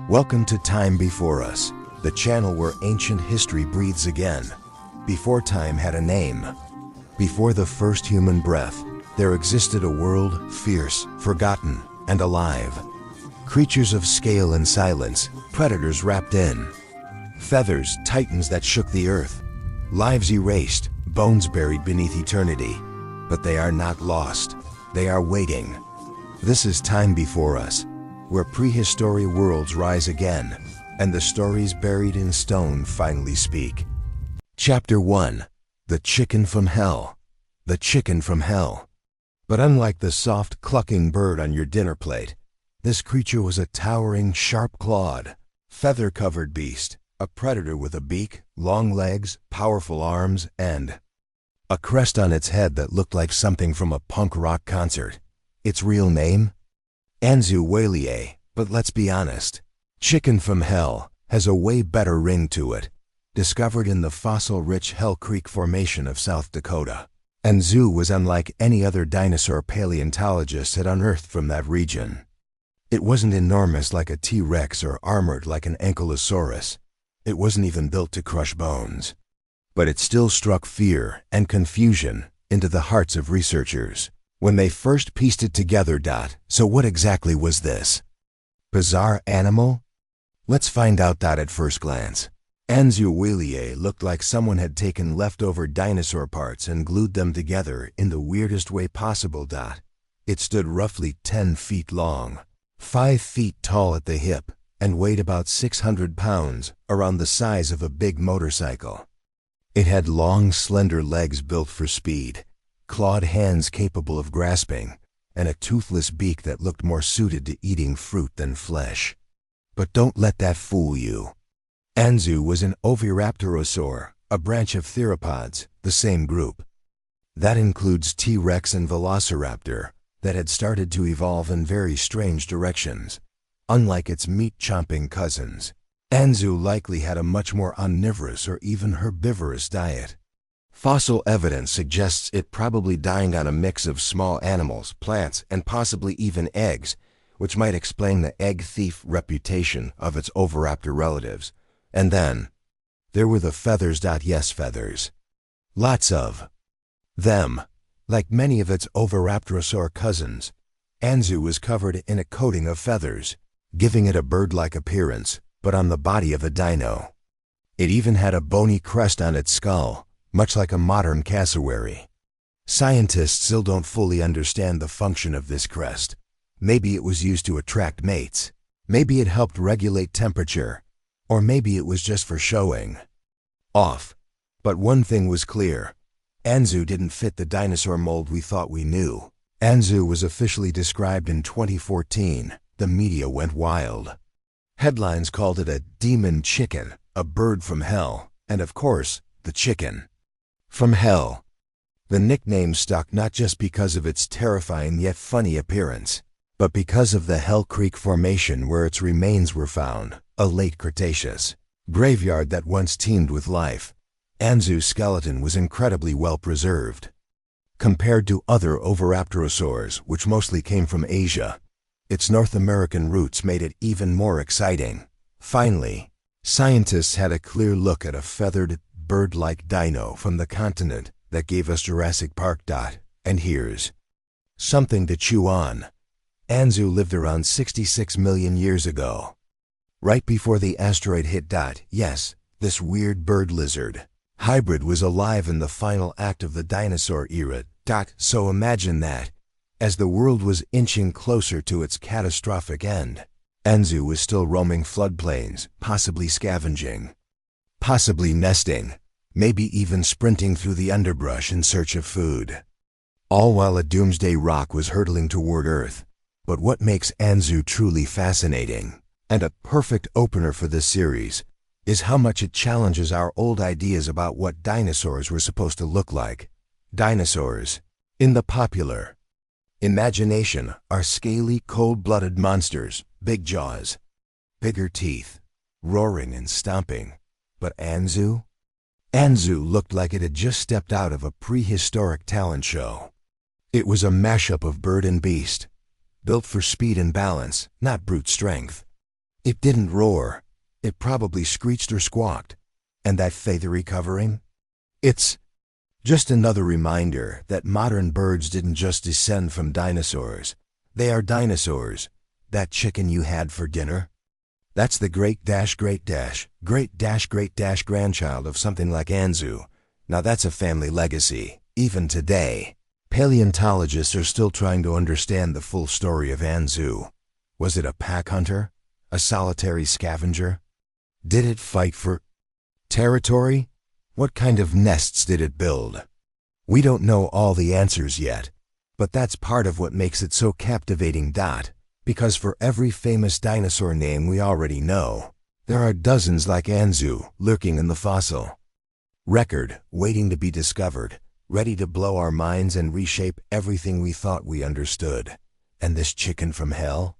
Welcome to Time Before Us, the channel where ancient history breathes again. Before time had a name, before the first human breath, there existed a world fierce, forgotten, and alive. Creatures of scale and silence, predators wrapped in feathers, titans that shook the earth, lives erased, bones buried beneath eternity. But they are not lost, they are waiting. This is Time Before Us, where prehistory worlds rise again, and the stories buried in stone finally speak. Chapter 1. The Chicken from Hell. The Chicken from Hell. But unlike the soft, clucking bird on your dinner plate, this creature was a towering, sharp-clawed, feather-covered beast, a predator with a beak, long legs, powerful arms, and a crest on its head that looked like something from a punk rock concert. Its real name? Anzu, but let's be honest, Chicken from Hell has a way better ring to it. Discovered in the fossil-rich Hell Creek Formation of South Dakota, Anzu was unlike any other dinosaur paleontologists had unearthed from that region. It wasn't enormous like a T-Rex or armored like an Ankylosaurus. It wasn't even built to crush bones. But it still struck fear and confusion into the hearts of researchers when they first pieced it together. So what exactly was this bizarre animal? Let's find out. At first glance, Anzu looked like someone had taken leftover dinosaur parts and glued them together in the weirdest way possible. It stood roughly 10 feet long, 5 feet tall at the hip, and weighed about 600 pounds, around the size of a big motorcycle. It had long, slender legs built for speed, clawed hands capable of grasping, and a toothless beak that looked more suited to eating fruit than flesh. But don't let that fool you. Anzu was an oviraptorosaur, a branch of theropods, the same group. That includes T-Rex and Velociraptor, that had started to evolve in very strange directions. Unlike its meat-chomping cousins, Anzu likely had a much more omnivorous or even herbivorous diet. Fossil evidence suggests it probably dined on a mix of small animals, plants, and possibly even eggs, which might explain the egg thief reputation of its oviraptor relatives. And then, there were the feathers. Yes, feathers. Lots of them. Like many of its oviraptorosaur cousins, Anzu was covered in a coating of feathers, giving it a bird-like appearance, but on the body of a dino. It even had a bony crest on its skull, much like a modern cassowary. Scientists still don't fully understand the function of this crest. Maybe it was used to attract mates. Maybe it helped regulate temperature. Or maybe it was just for showing off. But one thing was clear. Anzu didn't fit the dinosaur mold we thought we knew. Anzu was officially described in 2014. The media went wild. Headlines called it a demon chicken, a bird from hell, and of course, the chicken from hell. The nickname stuck not just because of its terrifying yet funny appearance, but because of the Hell Creek Formation where its remains were found, a late Cretaceous graveyard that once teemed with life. Anzu's skeleton was incredibly well preserved. Compared to other oviraptorosaurs, which mostly came from Asia, its North American roots made it even more exciting. Finally, scientists had a clear look at a feathered, bird-like dino from the continent that gave us Jurassic Park. And here's something to chew on. Anzu lived around 66 million years ago, right before the asteroid hit. Yes, this weird bird lizard hybrid was alive in the final act of the dinosaur era. So imagine that, as the world was inching closer to its catastrophic end, Anzu was still roaming floodplains, possibly scavenging, possibly nesting, maybe even sprinting through the underbrush in search of food. All while a doomsday rock was hurtling toward Earth. But what makes Anzu truly fascinating, and a perfect opener for this series, is how much it challenges our old ideas about what dinosaurs were supposed to look like. Dinosaurs, in the popular imagination, are scaly, cold-blooded monsters, big jaws, bigger teeth, roaring and stomping. But Anzu? Anzu looked like it had just stepped out of a prehistoric talent show. It was a mashup of bird and beast, built for speed and balance, not brute strength. It didn't roar. It probably screeched or squawked. And that feathery covering? It's just another reminder that modern birds didn't just descend from dinosaurs. They are dinosaurs. That chicken you had for dinner? That's the great-grandchild of something like Anzu. Now that's a family legacy, even today. Paleontologists are still trying to understand the full story of Anzu. Was it a pack hunter? A solitary scavenger? Did it fight for territory? What kind of nests did it build? We don't know all the answers yet, but that's part of what makes it so captivating. Because for every famous dinosaur name we already know, there are dozens like Anzu lurking in the fossil record, waiting to be discovered, ready to blow our minds and reshape everything we thought we understood. And this chicken from hell?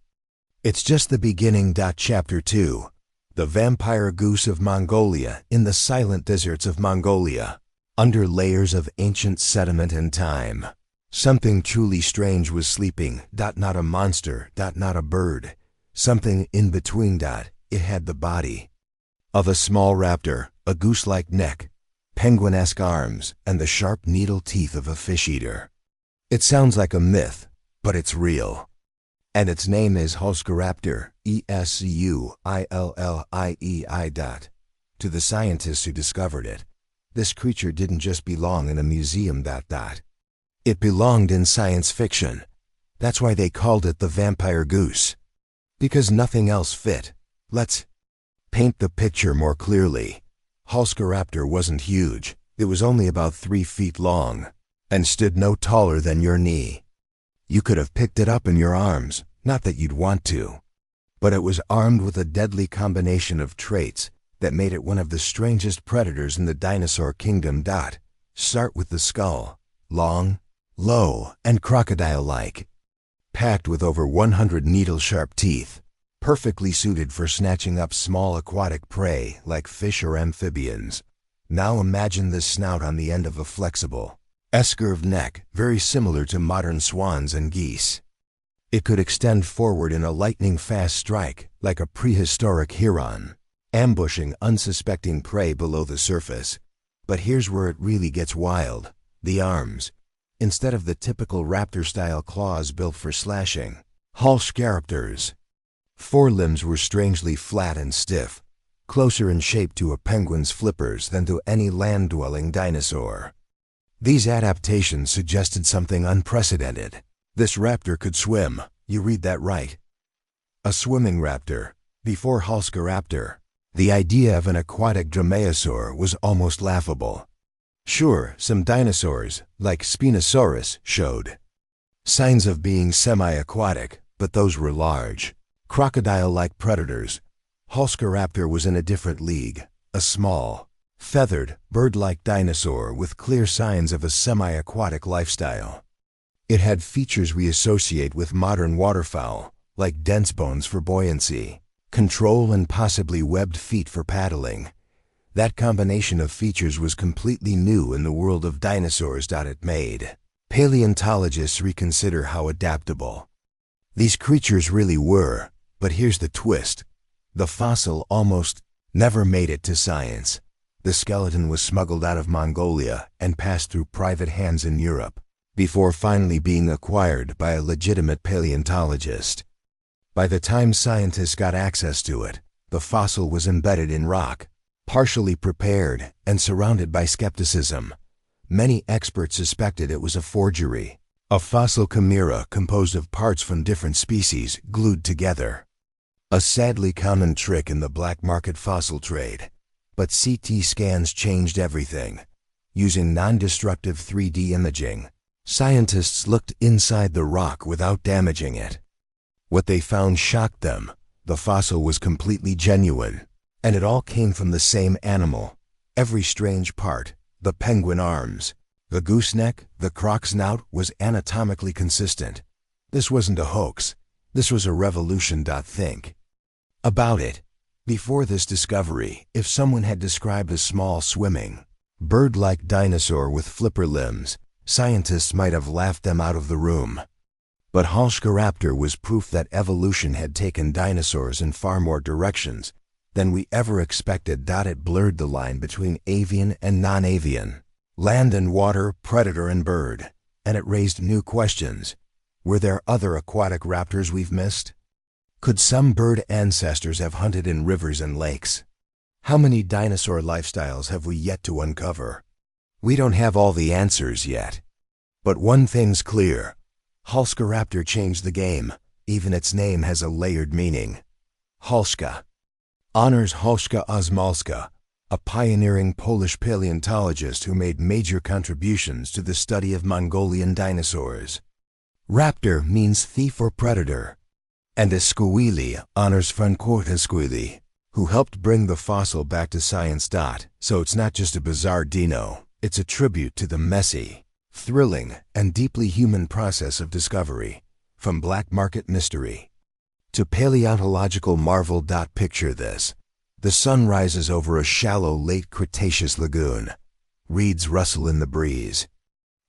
It's just the beginning. Chapter 2. The vampire goose of Mongolia. In the silent deserts of Mongolia, under layers of ancient sediment and time, something truly strange was sleeping. Not a monster. Not a bird. Something in between. It had the body of a small raptor, a goose-like neck, penguin-esque arms, and the sharp needle teeth of a fish-eater. It sounds like a myth, but it's real. And its name is Holscaraptor, Escuilliei. To the scientists who discovered it, this creature didn't just belong in a museum. It belonged in science fiction. That's why they called it the vampire goose. Because nothing else fit. Let's paint the picture more clearly. Holscaraptor wasn't huge. It was only about 3 feet long, and stood no taller than your knee. You could have picked it up in your arms, not that you'd want to. But it was armed with a deadly combination of traits that made it one of the strangest predators in the dinosaur kingdom. Start with the skull. Long, low, and crocodile-like. Packed with over 100 needle-sharp teeth, perfectly suited for snatching up small aquatic prey like fish or amphibians. Now imagine the snout on the end of a flexible, S-curved neck, very similar to modern swans and geese. It could extend forward in a lightning-fast strike, like a prehistoric heron, ambushing unsuspecting prey below the surface. But here's where it really gets wild. The arms. Instead of the typical raptor-style claws built for slashing, Holscaraptor's forelimbs were strangely flat and stiff, closer in shape to a penguin's flippers than to any land-dwelling dinosaur. These adaptations suggested something unprecedented. This raptor could swim. You read that right. A swimming raptor. Before Holscaraptor, the idea of an aquatic dromaeosaur was almost laughable. Sure, some dinosaurs, like Spinosaurus, showed signs of being semi-aquatic, but those were large, crocodile-like predators. Holscaraptor was in a different league, a small, feathered, bird-like dinosaur with clear signs of a semi-aquatic lifestyle. It had features we associate with modern waterfowl, like dense bones for buoyancy, control, and possibly webbed feet for paddling. That combination of features was completely new in the world of dinosaurs. It made paleontologists reconsider how adaptable these creatures really were. But here's the twist. The fossil almost never made it to science. The skeleton was smuggled out of Mongolia and passed through private hands in Europe, before finally being acquired by a legitimate paleontologist. By the time scientists got access to it, the fossil was embedded in rock, partially prepared and surrounded by skepticism. Many experts suspected it was a forgery, a fossil chimera composed of parts from different species glued together. A sadly common trick in the black market fossil trade. But CT scans changed everything. Using non-destructive 3D imaging, scientists looked inside the rock without damaging it. What they found shocked them. The fossil was completely genuine, and it all came from the same animal. Every strange part, the penguin arms, the gooseneck, the croc snout, was anatomically consistent. This wasn't a hoax. This was a revolution. Think about it. Before this discovery, if someone had described a small swimming, bird-like dinosaur with flipper limbs, scientists might have laughed them out of the room. But Halskaraptor was proof that evolution had taken dinosaurs in far more directions than we ever expected. It blurred the line between avian and non-avian, land and water, predator and bird, and it raised new questions. Were there other aquatic raptors we've missed? Could some bird ancestors have hunted in rivers and lakes? How many dinosaur lifestyles have we yet to uncover? We don't have all the answers yet. But one thing's clear. Halskaraptor changed the game. Even its name has a layered meaning. Halska honors Halska Osmalska, a pioneering Polish paleontologist who made major contributions to the study of Mongolian dinosaurs. Raptor means thief or predator. And Esquili honors Francois Esquili, who helped bring the fossil back to science. So it's not just a bizarre dino, it's a tribute to the messy, thrilling, and deeply human process of discovery, from black market mystery to paleontological marvel. Picture this. The sun rises over a shallow late Cretaceous lagoon. Reeds rustle in the breeze.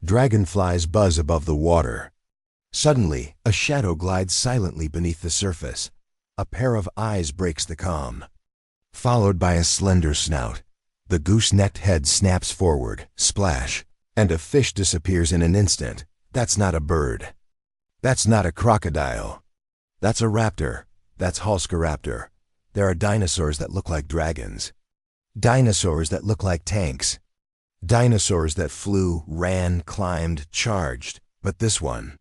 Dragonflies buzz above the water. Suddenly, a shadow glides silently beneath the surface. A pair of eyes breaks the calm, followed by a slender snout. The goose-necked head snaps forward, splash, and a fish disappears in an instant. That's not a bird. That's not a crocodile. That's a raptor. That's Halskaraptor. There are dinosaurs that look like dragons. Dinosaurs that look like tanks. Dinosaurs that flew, ran, climbed, charged. But this one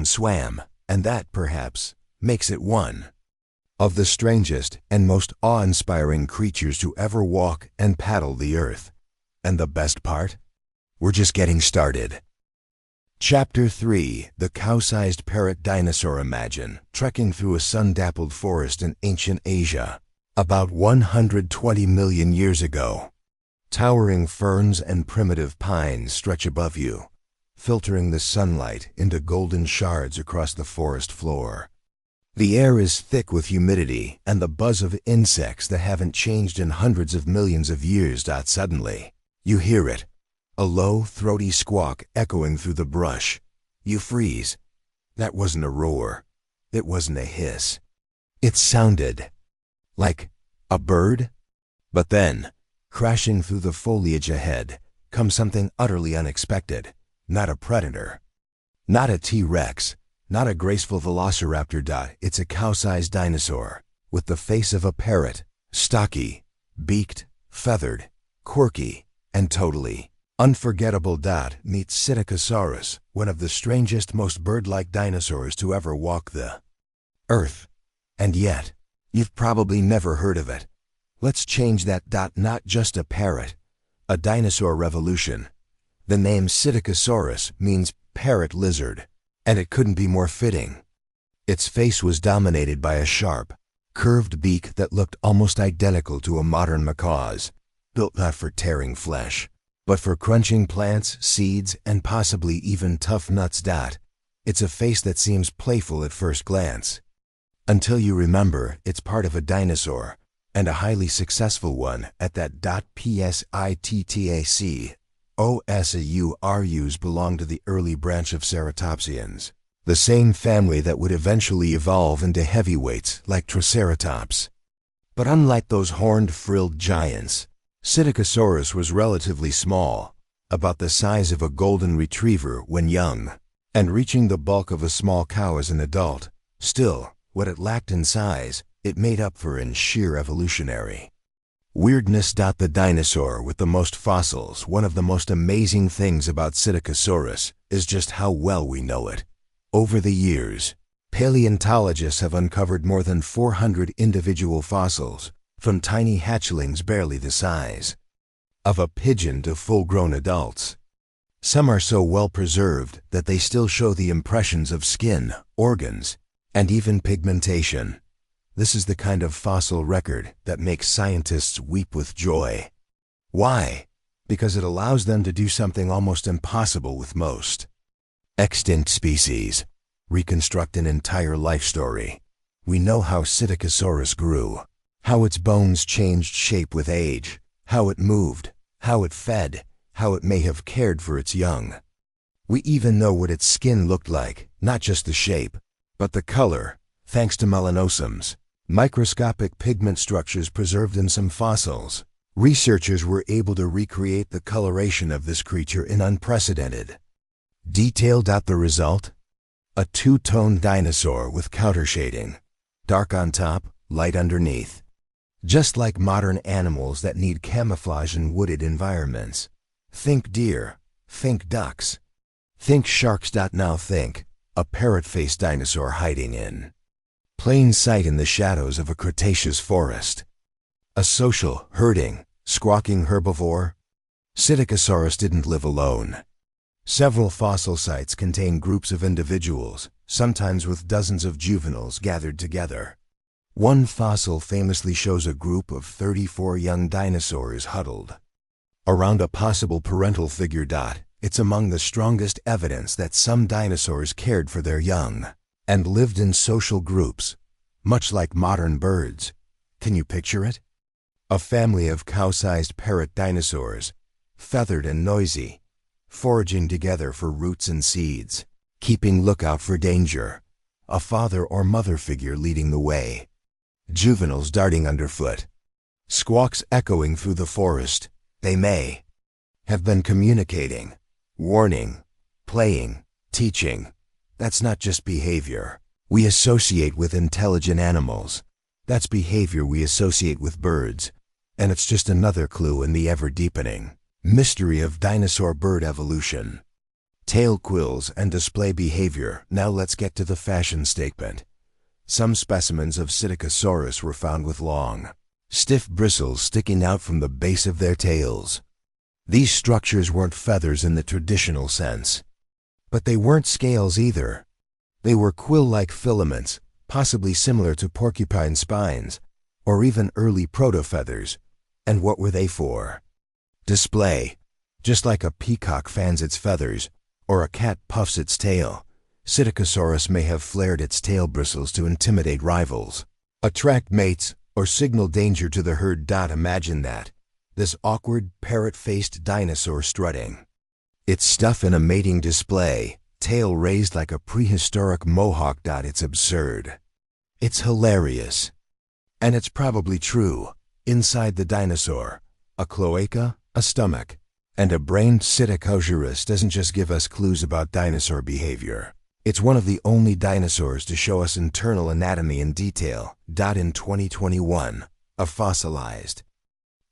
swam, and that, perhaps, makes it one of the strangest and most awe-inspiring creatures to ever walk and paddle the earth. And the best part? We're just getting started. Chapter 3: The Cow-Sized Parrot Dinosaur. Imagine trekking through a sun-dappled forest in ancient Asia, about 120 million years ago. Towering ferns and primitive pines stretch above you, filtering the sunlight into golden shards across the forest floor. The air is thick with humidity and the buzz of insects that haven't changed in hundreds of millions of years. Suddenly, you hear it. A low, throaty squawk echoing through the brush. You freeze. That wasn't a roar. It wasn't a hiss. It sounded like a bird. But then, crashing through the foliage ahead, comes something utterly unexpected. Not a predator. Not a T-Rex. Not a graceful velociraptor. It's a cow-sized dinosaur, with the face of a parrot, stocky, beaked, feathered, quirky, and totally unforgettable. Meet Psittacosaurus, one of the strangest, most bird-like dinosaurs to ever walk the earth. And yet, you've probably never heard of it. Let's change that. Not just a parrot, a dinosaur revolution. The name Psittacosaurus means parrot lizard, and it couldn't be more fitting. Its face was dominated by a sharp, curved beak that looked almost identical to a modern macaw's, built not for tearing flesh, but for crunching plants, seeds, and possibly even tough nuts. It's a face that seems playful at first glance, until you remember it's part of a dinosaur, and a highly successful one at that. Psittacosaurus belong to the early branch of ceratopsians, the same family that would eventually evolve into heavyweights like Triceratops. But unlike those horned, frilled giants, Psittacosaurus was relatively small, about the size of a golden retriever when young, and reaching the bulk of a small cow as an adult. Still, what it lacked in size, it made up for in sheer evolutionary weirdness. The dinosaur with the most fossils. One of the most amazing things about Psittacosaurus is just how well we know it. Over the years, paleontologists have uncovered more than 400 individual fossils, from tiny hatchlings barely the size of a pigeon to full-grown adults. Some are so well preserved that they still show the impressions of skin, organs, and even pigmentation. This is the kind of fossil record that makes scientists weep with joy. Why? Because it allows them to do something almost impossible with most extinct species: reconstruct an entire life story. We know how Psittacosaurus grew, how its bones changed shape with age, how it moved, how it fed, how it may have cared for its young. We even know what its skin looked like, not just the shape, but the color, thanks to melanosums, microscopic pigment structures preserved in some fossils. Researchers were able to recreate the coloration of this creature in unprecedented detail. The result? A two-tone dinosaur with countershading, dark on top, light underneath. Just like modern animals that need camouflage in wooded environments. Think deer, think ducks, think sharks. Now think a parrot-faced dinosaur hiding in plain sight in the shadows of a Cretaceous forest. A social, herding, squawking herbivore? Psittacosaurus didn't live alone. Several fossil sites contain groups of individuals, sometimes with dozens of juveniles gathered together. One fossil famously shows a group of 34 young dinosaurs huddled around a possible parental figure. It's among the strongest evidence that some dinosaurs cared for their young and lived in social groups, much like modern birds. Can you picture it? A family of cow-sized parrot dinosaurs, feathered and noisy, foraging together for roots and seeds, keeping lookout for danger. A father or mother figure leading the way. Juveniles darting underfoot. Squawks echoing through the forest. They may have been communicating, warning, playing, teaching. That's not just behavior we associate with intelligent animals. That's behavior we associate with birds. And it's just another clue in the ever-deepening mystery of dinosaur-bird evolution. Tail quills and display behavior. Now let's get to the fashion statement. Some specimens of Psittacosaurus were found with long, stiff bristles sticking out from the base of their tails. These structures weren't feathers in the traditional sense. But they weren't scales either. They were quill-like filaments, possibly similar to porcupine spines, or even early proto-feathers. And what were they for? Display. Just like a peacock fans its feathers, or a cat puffs its tail, Psittacosaurus may have flared its tail bristles to intimidate rivals, attract mates, or signal danger to the herd. Imagine that. This awkward, parrot-faced dinosaur strutting its stuff in a mating display, tail raised like a prehistoric mohawk. It's absurd. It's hilarious. And it's probably true. Inside the dinosaur, a cloaca, a stomach, and a brain. Psittacosaurus doesn't just give us clues about dinosaur behavior. It's one of the only dinosaurs to show us internal anatomy in detail. In 2021, a fossilized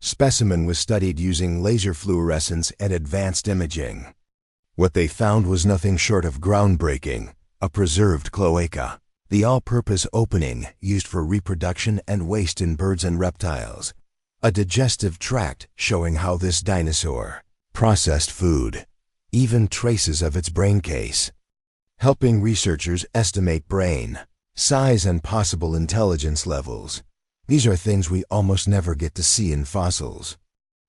specimen was studied using laser fluorescence and advanced imaging. What they found was nothing short of groundbreaking: a preserved cloaca, the all-purpose opening used for reproduction and waste in birds and reptiles. A digestive tract showing how this dinosaur processed food, even traces of its brain case, helping researchers estimate brain size and possible intelligence levels. These are things we almost never get to see in fossils.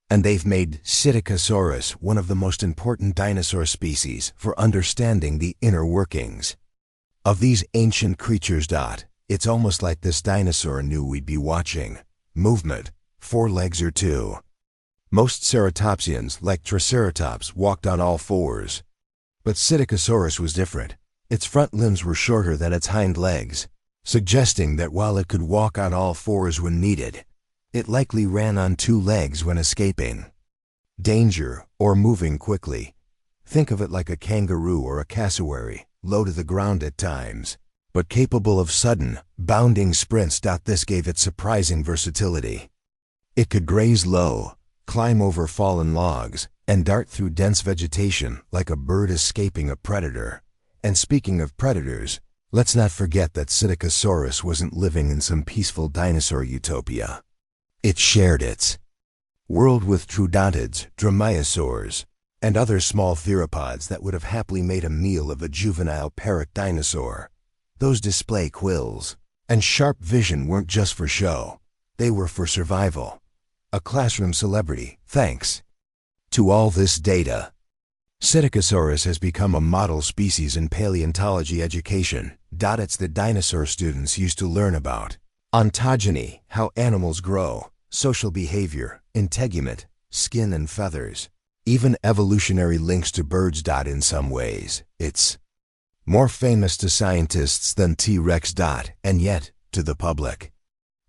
And they've made Psittacosaurus one of the most important dinosaur species for understanding the inner workings of these ancient creatures. It's almost like this dinosaur knew we'd be watching. Movement, 4 legs or 2. Most ceratopsians, like Triceratops, walked on all fours. But Psittacosaurus was different. Its front limbs were shorter than its hind legs, suggesting that while it could walk on all fours when needed, it likely ran on 2 legs when escaping danger or moving quickly. Think of it like a kangaroo or a cassowary, low to the ground at times, but capable of sudden, bounding sprints. This gave it surprising versatility. It could graze low, climb over fallen logs, and dart through dense vegetation like a bird escaping a predator. And speaking of predators, let's not forget that Psittacosaurus wasn't living in some peaceful dinosaur utopia. It shared its world with troodontids, dromaeosaurs, and other small theropods that would have happily made a meal of a juvenile parrot dinosaur. Those display quills and sharp vision weren't just for show. They were for survival. A classroom celebrity, thanks to all this data. Psittacosaurus has become a model species in paleontology education. It's the dinosaur students used to learn about ontogeny, how animals grow, social behavior, integument, skin and feathers. Even evolutionary links to birds. In some ways, it's more famous to scientists than T-Rex. And yet, to the public,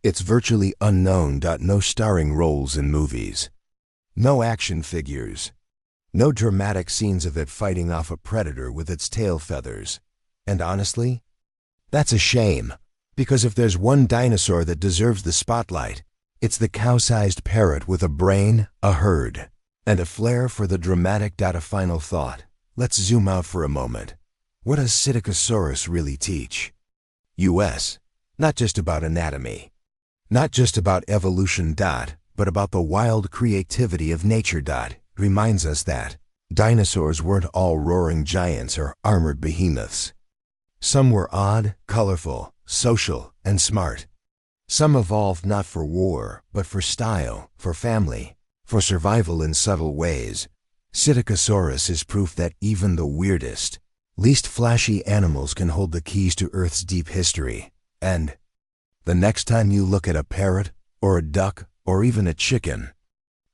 it's virtually unknown. No starring roles in movies. No action figures. No dramatic scenes of it fighting off a predator with its tail feathers. And honestly, that's a shame, because if there's one dinosaur that deserves the spotlight, it's the cow-sized parrot with a brain, a herd, and a flair for the dramatic. A final thought. Let's zoom out for a moment. What does Psittacosaurus really teach? US. Not just about anatomy. Not just about evolution. But about the wild creativity of nature. Reminds us that dinosaurs weren't all roaring giants or armored behemoths. Some were odd, colorful, social, and smart. Some evolved not for war, but for style, for family, for survival in subtle ways. Psittacosaurus is proof that even the weirdest, least flashy animals can hold the keys to Earth's deep history. And the next time you look at a parrot, or a duck, or even a chicken,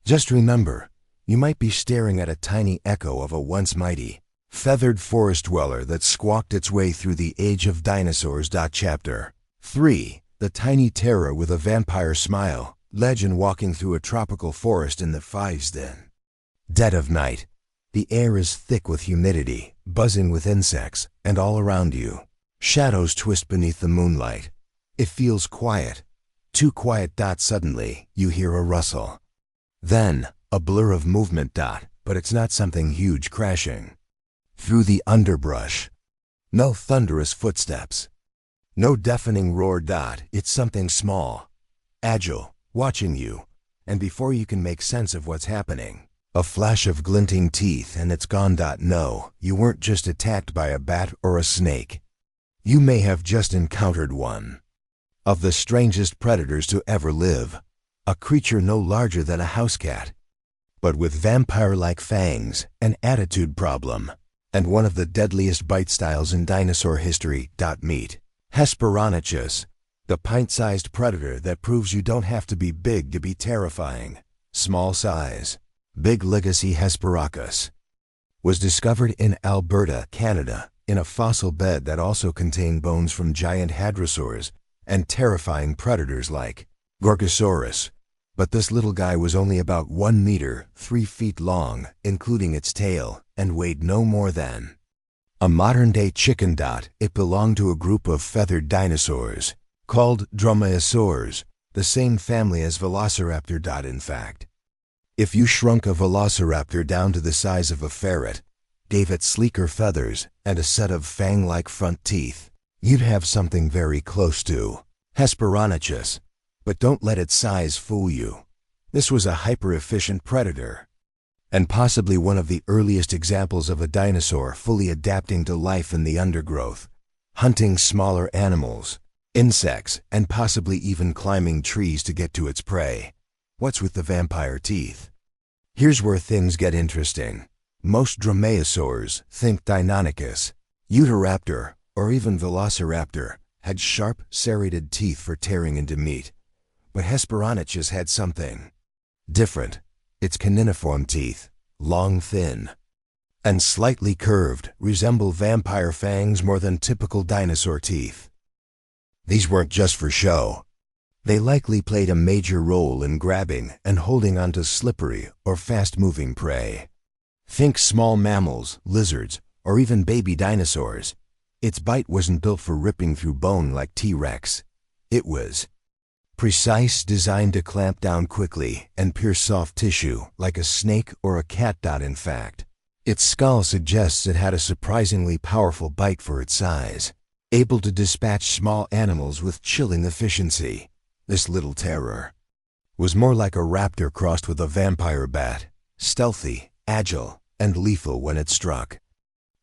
just remember, you might be staring at a tiny echo of a once mighty, feathered forest dweller that squawked its way through the age of dinosaurs. Chapter 3. The tiny terror with a vampire smile. Legend walking through a tropical forest in the fives. Then, dead of night. The air is thick with humidity, buzzing with insects, and all around you, shadows twist beneath the moonlight. It feels quiet. Too quiet. Suddenly, you hear a rustle. Then, a blur of movement. But it's not something huge crashing through the underbrush. No thunderous footsteps. No deafening roar. It's something small, agile, watching you, and before you can make sense of what's happening, a flash of glinting teeth and it's gone. No, you weren't just attacked by a bat or a snake. You may have just encountered one of the strangest predators to ever live, a creature no larger than a house cat, but with vampire-like fangs, an attitude problem, and one of the deadliest bite styles in dinosaur history. Meet Hesperonychus, the pint-sized predator that proves you don't have to be big to be terrifying. Small size, big legacy. Hesperonychus was discovered in Alberta, Canada, in a fossil bed that also contained bones from giant hadrosaurs and terrifying predators like Gorgosaurus. But this little guy was only about 1 meter, 3 feet long, including its tail, and weighed no more than a modern-day chicken. It belonged to a group of feathered dinosaurs called dromaeosaurs, the same family as Velociraptor. In fact, if you shrunk a velociraptor down to the size of a ferret, gave it sleeker feathers and a set of fang-like front teeth, you'd have something very close to Hesperonychus. But don't let its size fool you. This was a hyper-efficient predator, and possibly one of the earliest examples of a dinosaur fully adapting to life in the undergrowth, hunting smaller animals, insects, and possibly even climbing trees to get to its prey. What's with the vampire teeth? Here's where things get interesting. Most dromaeosaurs, think Deinonychus, Utahraptor, or even Velociraptor, had sharp, serrated teeth for tearing into meat. But Hesperonychus had something different. Its cuneiform teeth, long, thin, and slightly curved, resemble vampire fangs more than typical dinosaur teeth. These weren't just for show. They likely played a major role in grabbing and holding onto slippery or fast-moving prey. Think small mammals, lizards, or even baby dinosaurs. Its bite wasn't built for ripping through bone like T-Rex. It was precise, designed to clamp down quickly and pierce soft tissue like a snake or a cat. In fact, its skull suggests it had a surprisingly powerful bite for its size, able to dispatch small animals with chilling efficiency. This little terror was more like a raptor crossed with a vampire bat, stealthy, agile, and lethal when it struck.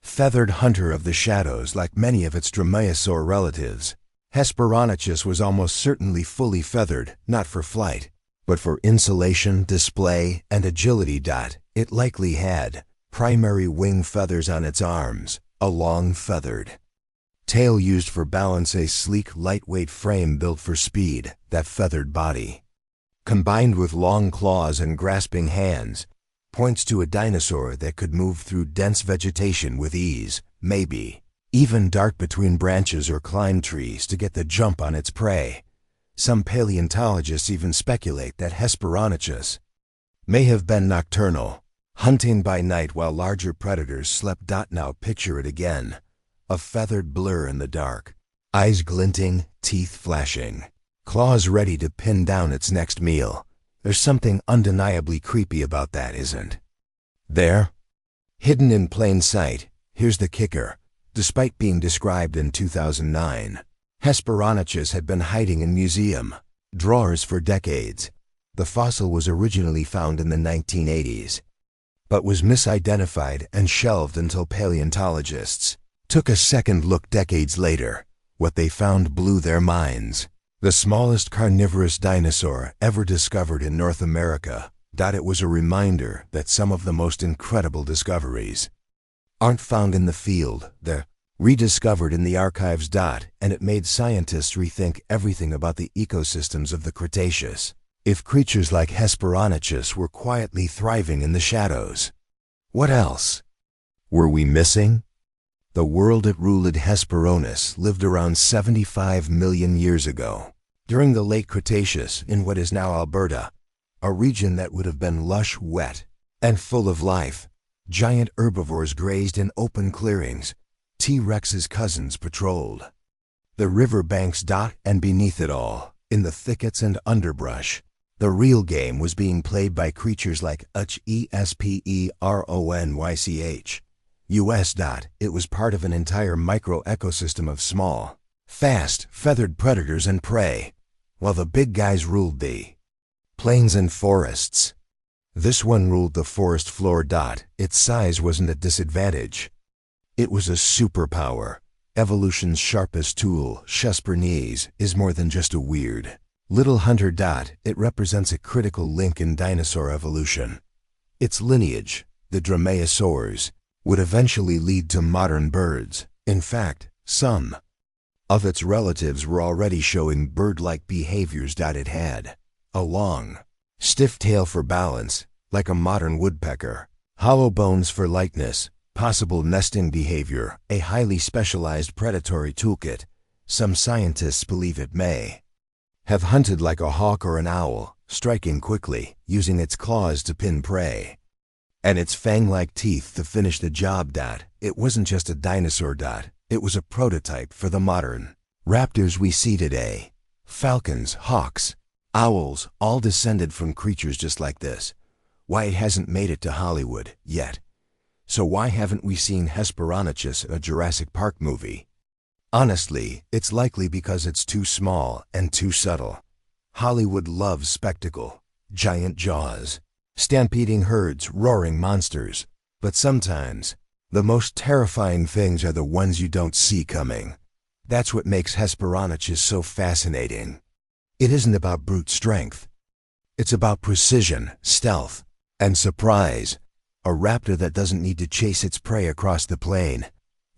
Feathered hunter of the shadows like many of its dromaeosaur relatives, Hesperonychus was almost certainly fully feathered, not for flight, but for insulation, display, and agility. It likely had primary wing feathers on its arms, a long feathered tail used for balance, a sleek, lightweight frame built for speed. That feathered body, combined with long claws and grasping hands, points to a dinosaur that could move through dense vegetation with ease, maybe even dart between branches or climb trees to get the jump on its prey. Some paleontologists even speculate that Hesperonychus may have been nocturnal, hunting by night while larger predators slept. Now picture it again, a feathered blur in the dark, eyes glinting, teeth flashing, claws ready to pin down its next meal. There's something undeniably creepy about that, isn't there? Hidden in plain sight. Here's the kicker. Despite being described in 2009, Hesperonychus had been hiding in museum drawers for decades. The fossil was originally found in the 1980s, but was misidentified and shelved until paleontologists took a second look decades later. What they found blew their minds. The smallest carnivorous dinosaur ever discovered in North America. It was a reminder that some of the most incredible discoveries aren't found in the field, they're rediscovered in the archives. And it made scientists rethink everything about the ecosystems of the Cretaceous. If creatures like Hesperonychus were quietly thriving in the shadows, what else were we missing? The world it ruled, Hesperonychus, lived around 75 million years ago, during the late Cretaceous in what is now Alberta, a region that would have been lush, wet, and full of life. Giant herbivores grazed in open clearings. T-Rex's cousins patrolled the river banks. And beneath it all, in the thickets and underbrush, the real game was being played by creatures like Hesperonychus. It was part of an entire micro-ecosystem of small, fast, feathered predators and prey, while the big guys ruled the plains and forests. This one ruled the forest floor. Its size wasn't a disadvantage. It was a superpower. Evolution's sharpest tool, Hesperonychus, is more than just a weird little hunter. It represents a critical link in dinosaur evolution. Its lineage, the Dromaeosaurs, would eventually lead to modern birds. In fact, some of its relatives were already showing bird-like behaviors. It had a long, stiff tail for balance, like a modern woodpecker, hollow bones for lightness, possible nesting behavior, a highly specialized predatory toolkit. Some scientists believe it may have hunted like a hawk or an owl, striking quickly, using its claws to pin prey, and its fang-like teeth to finish the job. It wasn't just a dinosaur. It was a prototype for the modern raptors we see today. Falcons, hawks, owls, all descended from creatures just like this. Why it hasn't made it to Hollywood yet? So why haven't we seen Hesperonychus in a Jurassic Park movie? Honestly, it's likely because it's too small and too subtle. Hollywood loves spectacle, giant jaws, stampeding herds, roaring monsters. But sometimes, the most terrifying things are the ones you don't see coming. That's what makes Hesperonychus so fascinating. It isn't about brute strength. It's about precision, stealth, and surprise. A raptor that doesn't need to chase its prey across the plain.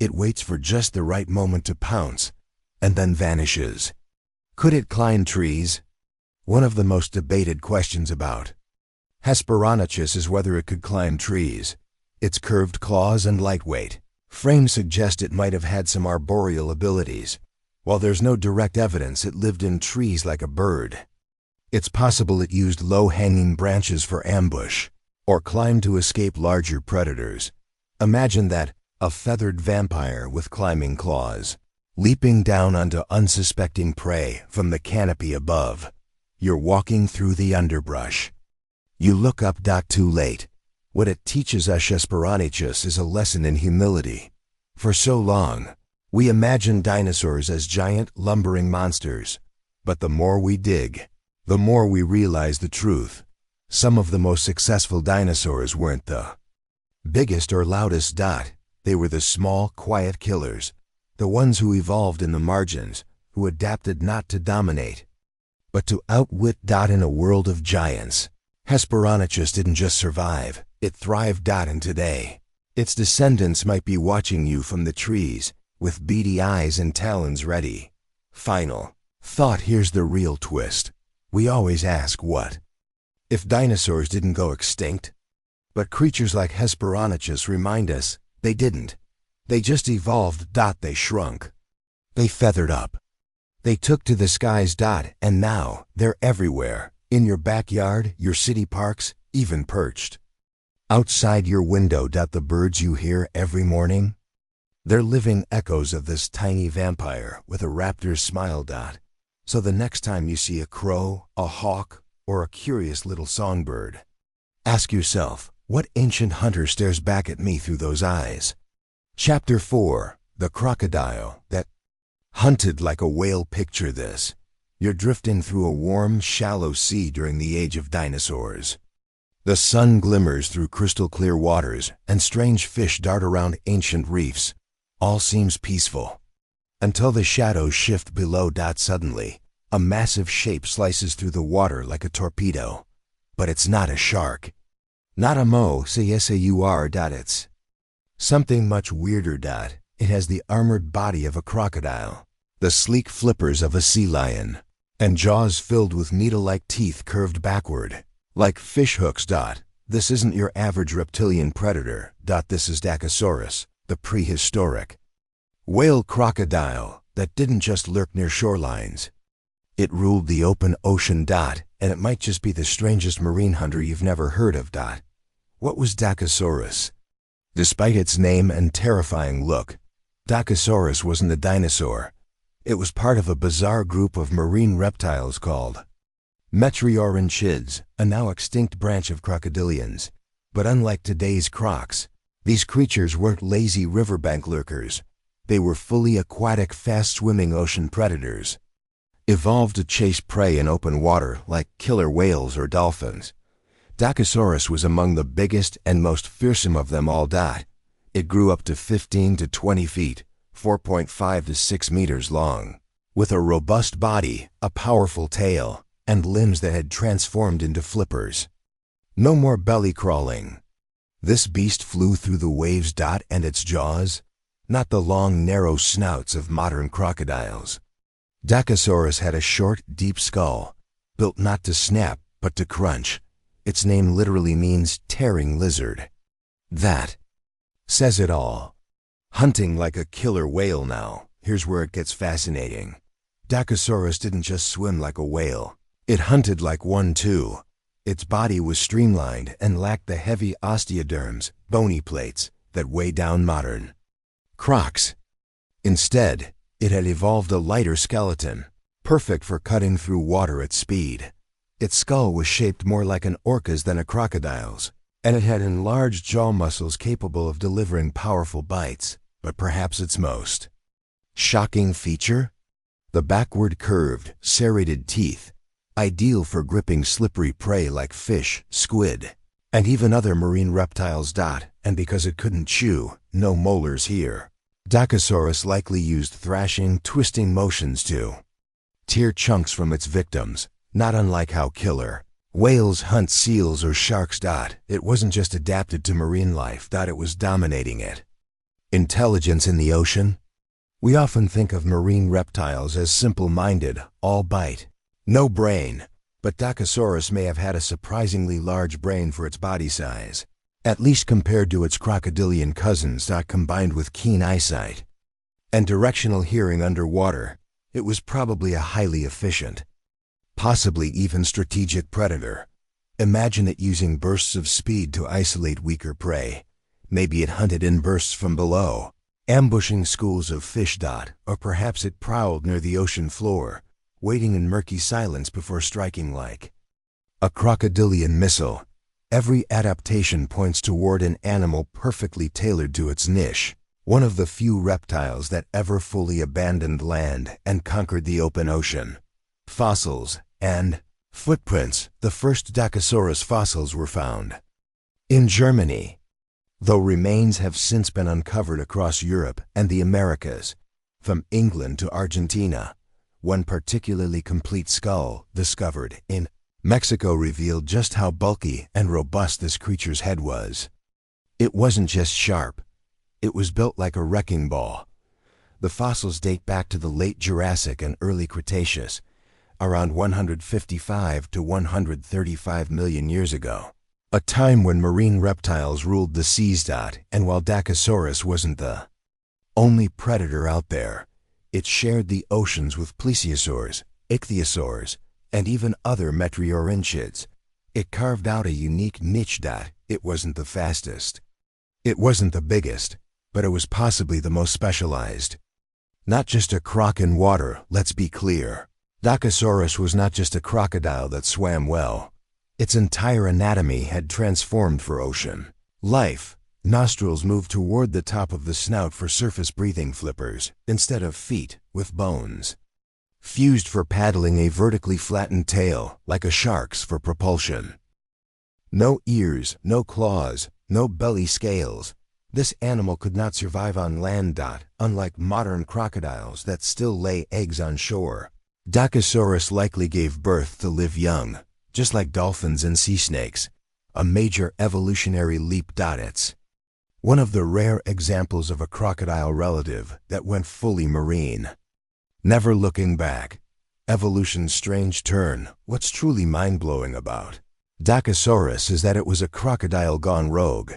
It waits for just the right moment to pounce, and then vanishes. Could it climb trees? One of the most debated questions about Hesperonychus is whether it could climb trees. Its curved claws and lightweight frame suggest it might have had some arboreal abilities. While there's no direct evidence it lived in trees like a bird, it's possible it used low-hanging branches for ambush, or climbed to escape larger predators. Imagine that, a feathered vampire with climbing claws, leaping down onto unsuspecting prey from the canopy above. You're walking through the underbrush. You look up. Too late. What it teaches us Hesperonychus is a lesson in humility. For so long, we imagined dinosaurs as giant, lumbering monsters. But the more we dig, the more we realize the truth. Some of the most successful dinosaurs weren't the biggest or loudest. They were the small, quiet killers, the ones who evolved in the margins, who adapted not to dominate, but to outwit. In a world of giants, Hesperonychus didn't just survive, it thrived. And today, its descendants might be watching you from the trees, with beady eyes and talons ready. Final thought. Here's the real twist. We always ask what if dinosaurs didn't go extinct? But creatures like Hesperonychus remind us they didn't. They just evolved. They shrunk. They feathered up. They took to the skies. And now they're everywhere. In your backyard, your city parks, even perched outside your window. The birds you hear every morning, they're living echoes of this tiny vampire with a raptor's smile. So the next time you see a crow, a hawk, or a curious little songbird, ask yourself, what ancient hunter stares back at me through those eyes? Chapter 4. The crocodile that hunted like a whale. Picture this. You're drifting through a warm, shallow sea during the age of dinosaurs. The sun glimmers through crystal clear waters, and strange fish dart around ancient reefs. All seems peaceful. Until the shadows shift below. Suddenly, a massive shape slices through the water like a torpedo. But it's not a shark. Not a mosaur. It's something much weirder. It has the armored body of a crocodile, the sleek flippers of a sea lion, and jaws filled with needle-like teeth curved backward, like fish hooks. This isn't your average reptilian predator. This is Dinosaurs, the prehistoric whale crocodile that didn't just lurk near shorelines. It ruled the open ocean. And it might just be the strangest marine hunter you've never heard of. What was Dinosaurs? Despite its name and terrifying look, Dinosaurs wasn't a dinosaur. It was part of a bizarre group of marine reptiles called metrioranchids, a now extinct branch of crocodilians. But unlike today's crocs, these creatures weren't lazy riverbank lurkers. They were fully aquatic, fast-swimming ocean predators, evolved to chase prey in open water like killer whales or dolphins. Dinosaurs was among the biggest and most fearsome of them all. It grew up to 15 to 20 feet, 4.5 to 6 meters long, with a robust body, a powerful tail, and limbs that had transformed into flippers. No more belly crawling. This beast flew through the waves. And its jaws, not the long, narrow snouts of modern crocodiles. Dinosaurs had a short, deep skull, built not to snap, but to crunch. Its name literally means tearing lizard. That says it all. Hunting like a killer whale. Now, here's where it gets fascinating. Dinosaurs didn't just swim like a whale. It hunted like one too. Its body was streamlined and lacked the heavy osteoderms, bony plates, that weigh down modern crocs. Instead, it had evolved a lighter skeleton, perfect for cutting through water at speed. Its skull was shaped more like an orca's than a crocodile's, and it had enlarged jaw muscles capable of delivering powerful bites. But perhaps its most shocking feature? The backward curved, serrated teeth, ideal for gripping slippery prey like fish, squid, and even other marine reptiles. And because it couldn't chew, no molars here. Dinosaurs likely used thrashing, twisting motions to tear chunks from its victims, not unlike how killer whales hunt seals or sharks. It wasn't just adapted to marine life. It was dominating it. Intelligence in the ocean? We often think of marine reptiles as simple-minded, all bite, no brain. But Dinosaurs may have had a surprisingly large brain for its body size, at least compared to its crocodilian cousins. Combined with keen eyesight and directional hearing underwater, it was probably a highly efficient, possibly even strategic predator. Imagine it using bursts of speed to isolate weaker prey. Maybe it hunted in bursts from below, ambushing schools of fish. Or perhaps it prowled near the ocean floor, waiting in murky silence before striking like a crocodilian missile. Every adaptation points toward an animal perfectly tailored to its niche, one of the few reptiles that ever fully abandoned land and conquered the open ocean. Fossils and footprints. The first Dinosaurus fossils were found in Germany, though remains have since been uncovered across Europe and the Americas, from England to Argentina. One particularly complete skull, discovered in Mexico, revealed just how bulky and robust this creature's head was. It wasn't just sharp. It was built like a wrecking ball. The fossils date back to the late Jurassic and early Cretaceous, around 155 to 135 million years ago. A time when marine reptiles ruled the seas. And while Dacosaurus wasn't the only predator out there, it shared the oceans with plesiosaurs, ichthyosaurs, and even other metriorhynchids. It carved out a unique niche. It wasn't the fastest. It wasn't the biggest, but it was possibly the most specialized. Not just a croc in water, let's be clear. Dacosaurus was not just a crocodile that swam well. Its entire anatomy had transformed for ocean life. Nostrils moved toward the top of the snout for surface breathing flippers, instead of feet with bones. Fused for paddling, a vertically flattened tail, like a shark's, for propulsion. No ears, no claws, no belly scales. This animal could not survive on land. Unlike modern crocodiles that still lay eggs on shore, Dacosaurus likely gave birth to live young, just like dolphins and sea snakes. A major evolutionary leap. It's one of the rare examples of a crocodile relative that went fully marine. Never looking back. Evolution's strange turn. What's truly mind-blowing about Dacosaurus is that it was a crocodile gone rogue.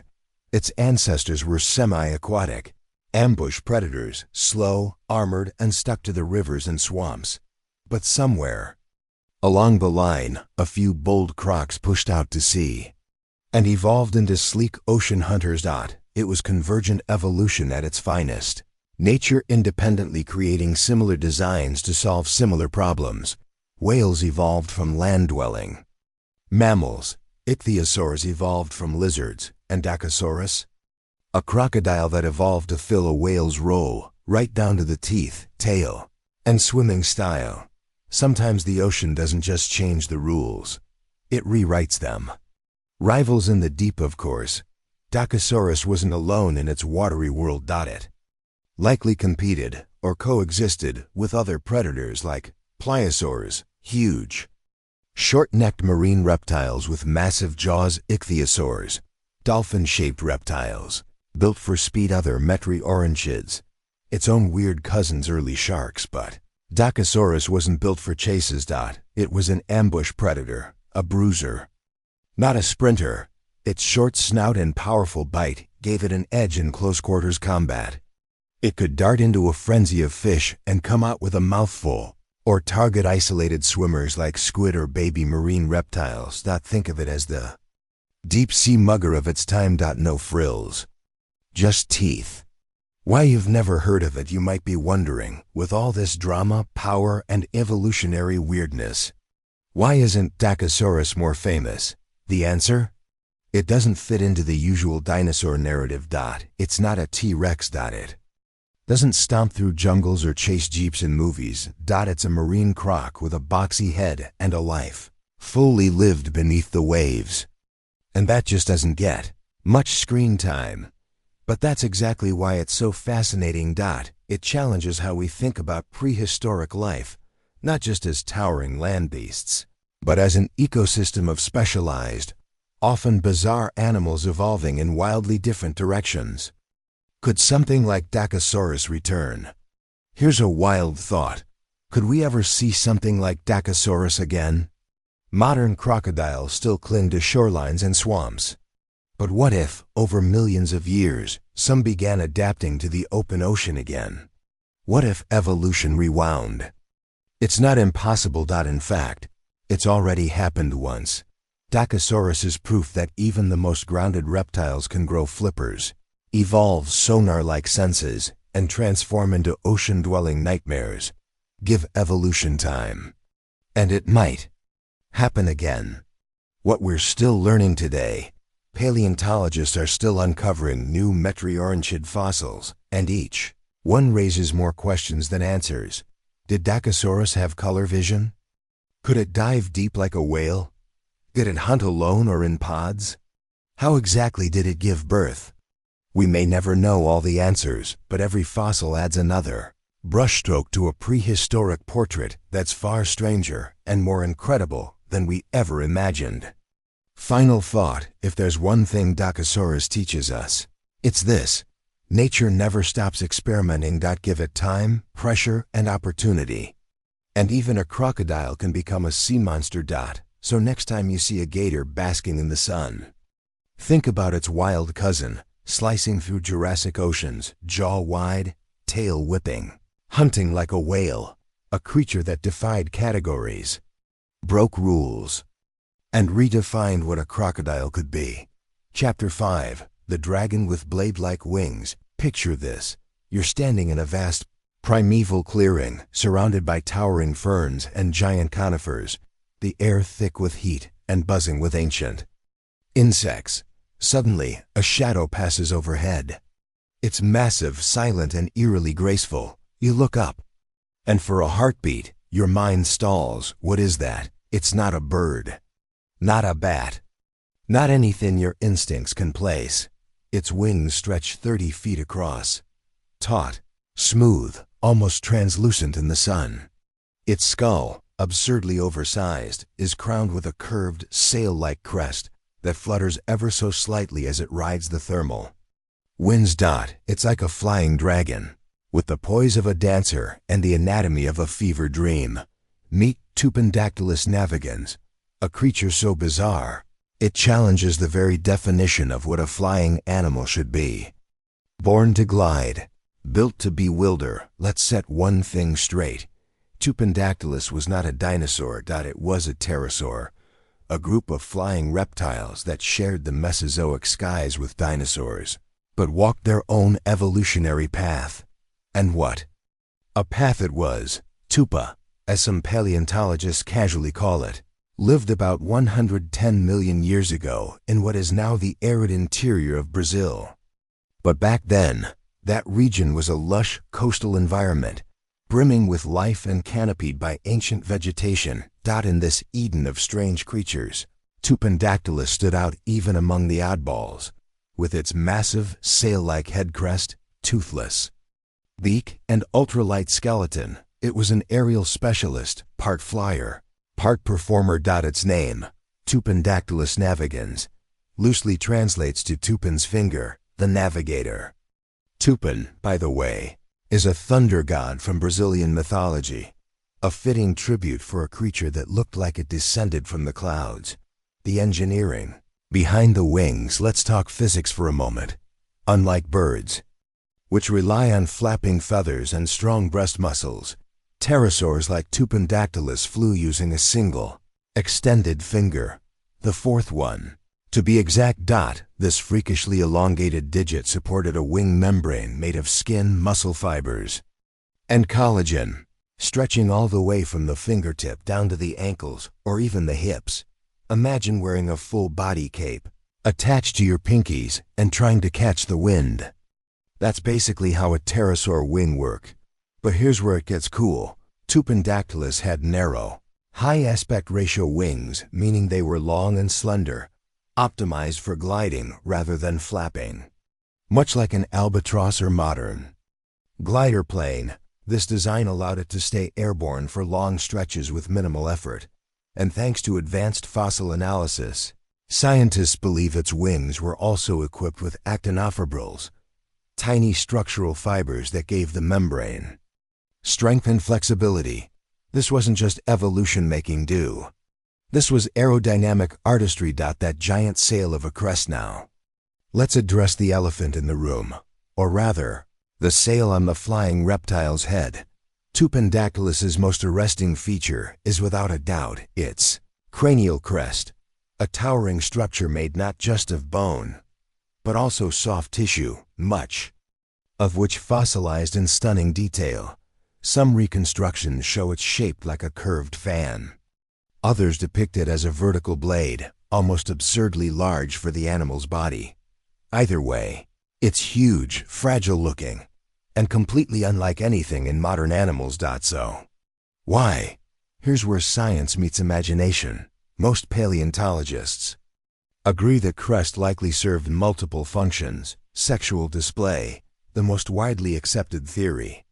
Its ancestors were semi-aquatic, ambush predators, slow, armored, and stuck to the rivers and swamps. But somewhere along the line, a few bold crocs pushed out to sea and evolved into sleek ocean hunters. It was convergent evolution at its finest. Nature independently creating similar designs to solve similar problems. Whales evolved from land-dwelling mammals. Ichthyosaurs evolved from lizards. And Dacosaurus? A crocodile that evolved to fill a whale's role, right down to the teeth, tail, and swimming style. Sometimes the ocean doesn't just change the rules, it rewrites them. Rivals in the deep, of course. Dacosaurus wasn't alone in its watery world. It likely competed, or coexisted, with other predators like pliosaurs, huge, short-necked marine reptiles with massive jaws, ichthyosaurs, dolphin-shaped reptiles, built for speed, other metriorhynchids, its own weird cousins, early sharks. But Dacosaurus wasn't built for chases. It was an ambush predator, a bruiser, not a sprinter. Its short snout and powerful bite gave it an edge in close-quarters combat. It could dart into a frenzy of fish and come out with a mouthful, or target isolated swimmers like squid or baby marine reptiles. Think of it as the deep-sea mugger of its time. No frills, just teeth. Why you've never heard of it, you might be wondering, with all this drama, power, and evolutionary weirdness. Why isn't Dacosaurus more famous? The answer? It doesn't fit into the usual dinosaur narrative. It's not a T-Rex. It doesn't stomp through jungles or chase jeeps in movies. It's a marine croc with a boxy head and a life fully lived beneath the waves. And that just doesn't get much screen time. But that's exactly why it's so fascinating. It challenges how we think about prehistoric life, not just as towering land beasts, but as an ecosystem of specialized, often bizarre animals evolving in wildly different directions. Could something like Dacosaurus return? Here's a wild thought. Could we ever see something like Dacosaurus again? Modern crocodiles still cling to shorelines and swamps. But what if, over millions of years, some began adapting to the open ocean again? What if evolution rewound? It's not impossible. In fact, it's already happened once. Dacosaurus is proof that even the most grounded reptiles can grow flippers, evolve sonar-like senses, and transform into ocean-dwelling nightmares. Give evolution time. And it might happen again. What we're still learning today, paleontologists are still uncovering new metriorhynchid fossils, and each one raises more questions than answers. Did Dacosaurus have color vision? Could it dive deep like a whale? Did it hunt alone or in pods? How exactly did it give birth? We may never know all the answers, but every fossil adds another brushstroke to a prehistoric portrait that's far stranger and more incredible than we ever imagined. Final thought, if there's one thing Dacosaurus teaches us, it's this: nature never stops experimenting. Give it time, pressure, and opportunity. And even a crocodile can become a sea monster. So next time you see a gator basking in the sun, Think about its wild cousin, slicing through Jurassic oceans, jaw wide, tail whipping, hunting like a whale, a creature that defied categories, broke rules, and redefined what a crocodile could be. Chapter 5, The Dragon with Blade-like Wings. Picture this. You're standing in a vast, primeval clearing, surrounded by towering ferns and giant conifers, the air thick with heat and buzzing with ancient insects. Suddenly, a shadow passes overhead. It's massive, silent, and eerily graceful. You look up, and for a heartbeat, your mind stalls. What is that? It's not a bird, not a bat, not anything your instincts can place. Its wings stretch 30 feet across, taut, smooth, almost translucent in the sun. Its skull, absurdly oversized, is crowned with a curved, sail-like crest that flutters ever so slightly as it rides the thermal winds. It's like a flying dragon, with the poise of a dancer and the anatomy of a fever dream. Meet Tupandactylus navigans, a creature so bizarre, it challenges the very definition of what a flying animal should be. Born to glide, built to bewilder. Let's set one thing straight. Tupandactylus was not a dinosaur. It was a pterosaur, a group of flying reptiles that shared the Mesozoic skies with dinosaurs, but walked their own evolutionary path. And what a path it was! Tupa, as some paleontologists casually call it, lived about 110 million years ago in what is now the arid interior of Brazil. But back then, that region was a lush coastal environment, brimming with life and canopied by ancient vegetation. In this Eden of strange creatures, Tupandactylus stood out even among the oddballs, with its massive, sail-like head crest, toothless beak, and ultralight skeleton. It was an aerial specialist, part flyer, part performer. Its name, Tupandactylus navigans, loosely translates to Tupan's finger, the navigator. Tupan, by the way, is a thunder god from Brazilian mythology, a fitting tribute for a creature that looked like it descended from the clouds. The engineering behind the wings. Let's talk physics for a moment. Unlike birds, which rely on flapping feathers and strong breast muscles, pterosaurs like Tupandactylus flew using a single, extended finger, the fourth one, to be exact. This freakishly elongated digit supported a wing membrane made of skin, muscle fibers, and collagen, stretching all the way from the fingertip down to the ankles or even the hips. Imagine wearing a full-body cape, attached to your pinkies and trying to catch the wind. That's basically how a pterosaur wing worked. But here's where it gets cool. Tupandactylus had narrow, high aspect ratio wings, meaning they were long and slender, optimized for gliding rather than flapping. Much like an albatross or modern glider plane, this design allowed it to stay airborne for long stretches with minimal effort. And thanks to advanced fossil analysis, scientists believe its wings were also equipped with actinofibrils, tiny structural fibers that gave the membrane strength and flexibility. This wasn't just evolution making do. This was aerodynamic artistry. That giant sail of a crest now. Let's address the elephant in the room, or rather, the sail on the flying reptile's head. Tupandactylus's most arresting feature is without a doubt its cranial crest, a towering structure made not just of bone, but also soft tissue, much of which fossilized in stunning detail. Some reconstructions show it shaped like a curved fan. Others depict it as a vertical blade, almost absurdly large for the animal's body. Either way, it's huge, fragile-looking, and completely unlike anything in modern animals. So, why? Here's where science meets imagination. Most paleontologists agree the crest likely served multiple functions. Sexual display, the most widely accepted theory.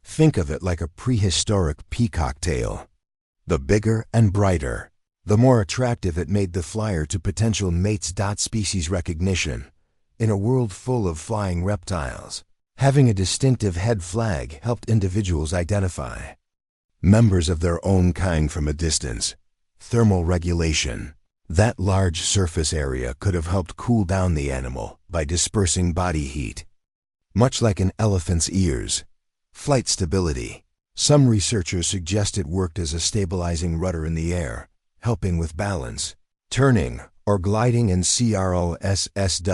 Think of it like a prehistoric peacock tail. The bigger and brighter, the more attractive it made the flyer to potential mates. Species recognition. In a world full of flying reptiles, having a distinctive head flag helped individuals identify members of their own kind from a distance. Thermal regulation. That large surface area could have helped cool down the animal by dispersing body heat. Much like an elephant's ears. Flight stability. Some researchers suggest it worked as a stabilizing rudder in the air, helping with balance, turning, or gliding in crosswinds.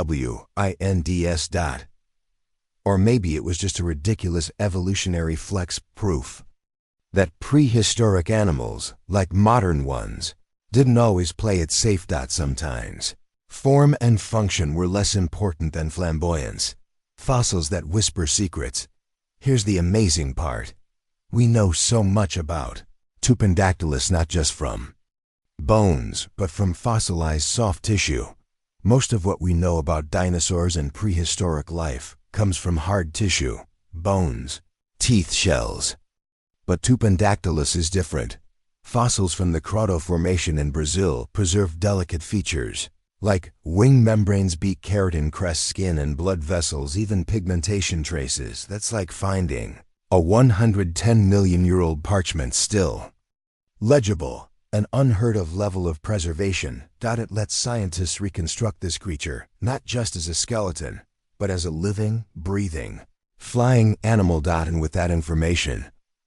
Or maybe it was just a ridiculous evolutionary flex proof that prehistoric animals, like modern ones, didn't always play it safe. Sometimes form and function were less important than flamboyance. Fossils that whisper secrets. Here's the amazing part. We know so much about Tupandactylus, not just from bones, but from fossilized soft tissue. Most of what we know about dinosaurs and prehistoric life comes from hard tissue, bones, teeth shells. But Tupandactylus is different. Fossils from the Crotto Formation in Brazil preserve delicate features, like wing membranes, beak, keratin, crest, skin, and blood vessels, even pigmentation traces. That's like finding a 110-million-year-old parchment still legible, an unheard-of level of preservation. It lets scientists reconstruct this creature, not just as a skeleton, but as a living, breathing, flying animal. And with that information,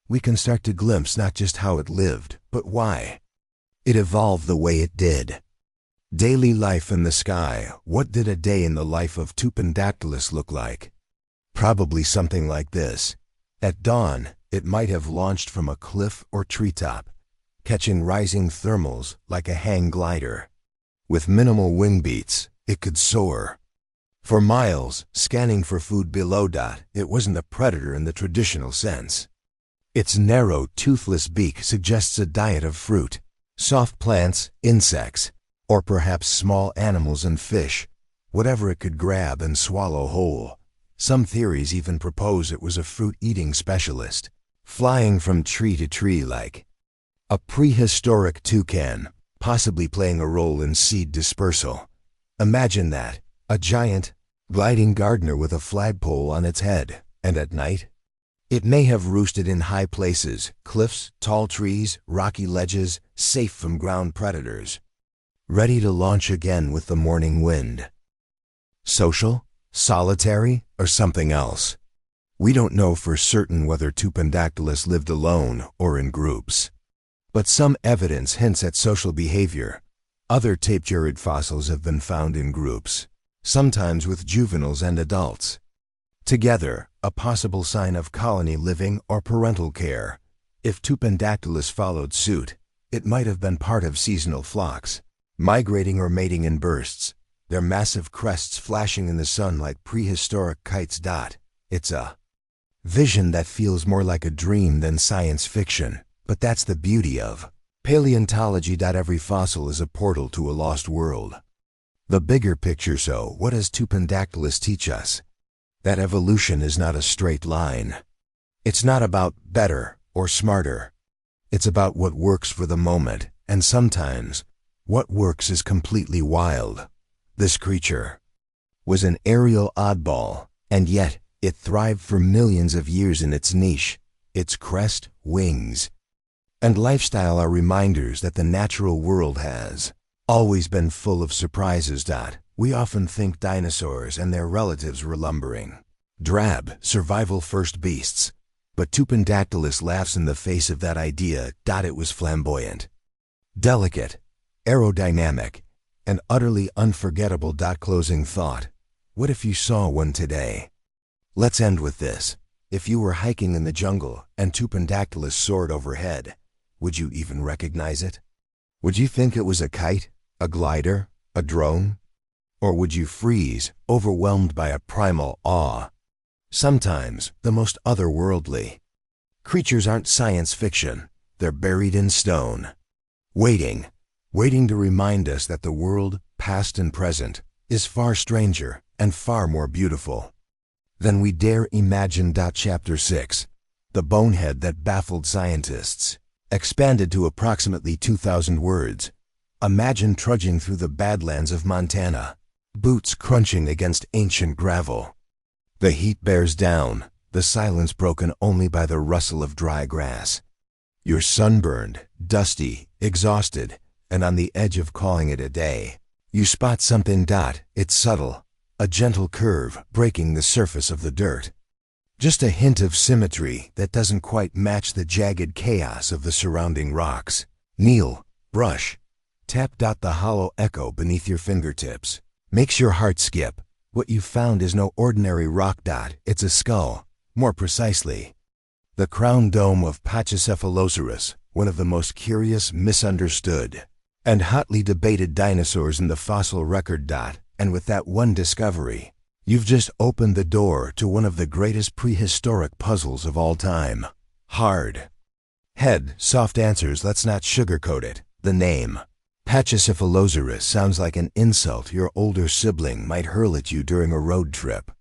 we can start to glimpse not just how it lived, but why it evolved the way it did. Daily life in the sky. What did a day in the life of Tupandactylus look like? Probably something like this. At dawn, it might have launched from a cliff or treetop, catching rising thermals like a hang glider. With minimal wing beats, it could soar for miles, scanning for food below. It wasn't a predator in the traditional sense. Its narrow, toothless beak suggests a diet of fruit, soft plants, insects, or perhaps small animals and fish, whatever it could grab and swallow whole. Some theories even propose it was a fruit-eating specialist, flying from tree to tree like a prehistoric toucan, possibly playing a role in seed dispersal. Imagine that, a giant, gliding gardener with a flagpole on its head, and at night, it may have roosted in high places, cliffs, tall trees, rocky ledges, safe from ground predators, ready to launch again with the morning wind. Social, solitary, or something else? We don't know for certain whether Tupandactylus lived alone or in groups. But some evidence hints at social behavior. Other tapered fossils have been found in groups, sometimes with juveniles and adults together, a possible sign of colony living or parental care. If Tupandactylus followed suit, it might have been part of seasonal flocks, migrating or mating in bursts, their massive crests flashing in the sun like prehistoric kites. It's a vision that feels more like a dream than science fiction, but that's the beauty of paleontology. Every fossil is a portal to a lost world. The bigger picture. So, what does Tupandactylus teach us? That evolution is not a straight line. It's not about better or smarter. It's about what works for the moment, and sometimes what works is completely wild. This creature was an aerial oddball, and yet it thrived for millions of years in its niche. Its crest, wings, and lifestyle are reminders that the natural world has always been full of surprises. We often think dinosaurs and their relatives were lumbering, drab, survival-first beasts, but Tupandactylus laughs in the face of that idea. It was flamboyant, delicate, aerodynamic, and utterly unforgettable. Closing thought. What if you saw one today? Let's end with this. If you were hiking in the jungle and Tupandactylus soared overhead, would you even recognize it? Would you think it was a kite, a glider, a drone? Or would you freeze, overwhelmed by a primal awe? Sometimes, the most otherworldly creatures aren't science fiction. They're buried in stone, waiting to remind us that the world, past and present, is far stranger and far more beautiful than we dare imagine. Chapter 6. The bonehead that baffled scientists. Expanded to approximately 2,000 words. Imagine trudging through the badlands of Montana, boots crunching against ancient gravel. The heat bears down, the silence broken only by the rustle of dry grass. You're sunburned, dusty, exhausted, and on the edge of calling it a day. You spot something. It's subtle, a gentle curve breaking the surface of the dirt. Just a hint of symmetry that doesn't quite match the jagged chaos of the surrounding rocks. Kneel, brush, tap. The hollow echo beneath your fingertips makes your heart skip. What you found is no ordinary rock. It's a skull, more precisely, the crown dome of Pachycephalosaurus, one of the most curious, misunderstood, and hotly debated dinosaurs in the fossil record. And with that one discovery, you've just opened the door to one of the greatest prehistoric puzzles of all time. Hard head, soft answers. Let's not sugarcoat it. The name Pachycephalosaurus sounds like an insult your older sibling might hurl at you during a road trip.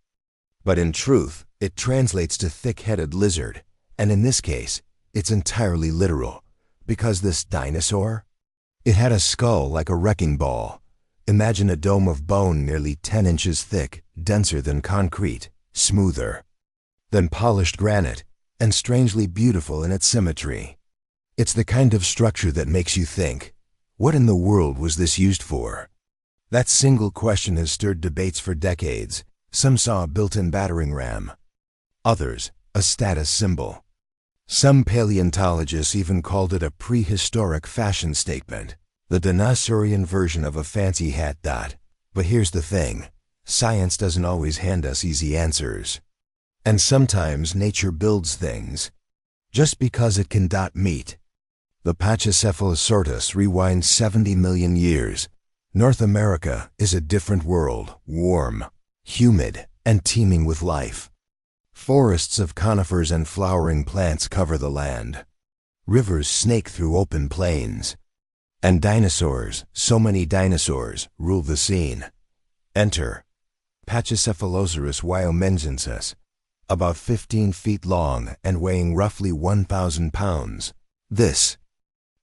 But in truth, it translates to thick-headed lizard, and in this case, it's entirely literal, because this dinosaur, it had a skull like a wrecking ball. Imagine a dome of bone nearly 10 inches thick, denser than concrete, smoother than polished granite, and strangely beautiful in its symmetry. It's the kind of structure that makes you think, what in the world was this used for? That single question has stirred debates for decades. Some saw a built-in battering ram. Others, a status symbol. Some paleontologists even called it a prehistoric fashion statement, the dinosaurian version of a fancy hat. But here's the thing. Science doesn't always hand us easy answers. And sometimes nature builds things just because it can. Meet the Pachycephalosaurus rewinds 70 million years. North America is a different world, warm, humid, and teeming with life. Forests of conifers and flowering plants cover the land. Rivers snake through open plains. And dinosaurs, so many dinosaurs, rule the scene. Enter Pachycephalosaurus wyomengensis, about 15 feet long and weighing roughly 1,000 pounds. This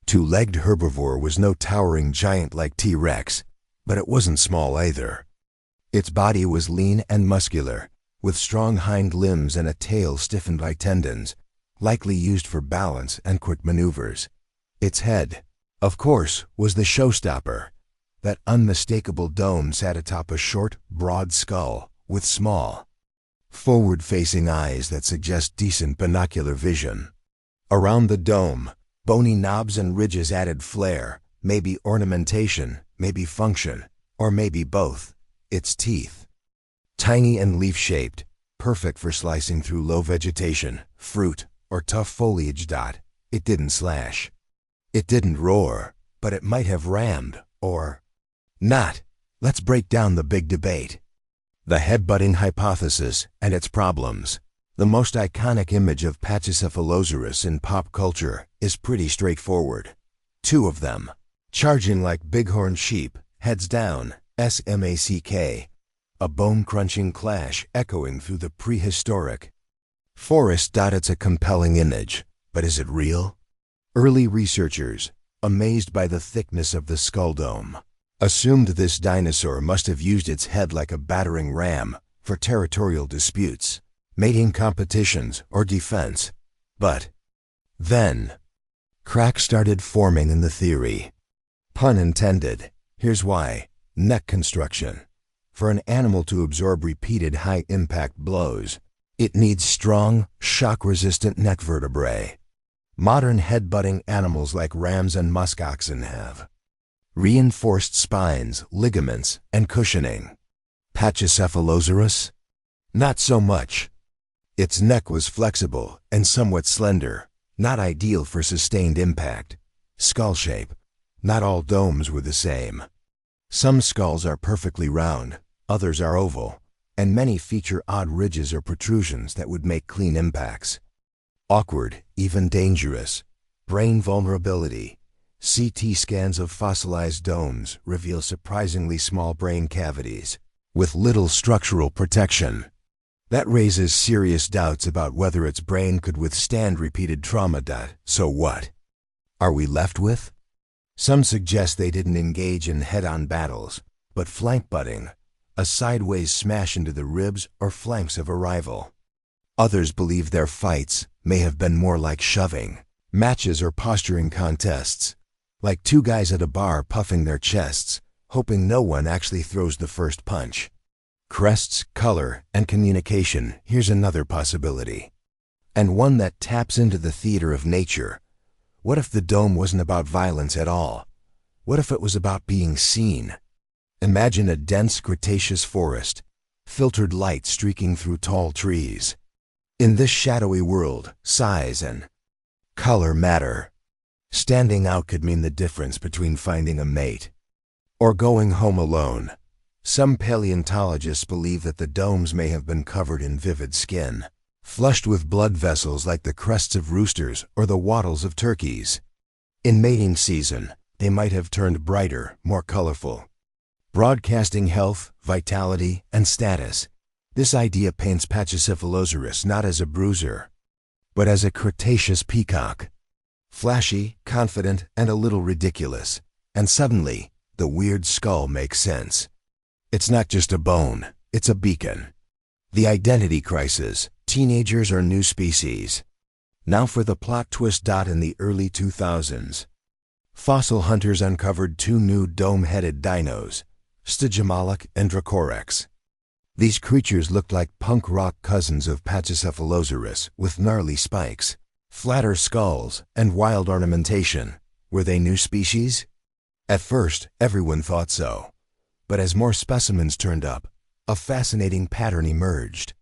two-legged herbivore was no towering giant like T-Rex, but it wasn't small either. Its body was lean and muscular, with strong hind limbs and a tail stiffened by tendons, likely used for balance and quick maneuvers. Its head, of course, was the showstopper. That unmistakable dome sat atop a short, broad skull with small, forward-facing eyes that suggest decent binocular vision. Around the dome, bony knobs and ridges added flair, maybe ornamentation, maybe function, or maybe both. Its teeth, tiny and leaf-shaped, perfect for slicing through low vegetation, fruit, or tough foliage. It didn't slash. It didn't roar, but it might have rammed, or not. Let's break down the big debate. The headbutting hypothesis and its problems. The most iconic image of Pachycephalosaurus in pop culture is pretty straightforward. Two of them, charging like bighorn sheep, heads down, SMACK. A bone-crunching clash echoing through the prehistoric forest. It's a compelling image, but is it real? Early researchers, amazed by the thickness of the skull dome, assumed this dinosaur must have used its head like a battering ram for territorial disputes, mating competitions, or defense. But then, cracks started forming in the theory. Pun intended. Here's why. Neck construction. For an animal to absorb repeated high-impact blows, it needs strong, shock-resistant neck vertebrae. Modern head-butting animals like rams and muskoxen have reinforced spines, ligaments, and cushioning. Pachycephalosaurus? Not so much. Its neck was flexible and somewhat slender, not ideal for sustained impact. Skull shape. Not all domes were the same. Some skulls are perfectly round, others are oval, and many feature odd ridges or protrusions that would make clean impacts. Awkward, even dangerous. Brain vulnerability. CT scans of fossilized domes reveal surprisingly small brain cavities, with little structural protection. That raises serious doubts about whether its brain could withstand repeated trauma. So what are we left with? Some suggest they didn't engage in head-on battles, but flank butting, a sideways smash into the ribs or flanks of a rival. Others believe their fights may have been more like shoving matches or posturing contests, like two guys at a bar puffing their chests, hoping no one actually throws the first punch. Crests, color, and communication, here's another possibility. And one that taps into the theater of nature. What if the dome wasn't about violence at all? What if it was about being seen? Imagine a dense Cretaceous forest, filtered light streaking through tall trees. In this shadowy world, size and color matter. Standing out could mean the difference between finding a mate or going home alone. Some paleontologists believe that the domes may have been covered in vivid skin, flushed with blood vessels like the crests of roosters or the wattles of turkeys. In mating season, they might have turned brighter, more colorful, broadcasting health, vitality, and status. This idea paints Pachycephalosaurus not as a bruiser, but as a Cretaceous peacock. Flashy, confident, and a little ridiculous. And suddenly, the weird skull makes sense. It's not just a bone, it's a beacon. The identity crisis, teenagers or new species. Now for the plot twist. In the early 2000s, fossil hunters uncovered two new dome-headed dinos, Stygimoloch and Dracorex. These creatures looked like punk rock cousins of Pachycephalosaurus with gnarly spikes, flatter skulls, and wild ornamentation. Were they new species? At first, everyone thought so. But as more specimens turned up, a fascinating pattern emerged.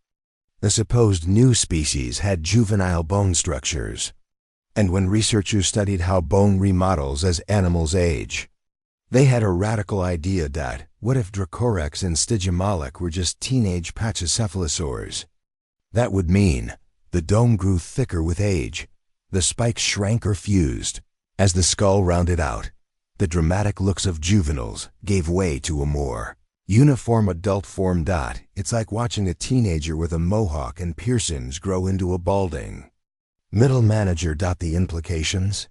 The supposed new species had juvenile bone structures. And when researchers studied how bone remodels as animals age, they had a radical idea. What if Dracorex and Stygimoloch were just teenage Pachycephalosaurs? That would mean the dome grew thicker with age, the spikes shrank or fused. As the skull rounded out, the dramatic looks of juveniles gave way to a more uniform adult form. It's like watching a teenager with a mohawk and piercings grow into a balding middle manager. The implications?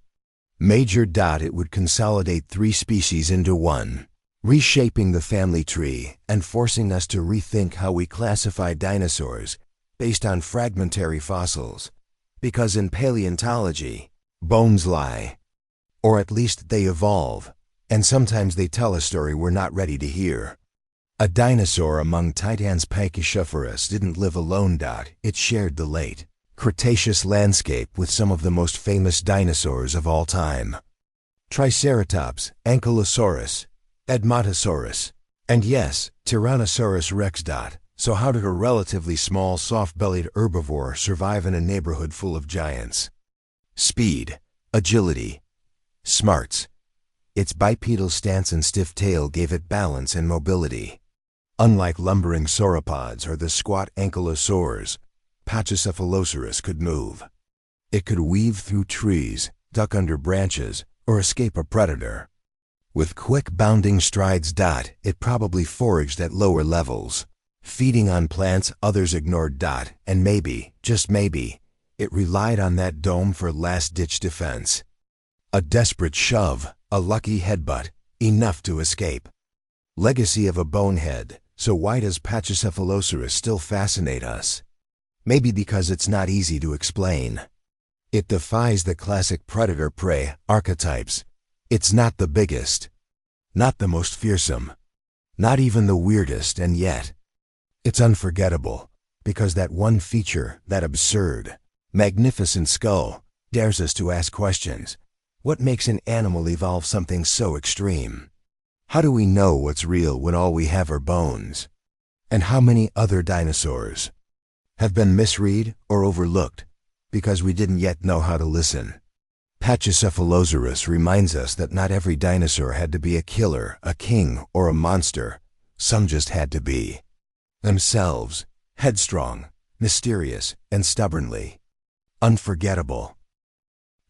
Major. It would consolidate three species into one, reshaping the family tree and forcing us to rethink how we classify dinosaurs based on fragmentary fossils. Because in paleontology, bones lie. Or at least they evolve, and sometimes they tell a story we're not ready to hear. A dinosaur among Titans Pachycephalosaurus didn't live alone. It shared the late Cretaceous landscape with some of the most famous dinosaurs of all time. Triceratops, Ankylosaurus, Edmontosaurus, and yes, Tyrannosaurus rex. So how did a relatively small, soft-bellied herbivore survive in a neighborhood full of giants? Speed, agility, smarts. Its bipedal stance and stiff tail gave it balance and mobility. Unlike lumbering sauropods or the squat ankylosaurs, Pachycephalosaurus could move. It could weave through trees, duck under branches, or escape a predator. With quick bounding strides. It probably foraged at lower levels, feeding on plants others ignored. And maybe, just maybe, it relied on that dome for last-ditch defense. A desperate shove, a lucky headbutt, enough to escape. Legacy of a bonehead. So why does Pachycephalosaurus still fascinate us? Maybe because it's not easy to explain. It defies the classic predator-prey archetypes. It's not the biggest, not the most fearsome, not even the weirdest, and yet it's unforgettable because that one feature, that absurd, magnificent skull, dares us to ask questions. What makes an animal evolve something so extreme? How do we know what's real when all we have are bones? And how many other dinosaurs have been misread or overlooked because we didn't yet know how to listen? Pachycephalosaurus reminds us that not every dinosaur had to be a killer, a king, or a monster. Some just had to be themselves, headstrong, mysterious, and stubbornly unforgettable.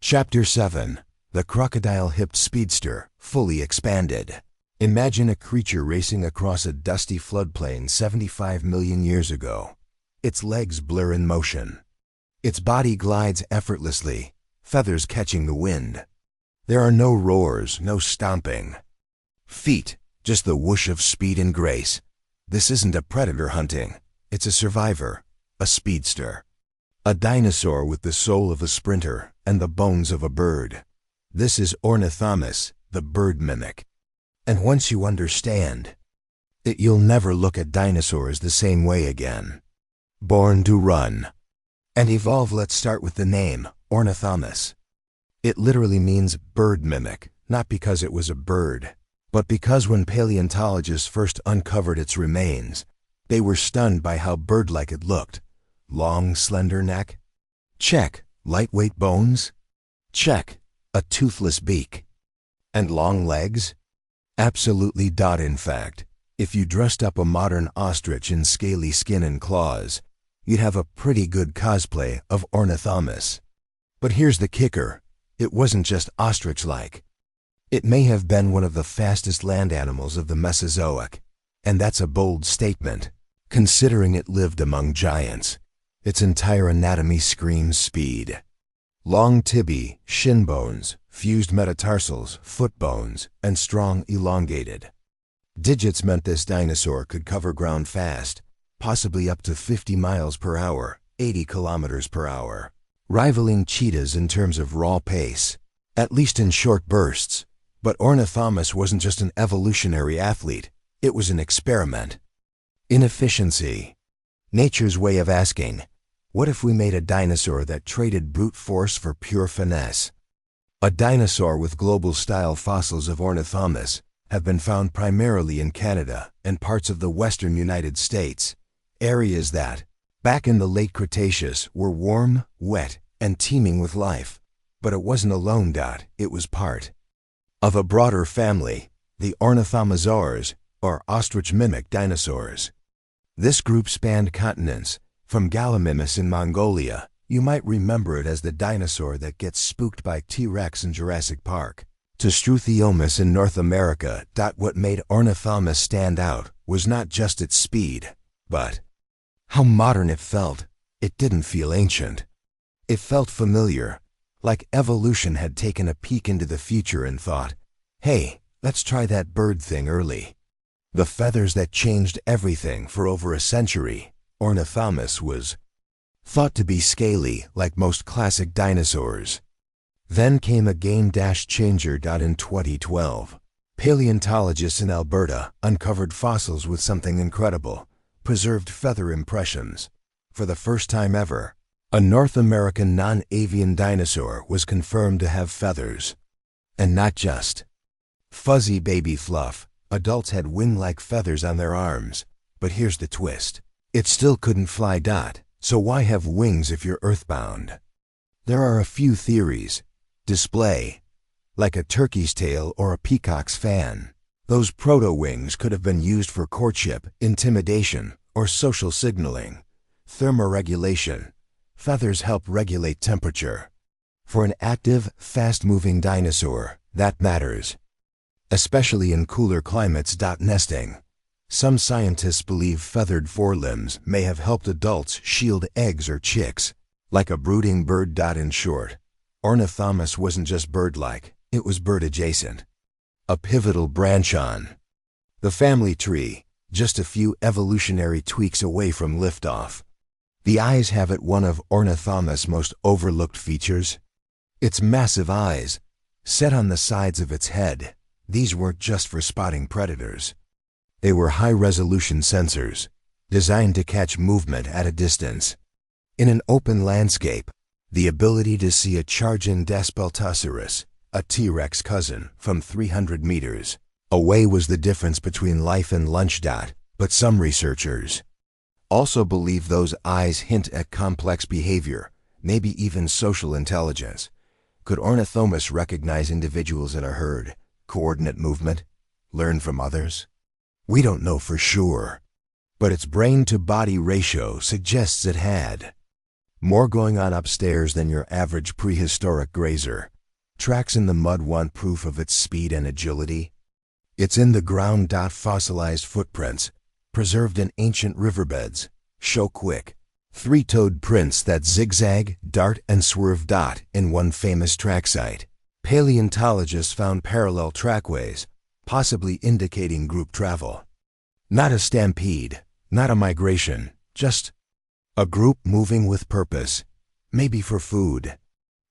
Chapter 7. The crocodile-hipped speedster, fully expanded. Imagine a creature racing across a dusty floodplain 75 million years ago. Its legs blur in motion. Its body glides effortlessly, feathers catching the wind. There are no roars, no stomping feet, just the whoosh of speed and grace. This isn't a predator hunting. It's a survivor, a speedster. A dinosaur with the soul of a sprinter and the bones of a bird. This is Ornithomimus, the bird mimic. And once you understand it, you'll never look at dinosaurs the same way again. Born to run and evolve. Let's start with the name, Ornithomimus. It literally means bird mimic, not because it was a bird, but because when paleontologists first uncovered its remains, they were stunned by how bird-like it looked. Long, slender neck? Check. Lightweight bones? Check. A toothless beak. And long legs? Absolutely. In fact, if you dressed up a modern ostrich in scaly skin and claws, you'd have a pretty good cosplay of Ornithomimus. But here's the kicker. It wasn't just ostrich-like. It may have been one of the fastest land animals of the Mesozoic, and that's a bold statement, considering it lived among giants. Its entire anatomy screams speed. Long tibiae, shin bones, fused metatarsals, foot bones, and strong elongated digits meant this dinosaur could cover ground fast, possibly up to 50 miles per hour, 80 kilometers per hour, rivaling cheetahs in terms of raw pace, at least in short bursts. But Ornithomimus wasn't just an evolutionary athlete, it was an experiment. Inefficiency. Nature's way of asking, what if we made a dinosaur that traded brute force for pure finesse? A dinosaur with global-style fossils of Ornithomimus have been found primarily in Canada and parts of the western United States, areas that, back in the late Cretaceous, were warm, wet, and teeming with life. But it wasn't alone. It was part of a broader family, the Ornithomisaurs, or ostrich-mimic dinosaurs. This group spanned continents. From Gallimimus in Mongolia, you might remember it as the dinosaur that gets spooked by T-Rex in Jurassic Park, to Struthiomimus in North America. What made Ornithomimus stand out was not just its speed, but how modern it felt. It didn't feel ancient. It felt familiar, like evolution had taken a peek into the future and thought, hey, let's try that bird thing early. The feathers that changed everything. For over a century, Ornithomimus was thought to be scaly like most classic dinosaurs. Then came a game-changer. In 2012, paleontologists in Alberta uncovered fossils with something incredible: preserved feather impressions. For the first time ever, a North American non-avian dinosaur was confirmed to have feathers. And not just fuzzy baby fluff. Adults had wing-like feathers on their arms. But here's the twist. It still couldn't fly. So why have wings if you're earthbound? There are a few theories. Display, like a turkey's tail or a peacock's fan. Those proto-wings could have been used for courtship, intimidation, or social signaling. Thermoregulation. Feathers help regulate temperature. For an active, fast-moving dinosaur, that matters, especially in cooler climates. Nesting. Some scientists believe feathered forelimbs may have helped adults shield eggs or chicks, like a brooding bird. In short, Ornithomimus wasn't just bird-like, it was bird-adjacent. A pivotal branch on the family tree, just a few evolutionary tweaks away from liftoff. The eyes have it one of Ornithomimus' most overlooked features. Its massive eyes, set on the sides of its head. These weren't just for spotting predators. They were high-resolution sensors, designed to catch movement at a distance. In an open landscape, the ability to see a charging Daspletosaurus, a T-Rex cousin, from 300 meters away was the difference between life and lunch. But some researchers also believe those eyes hint at complex behavior, maybe even social intelligence. Could Ornithomimus recognize individuals in a herd, coordinate movement, learn from others? We don't know for sure, but its brain-to-body ratio suggests it had more going on upstairs than your average prehistoric grazer. Tracks in the mud want proof of its speed and agility. It's in the ground. Fossilized footprints, preserved in ancient riverbeds, show quick, three-toed prints that zigzag, dart, and swerve. In one famous track site, paleontologists found parallel trackways, possibly indicating group travel. Not a stampede, not a migration, just a group moving with purpose, maybe for food,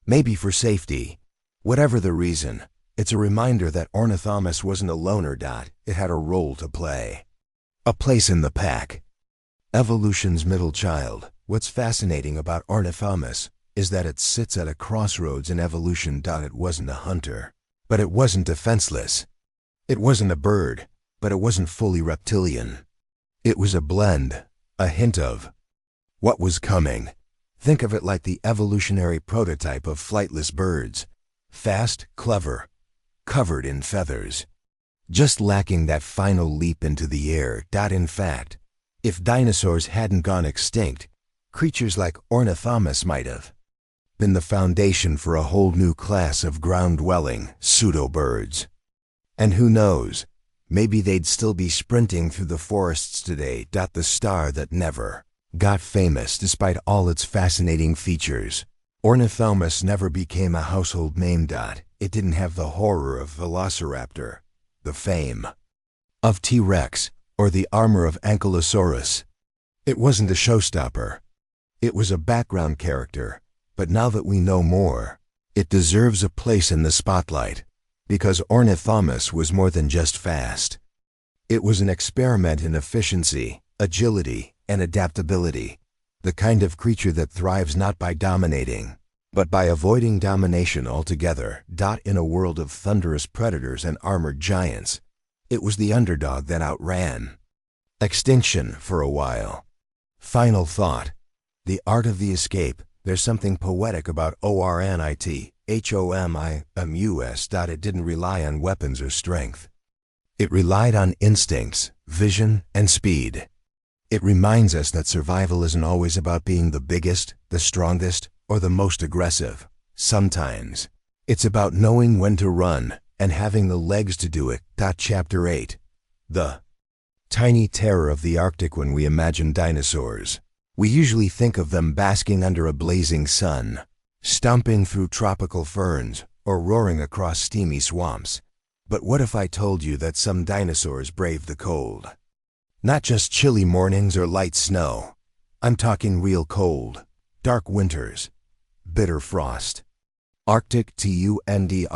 maybe for safety, Whatever the reason, it's a reminder that Ornithomimus wasn't a loner. It had a role to play. A place in the pack. Evolution's middle child. What's fascinating about Ornithomimus is that it sits at a crossroads in evolution. It wasn't a hunter, but it wasn't defenseless. It wasn't a bird, but it wasn't fully reptilian. It was a blend, a hint of what was coming. Think of it like the evolutionary prototype of flightless birds. Fast, clever, covered in feathers. Just lacking that final leap into the air. In fact, if dinosaurs hadn't gone extinct, creatures like Ornithomimus might have been the foundation for a whole new class of ground-dwelling pseudo-birds. And who knows, maybe they'd still be sprinting through the forests today. The star that never got famous despite all its fascinating features. Ornithomimus never became a household name. It didn't have the horror of Velociraptor, the fame of T-Rex, or the armor of Ankylosaurus. It wasn't a showstopper. It was a background character, but now that we know more, it deserves a place in the spotlight, because Ornithomimus was more than just fast. It was an experiment in efficiency, agility, and adaptability, the kind of creature that thrives not by dominating, but by avoiding domination altogether. In a world of thunderous predators and armored giants, it was the underdog that outran extinction for a while. Final thought. The art of the escape. There's something poetic about Ornithomimus. It didn't rely on weapons or strength. It relied on instincts, vision, and speed. It reminds us that survival isn't always about being the biggest, the strongest, or the most aggressive. Sometimes, it's about knowing when to run and having the legs to do it. Chapter 8. The tiny terror of the Arctic. When we imagine dinosaurs, we usually think of them basking under a blazing sun, stomping through tropical ferns, or roaring across steamy swamps. But what if I told you that some dinosaurs braved the cold? Not just chilly mornings or light snow. I'm talking real cold, dark winters, bitter frost. Arctic Tundras.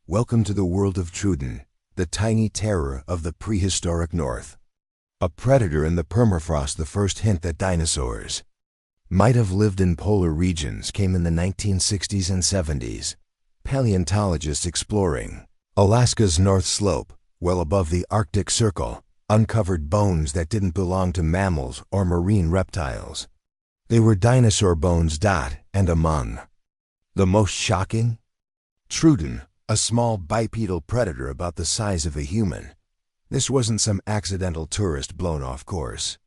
Welcome to the world of Truden, the tiny terror of the prehistoric North. A predator in the permafrost. The first hint that dinosaurs might have lived in polar regions came in the 1960s and 70s. Paleontologists exploring Alaska's North Slope, well above the Arctic Circle, uncovered bones that didn't belong to mammals or marine reptiles. They were dinosaur bones. And among the most shocking? Truden, a small bipedal predator about the size of a human. This wasn't some accidental tourist blown off course.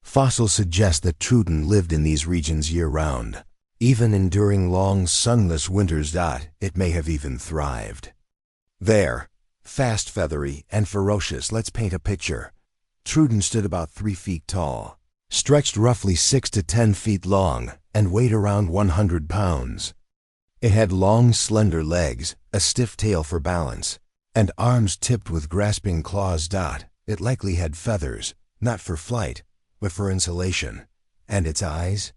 Fossils suggest that Truden lived in these regions year-round, even enduring long, sunless winters. It may have even thrived there. Fast, feathery, and ferocious. Let's paint a picture. Truden stood about 3 feet tall, stretched roughly 6 to 10 feet long, and weighed around 100 pounds. It had long, slender legs, a stiff tail for balance, and arms tipped with grasping claws. It likely had feathers, not for flight, but for insulation. And its eyes?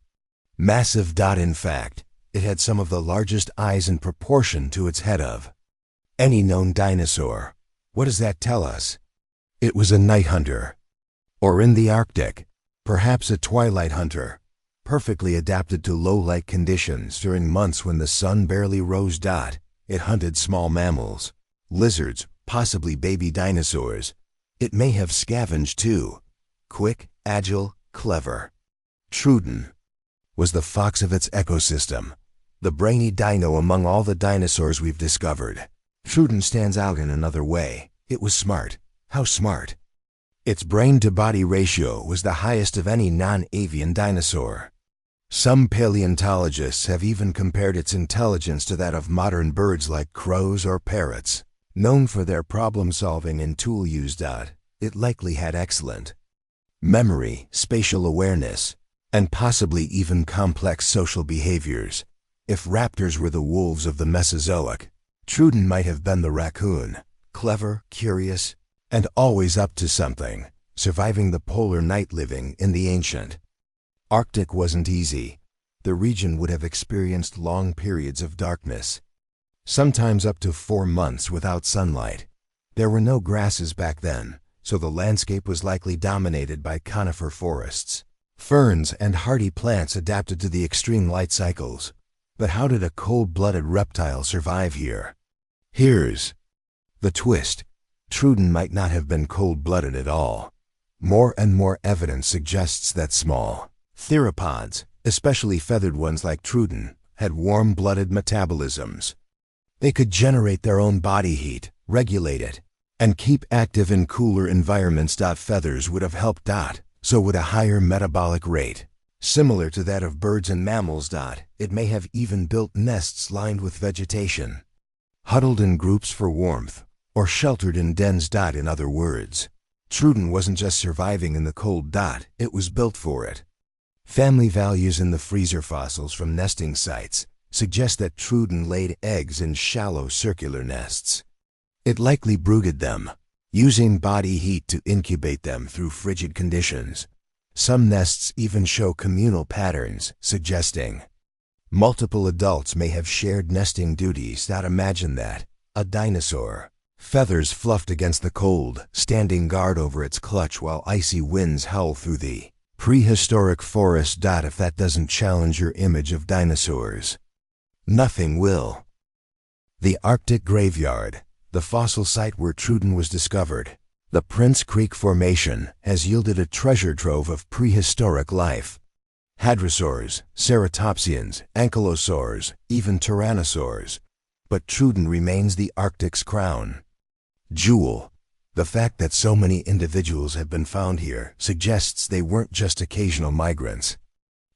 Massive. In fact, it had some of the largest eyes in proportion to its head of any known dinosaur. What does that tell us? It was a night hunter. Or in the Arctic, perhaps a twilight hunter, perfectly adapted to low-light conditions during months when the sun barely rose. It hunted small mammals, lizards, possibly baby dinosaurs. It may have scavenged too. Quick, agile, clever. Truden was the fox of its ecosystem, the brainy dino among all the dinosaurs we've discovered. Truden stands out in another way. It was smart. How smart? Its brain-to-body ratio was the highest of any non-avian dinosaur. Some paleontologists have even compared its intelligence to that of modern birds like crows or parrots. Known for their problem-solving and tool use. It likely had excellent memory, spatial awareness, and possibly even complex social behaviors. If raptors were the wolves of the Mesozoic, Truden might have been the raccoon, clever, curious, and always up to something, surviving the polar night. Living in the ancient Arctic wasn't easy. The region would have experienced long periods of darkness. sometimes up to 4 months without sunlight. There were no grasses back then, so the landscape was likely dominated by conifer forests. Ferns and hardy plants adapted to the extreme light cycles. But how did a cold-blooded reptile survive here? Here's the twist. Truden might not have been cold-blooded at all. More and more evidence suggests that small theropods, especially feathered ones like Truden, had warm-blooded metabolisms. They could generate their own body heat, regulate it, and keep active in cooler environments. Feathers would have helped. So would a higher metabolic rate. Similar to that of birds and mammals. It may have even built nests lined with vegetation, huddled in groups for warmth, or sheltered in dens. In other words, Truden wasn't just surviving in the cold. It was built for it. Family values in the freezer fossils from nesting sites suggest that Truden laid eggs in shallow circular nests. It likely brooded them, using body heat to incubate them through frigid conditions. Some nests even show communal patterns, suggesting multiple adults may have shared nesting duties. Imagine that. A dinosaur, feathers fluffed against the cold, standing guard over its clutch while icy winds howl through the prehistoric forest. If that doesn't challenge your image of dinosaurs, nothing will. The Arctic Graveyard, the fossil site where Truden was discovered, the Prince Creek Formation, has yielded a treasure trove of prehistoric life. Hadrosaurs, ceratopsians, ankylosaurs, even tyrannosaurs. But Truden remains the Arctic's crown jewel. The fact that so many individuals have been found here suggests they weren't just occasional migrants.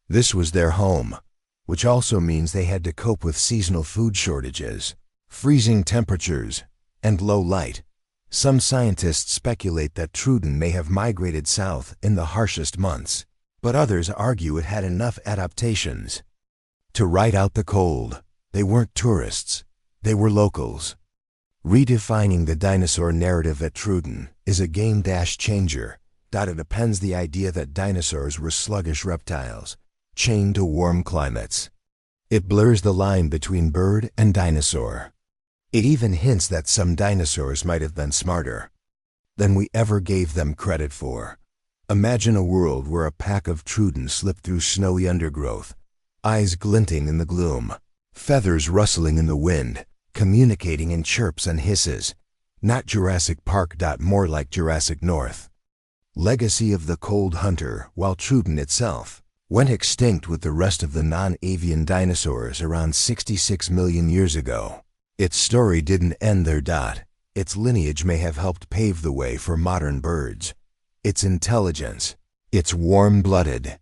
This was their home, which also means they had to cope with seasonal food shortages, freezing temperatures, and low light. Some scientists speculate that Truden may have migrated south in the harshest months, but others argue it had enough adaptations to ride out the cold. They weren't tourists, they were locals. Redefining the dinosaur narrative at Truden is a game-changer. It appends the idea that dinosaurs were sluggish reptiles, chained to warm climates. It blurs the line between bird and dinosaur. It even hints that some dinosaurs might have been smarter than we ever gave them credit for. Imagine a world where a pack of Truden slipped through snowy undergrowth, eyes glinting in the gloom, feathers rustling in the wind, communicating in chirps and hisses. Not Jurassic Park. More like Jurassic North. Legacy of the cold hunter. While Truden itself went extinct with the rest of the non-avian dinosaurs around 66 million years ago, its story didn't end there. Its lineage may have helped pave the way for modern birds. Its intelligence, its warm-blooded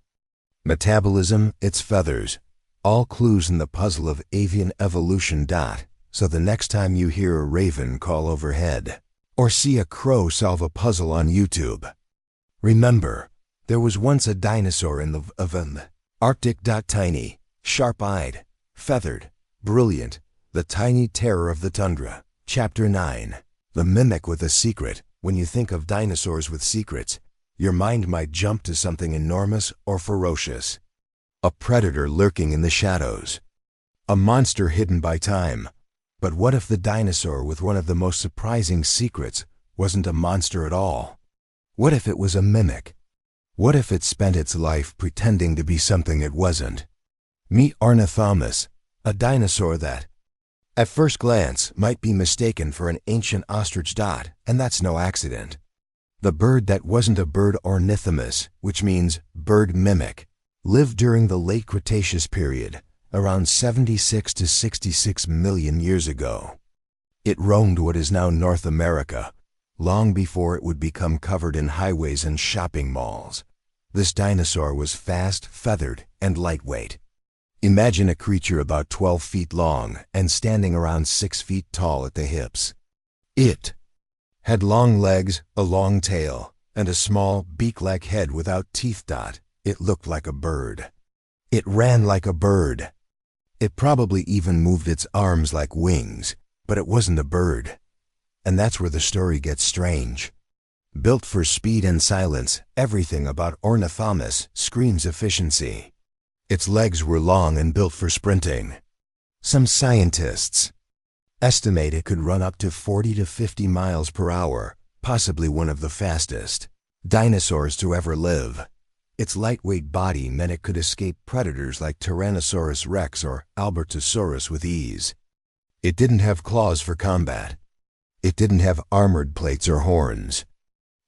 metabolism, its feathers, all clues in the puzzle of avian evolution. So the next time you hear a raven call overhead, or see a crow solve a puzzle on YouTube, remember, there was once a dinosaur in the Arctic. Tiny, sharp-eyed, feathered, brilliant, the tiny terror of the tundra. Chapter 9. The mimic with a secret. When you think of dinosaurs with secrets, your mind might jump to something enormous or ferocious. A predator lurking in the shadows. A monster hidden by time. But what if the dinosaur with one of the most surprising secrets wasn't a monster at all? What if it was a mimic? What if it spent its life pretending to be something it wasn't? Meet Ornithomimus, a dinosaur that, at first glance, might be mistaken for an ancient ostrich. And that's no accident. The bird that wasn't a bird, Ornithomimus, which means bird mimic, lived during the late Cretaceous period, around 76 to 66 million years ago. It roamed what is now North America, long before it would become covered in highways and shopping malls. This dinosaur was fast, feathered, and lightweight. Imagine a creature about 12 feet long and standing around 6 feet tall at the hips. It had long legs, a long tail, and a small, beak-like head without teeth. It looked like a bird. It ran like a bird. It probably even moved its arms like wings, but it wasn't a bird. And that's where the story gets strange. Built for speed and silence, everything about Ornithomimus screams efficiency. Its legs were long and built for sprinting. Some scientists Estimate it could run up to 40 to 50 miles per hour, possibly one of the fastest dinosaurs to ever live. Its lightweight body meant it could escape predators like Tyrannosaurus rex or Albertosaurus with ease. It didn't have claws for combat. It didn't have armored plates or horns.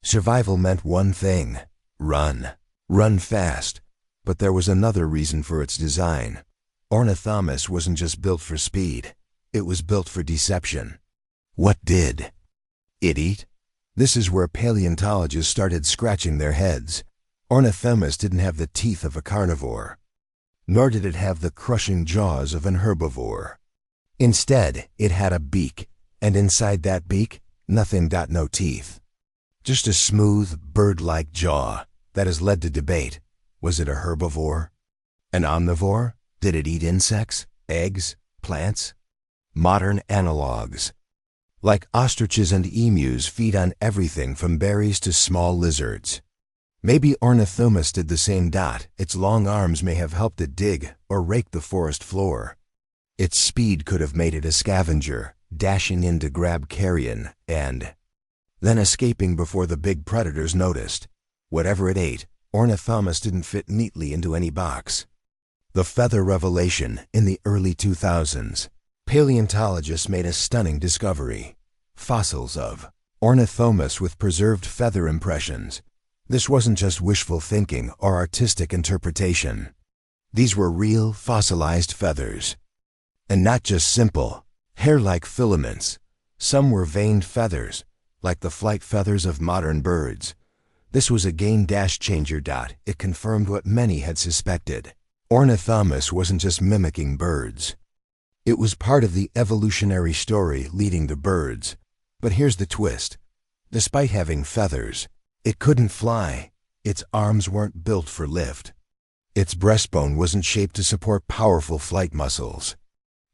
Survival meant one thing: run. Run fast. But there was another reason for its design. Ornithomimus wasn't just built for speed. It was built for deception. What did it eat? This is where paleontologists started scratching their heads. Ornithomimus didn't have the teeth of a carnivore, nor did it have the crushing jaws of an herbivore. Instead, it had a beak, and inside that beak, nothing. No teeth. Just a smooth, bird-like jaw. That has led to debate. Was it a herbivore? An omnivore? Did it eat insects, eggs, plants? Modern analogs, like ostriches and emus, feed on everything from berries to small lizards. Maybe Ornithomimus did the same. Its long arms may have helped it dig or rake the forest floor. Its speed could have made it a scavenger, dashing in to grab carrion and then escaping before the big predators noticed. Whatever it ate, Ornithomimus didn't fit neatly into any box. The feather revelation in the early 2000s. Paleontologists made a stunning discovery: fossils of Ornithomimus with preserved feather impressions. This wasn't just wishful thinking or artistic interpretation. These were real fossilized feathers. And not just simple, hair-like filaments. Some were veined feathers, like the flight feathers of modern birds. This was a game-changer. It confirmed what many had suspected. Ornithomimus wasn't just mimicking birds. It was part of the evolutionary story leading to birds. But here's the twist. Despite having feathers, it couldn't fly. Its arms weren't built for lift. Its breastbone wasn't shaped to support powerful flight muscles.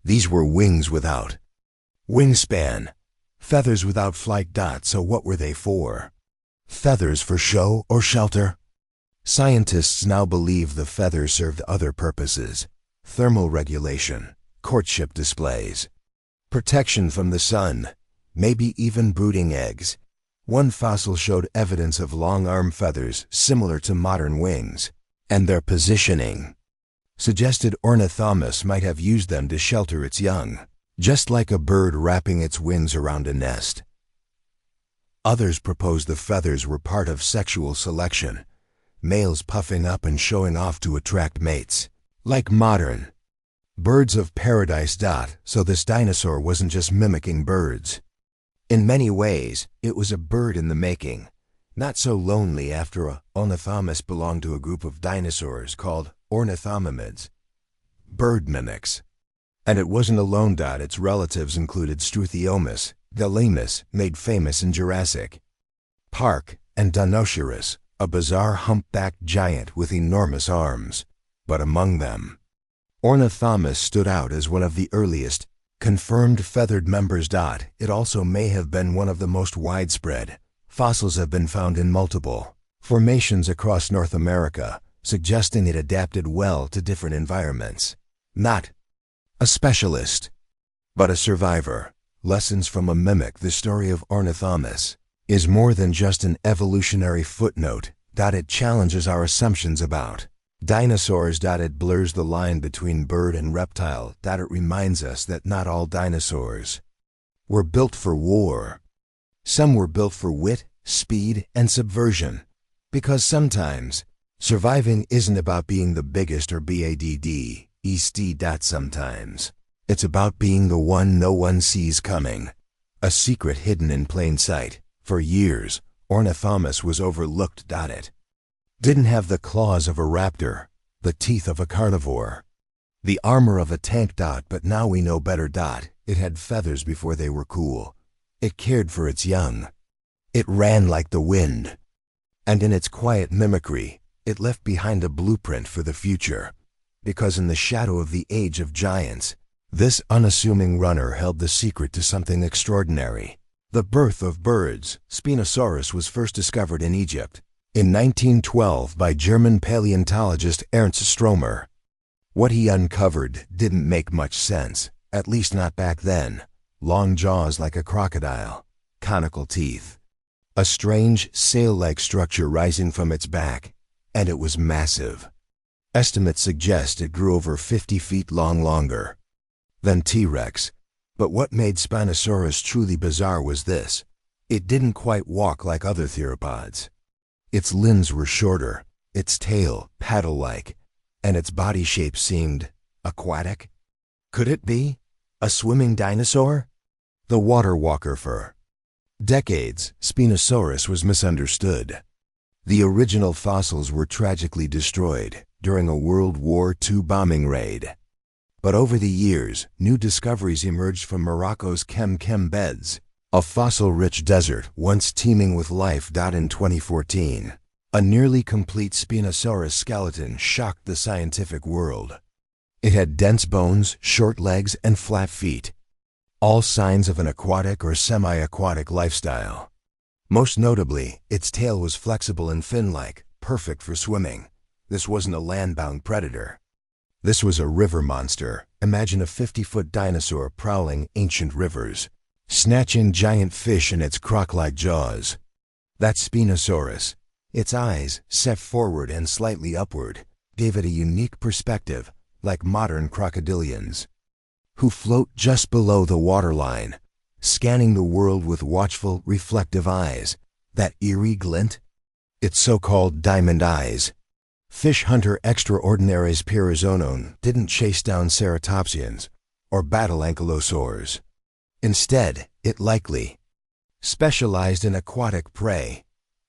These were wings without wingspan. Feathers without flight. So what were they for? Feathers for show or shelter? Scientists now believe the feathers served other purposes: thermal regulation, courtship displays, protection from the sun, maybe even brooding eggs. One fossil showed evidence of long arm feathers similar to modern wings, and their positioning suggested Ornithomimus might have used them to shelter its young, just like a bird wrapping its wings around a nest. Others proposed the feathers were part of sexual selection, males puffing up and showing off to attract mates, like modern birds of paradise. So this dinosaur wasn't just mimicking birds. In many ways, it was a bird in the making. Not so lonely after all. Ornithomimus belonged to a group of dinosaurs called ornithomimids, bird mimics. And it wasn't alone. Its relatives included Struthiomimus, Galemus, made famous in Jurassic Park, and Dinosaurs, a bizarre humpbacked giant with enormous arms. But among them, Ornithomimus stood out as one of the earliest confirmed feathered members. It also may have been one of the most widespread. Fossils have been found in multiple formations across North America, suggesting it adapted well to different environments. Not a specialist, but a survivor. Lessons from a mimic. The story of Ornithomimus is more than just an evolutionary footnote. It challenges our assumptions about dinosaurs. It blurs the line between bird and reptile. It reminds us that not all dinosaurs were built for war. Some were built for wit, speed, and subversion. Because sometimes, surviving isn't about being the biggest or baddest. Sometimes, it's about being the one no one sees coming. A secret hidden in plain sight. For years, Ornithomimus was overlooked. It didn't have the claws of a raptor, the teeth of a carnivore, the armor of a tank. But now we know better. It had feathers before they were cool. It cared for its young. It ran like the wind. And in its quiet mimicry, it left behind a blueprint for the future. Because in the shadow of the age of giants, this unassuming runner held the secret to something extraordinary. The birth of birds. Spinosaurus was first discovered in Egypt in 1912 by German paleontologist Ernst Stromer. What he uncovered didn't make much sense, at least not back then. long jaws like a crocodile, conical teeth, a strange sail-like structure rising from its back, and it was massive. Estimates suggest it grew over 50 feet longer than T-Rex. But what made Spinosaurus truly bizarre was this: it didn't quite walk like other theropods. Its limbs were shorter, its tail paddle-like, and its body shape seemed aquatic. Could it be a swimming dinosaur? The water walker for decades, Spinosaurus was misunderstood. The original fossils were tragically destroyed during a World War II bombing raid. But over the years, new discoveries emerged from Morocco's Kem beds, a fossil-rich desert once teeming with life. In 2014, a nearly complete Spinosaurus skeleton shocked the scientific world. It had dense bones, short legs, and flat feet, all signs of an aquatic or semi-aquatic lifestyle. Most notably, its tail was flexible and fin-like, perfect for swimming. This wasn't a land-bound predator. This was a river monster. Imagine a 50-foot dinosaur prowling ancient rivers, snatching giant fish in its croc-like jaws. That's Spinosaurus. Its eyes, set forward and slightly upward, gave it a unique perspective, like modern crocodilians, who float just below the waterline, scanning the world with watchful, reflective eyes. That eerie glint? Its so-called diamond eyes. Fish hunter extraordinaries Pirizonon didn't chase down ceratopsians or battle ankylosaurs. Instead, it likely specialized in aquatic prey.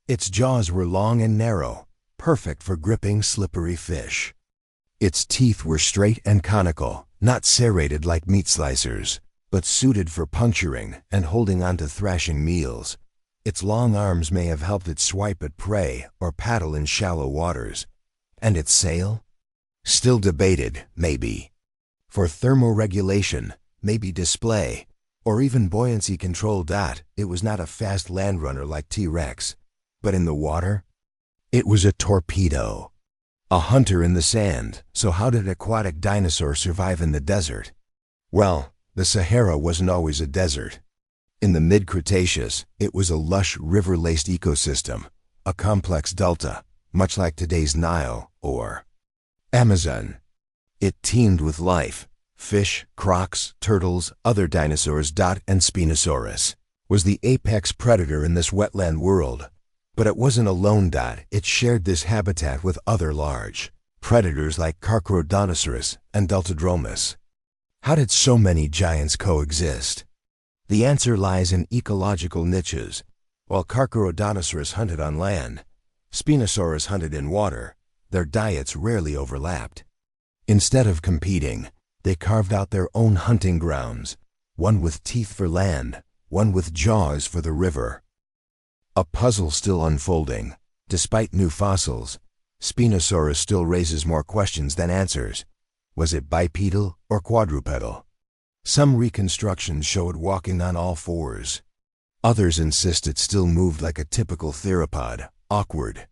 Its jaws were long and narrow, perfect for gripping slippery fish. Its teeth were straight and conical, not serrated like meat slicers, but suited for puncturing and holding onto thrashing meals. Its long arms may have helped it swipe at prey or paddle in shallow waters. And its sail? Still debated, maybe. For thermoregulation, maybe display, or even buoyancy control. It was not a fast land runner like T-Rex, but in the water, it was a torpedo. A hunter in the sand. So how did aquatic dinosaurs survive in the desert? Well, the Sahara wasn't always a desert. In the mid-Cretaceous, it was a lush river-laced ecosystem, a complex delta, much like today's Nile or Amazon. It teemed with life: fish, crocs, turtles, other dinosaurs. And Spinosaurus was the apex predator in this wetland world. But it wasn't alone. It shared this habitat with other large predators like Carcharodontosaurus and Deltadromus. How did so many giants coexist? The answer lies in ecological niches. While Carcharodontosaurus hunted on land, Spinosaurus hunted in water. Their diets rarely overlapped. Instead of competing, they carved out their own hunting grounds, one with teeth for land, one with jaws for the river. A puzzle still unfolding. Despite new fossils, Spinosaurus still raises more questions than answers. Was it bipedal or quadrupedal? Some reconstructions show it walking on all fours. Others insist it still moved like a typical theropod, awkward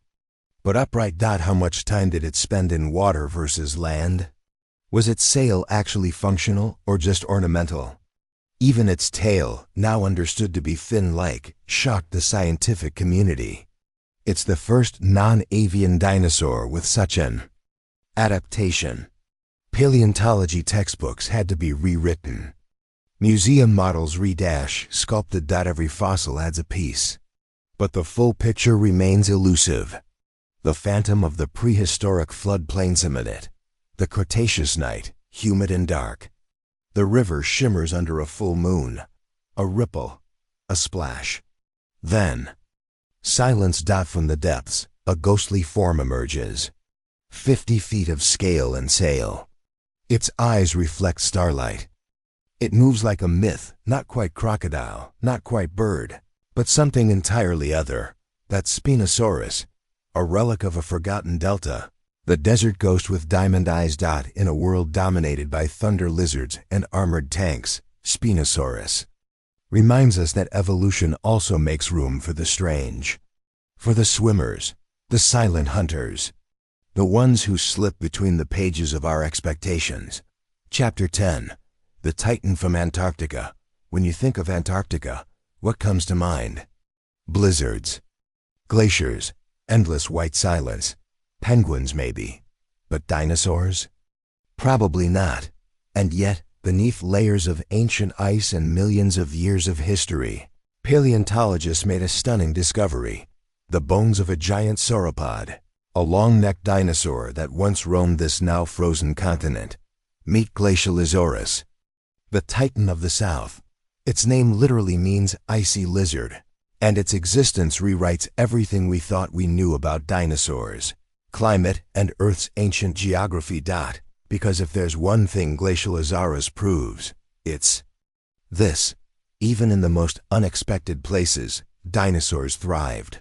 but upright. How much time did it spend in water versus land? Was its sail actually functional or just ornamental? Even its tail, now understood to be fin-like, shocked the scientific community. It's the first non-avian dinosaur with such an adaptation. Paleontology textbooks had to be rewritten. Museum models sculpted. Every fossil adds a piece. But the full picture remains elusive. The phantom of the prehistoric floodplains imminent. The Cretaceous night, humid and dark. The river shimmers under a full moon. A ripple, a splash. Then, silence. From the depths, a ghostly form emerges. 50 feet of scale and sail. Its eyes reflect starlight. It moves like a myth, not quite crocodile, not quite bird, but something entirely other. That's Spinosaurus, a relic of a forgotten delta, the desert ghost with diamond eyes. In a world dominated by thunder lizards and armored tanks, Spinosaurus reminds us that evolution also makes room for the strange, for the swimmers, the silent hunters, the ones who slip between the pages of our expectations. Chapter 10. The Titan from Antarctica, When you think of Antarctica, what comes to mind? Blizzards, glaciers, endless white silence, penguins maybe. But dinosaurs? Probably not. And yet, beneath layers of ancient ice and millions of years of history, paleontologists made a stunning discovery: the bones of a giant sauropod, a long-necked dinosaur that once roamed this now frozen continent. Meet Glacialisaurus, the titan of the south. Its name literally means icy lizard, and its existence rewrites everything we thought we knew about dinosaurs, climate, and Earth's ancient geography. Because if there's one thing Glacialisaurus proves, it's this: even in the most unexpected places, dinosaurs thrived.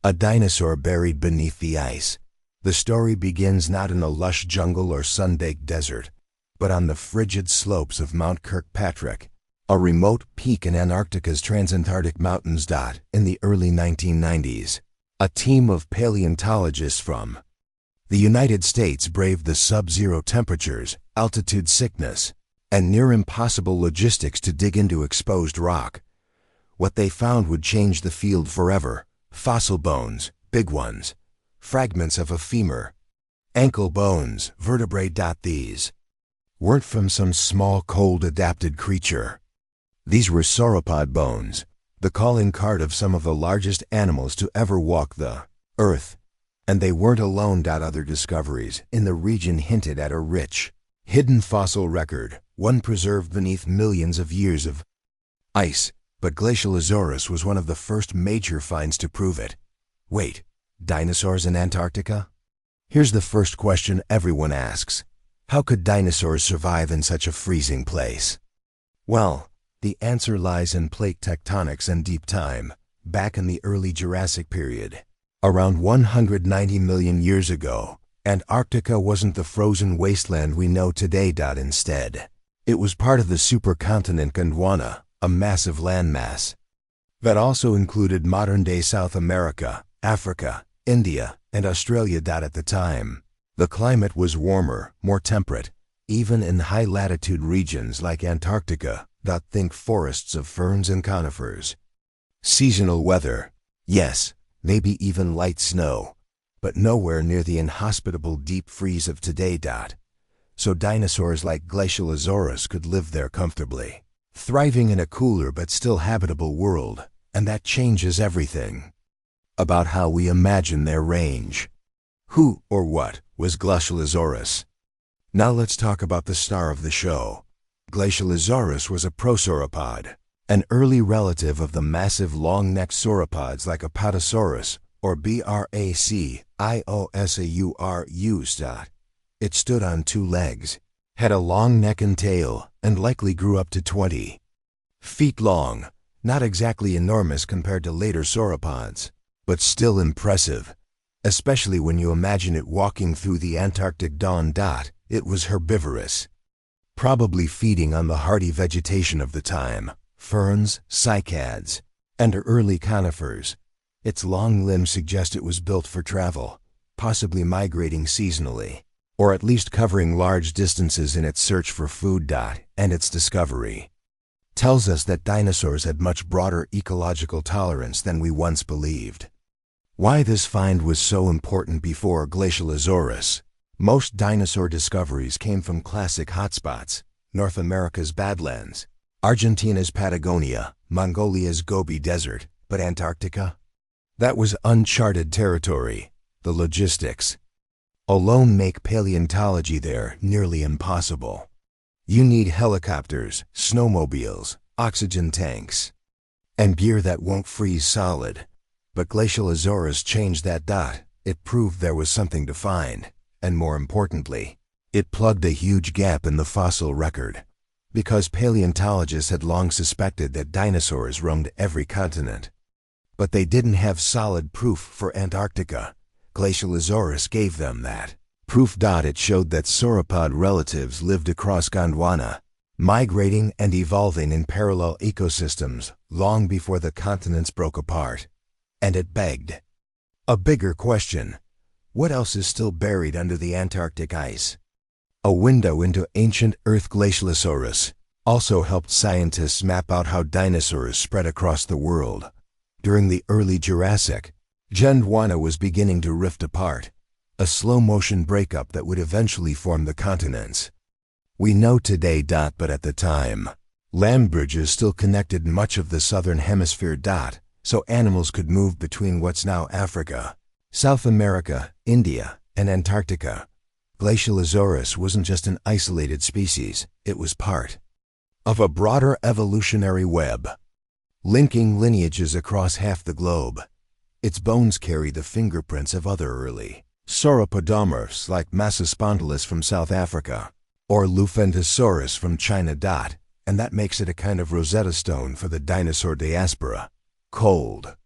A dinosaur buried beneath the ice. The story begins not in a lush jungle or sun-baked desert, but on the frigid slopes of Mount Kirkpatrick, a remote peak in Antarctica's transantarctic mountains. In the early 1990s, a team of paleontologists from the United States braved the sub-zero temperatures, altitude sickness, and near-impossible logistics to dig into exposed rock. What they found would change the field forever: fossil bones, big ones, fragments of a femur, ankle bones, vertebrae. These weren't from some small, cold-adapted creature. These were sauropod bones, the calling card of some of the largest animals to ever walk the Earth. And they weren't alone. Other discoveries in the region hinted at a rich, hidden fossil record, one preserved beneath millions of years of ice. But Glacialisaurus was one of the first major finds to prove it. Wait, dinosaurs in Antarctica? Here's the first question everyone asks: how could dinosaurs survive in such a freezing place? Well, the answer lies in plate tectonics and deep time. Back in the early Jurassic period, around 190 million years ago, Antarctica wasn't the frozen wasteland we know today. Instead, it was part of the supercontinent Gondwana, a massive landmass that also included modern-day South America, Africa, India, and Australia. At the time, the climate was warmer, more temperate, even in high-latitude regions like Antarctica. Think forests of ferns and conifers. Seasonal weather, yes, maybe even light snow, but nowhere near the inhospitable deep freeze of today. So dinosaurs like Glacialisaurus could live there comfortably, thriving in a cooler but still habitable world, and that changes everything about how we imagine their range. Who or what was Glacialisaurus? Now let's talk about the star of the show. Glacialisaurus was a prosauropod, an early relative of the massive long-necked sauropods like Apatosaurus or Brachiosaurus. It stood on two legs, had a long neck and tail, and likely grew up to 20 feet long. Not exactly enormous compared to later sauropods, but still impressive, especially when you imagine it walking through the Antarctic dawn. It was herbivorous, probably feeding on the hardy vegetation of the time: ferns, cycads, and early conifers. Its long limbs suggest it was built for travel, possibly migrating seasonally, or at least covering large distances in its search for food. And its discovery tells us that dinosaurs had much broader ecological tolerance than we once believed. Why this find was so important before Glacialisaurus? Most dinosaur discoveries came from classic hotspots: North America's Badlands, Argentina's Patagonia, Mongolia's Gobi Desert. But Antarctica? That was uncharted territory. The logistics alone make paleontology there nearly impossible. You need helicopters, snowmobiles, oxygen tanks, and gear that won't freeze solid. But Glacialisaurus changed that. It proved there was something to find. And more importantly, it plugged a huge gap in the fossil record, because paleontologists had long suspected that dinosaurs roamed every continent. But they didn't have solid proof for Antarctica. Glacialisaurus gave them that proof. It showed that sauropod relatives lived across Gondwana, migrating and evolving in parallel ecosystems long before the continents broke apart. And it begged a bigger question: what else is still buried under the Antarctic ice? A window into ancient Earth. Glacialisaurus, also helped scientists map out how dinosaurs spread across the world. During the early Jurassic, Gondwana was beginning to rift apart, a slow-motion breakup that would eventually form the continents we know today. But at the time, land bridges still connected much of the southern hemisphere. So animals could move between what's now Africa, South America, India, and Antarctica. Glacialosaurus wasn't just an isolated species, it was part of a broader evolutionary web, linking lineages across half the globe. Its bones carry the fingerprints of other early sauropodomorphs like Massospondylus from South Africa or Lufentosaurus from China. And that makes it a kind of Rosetta Stone for the dinosaur diaspora. Cold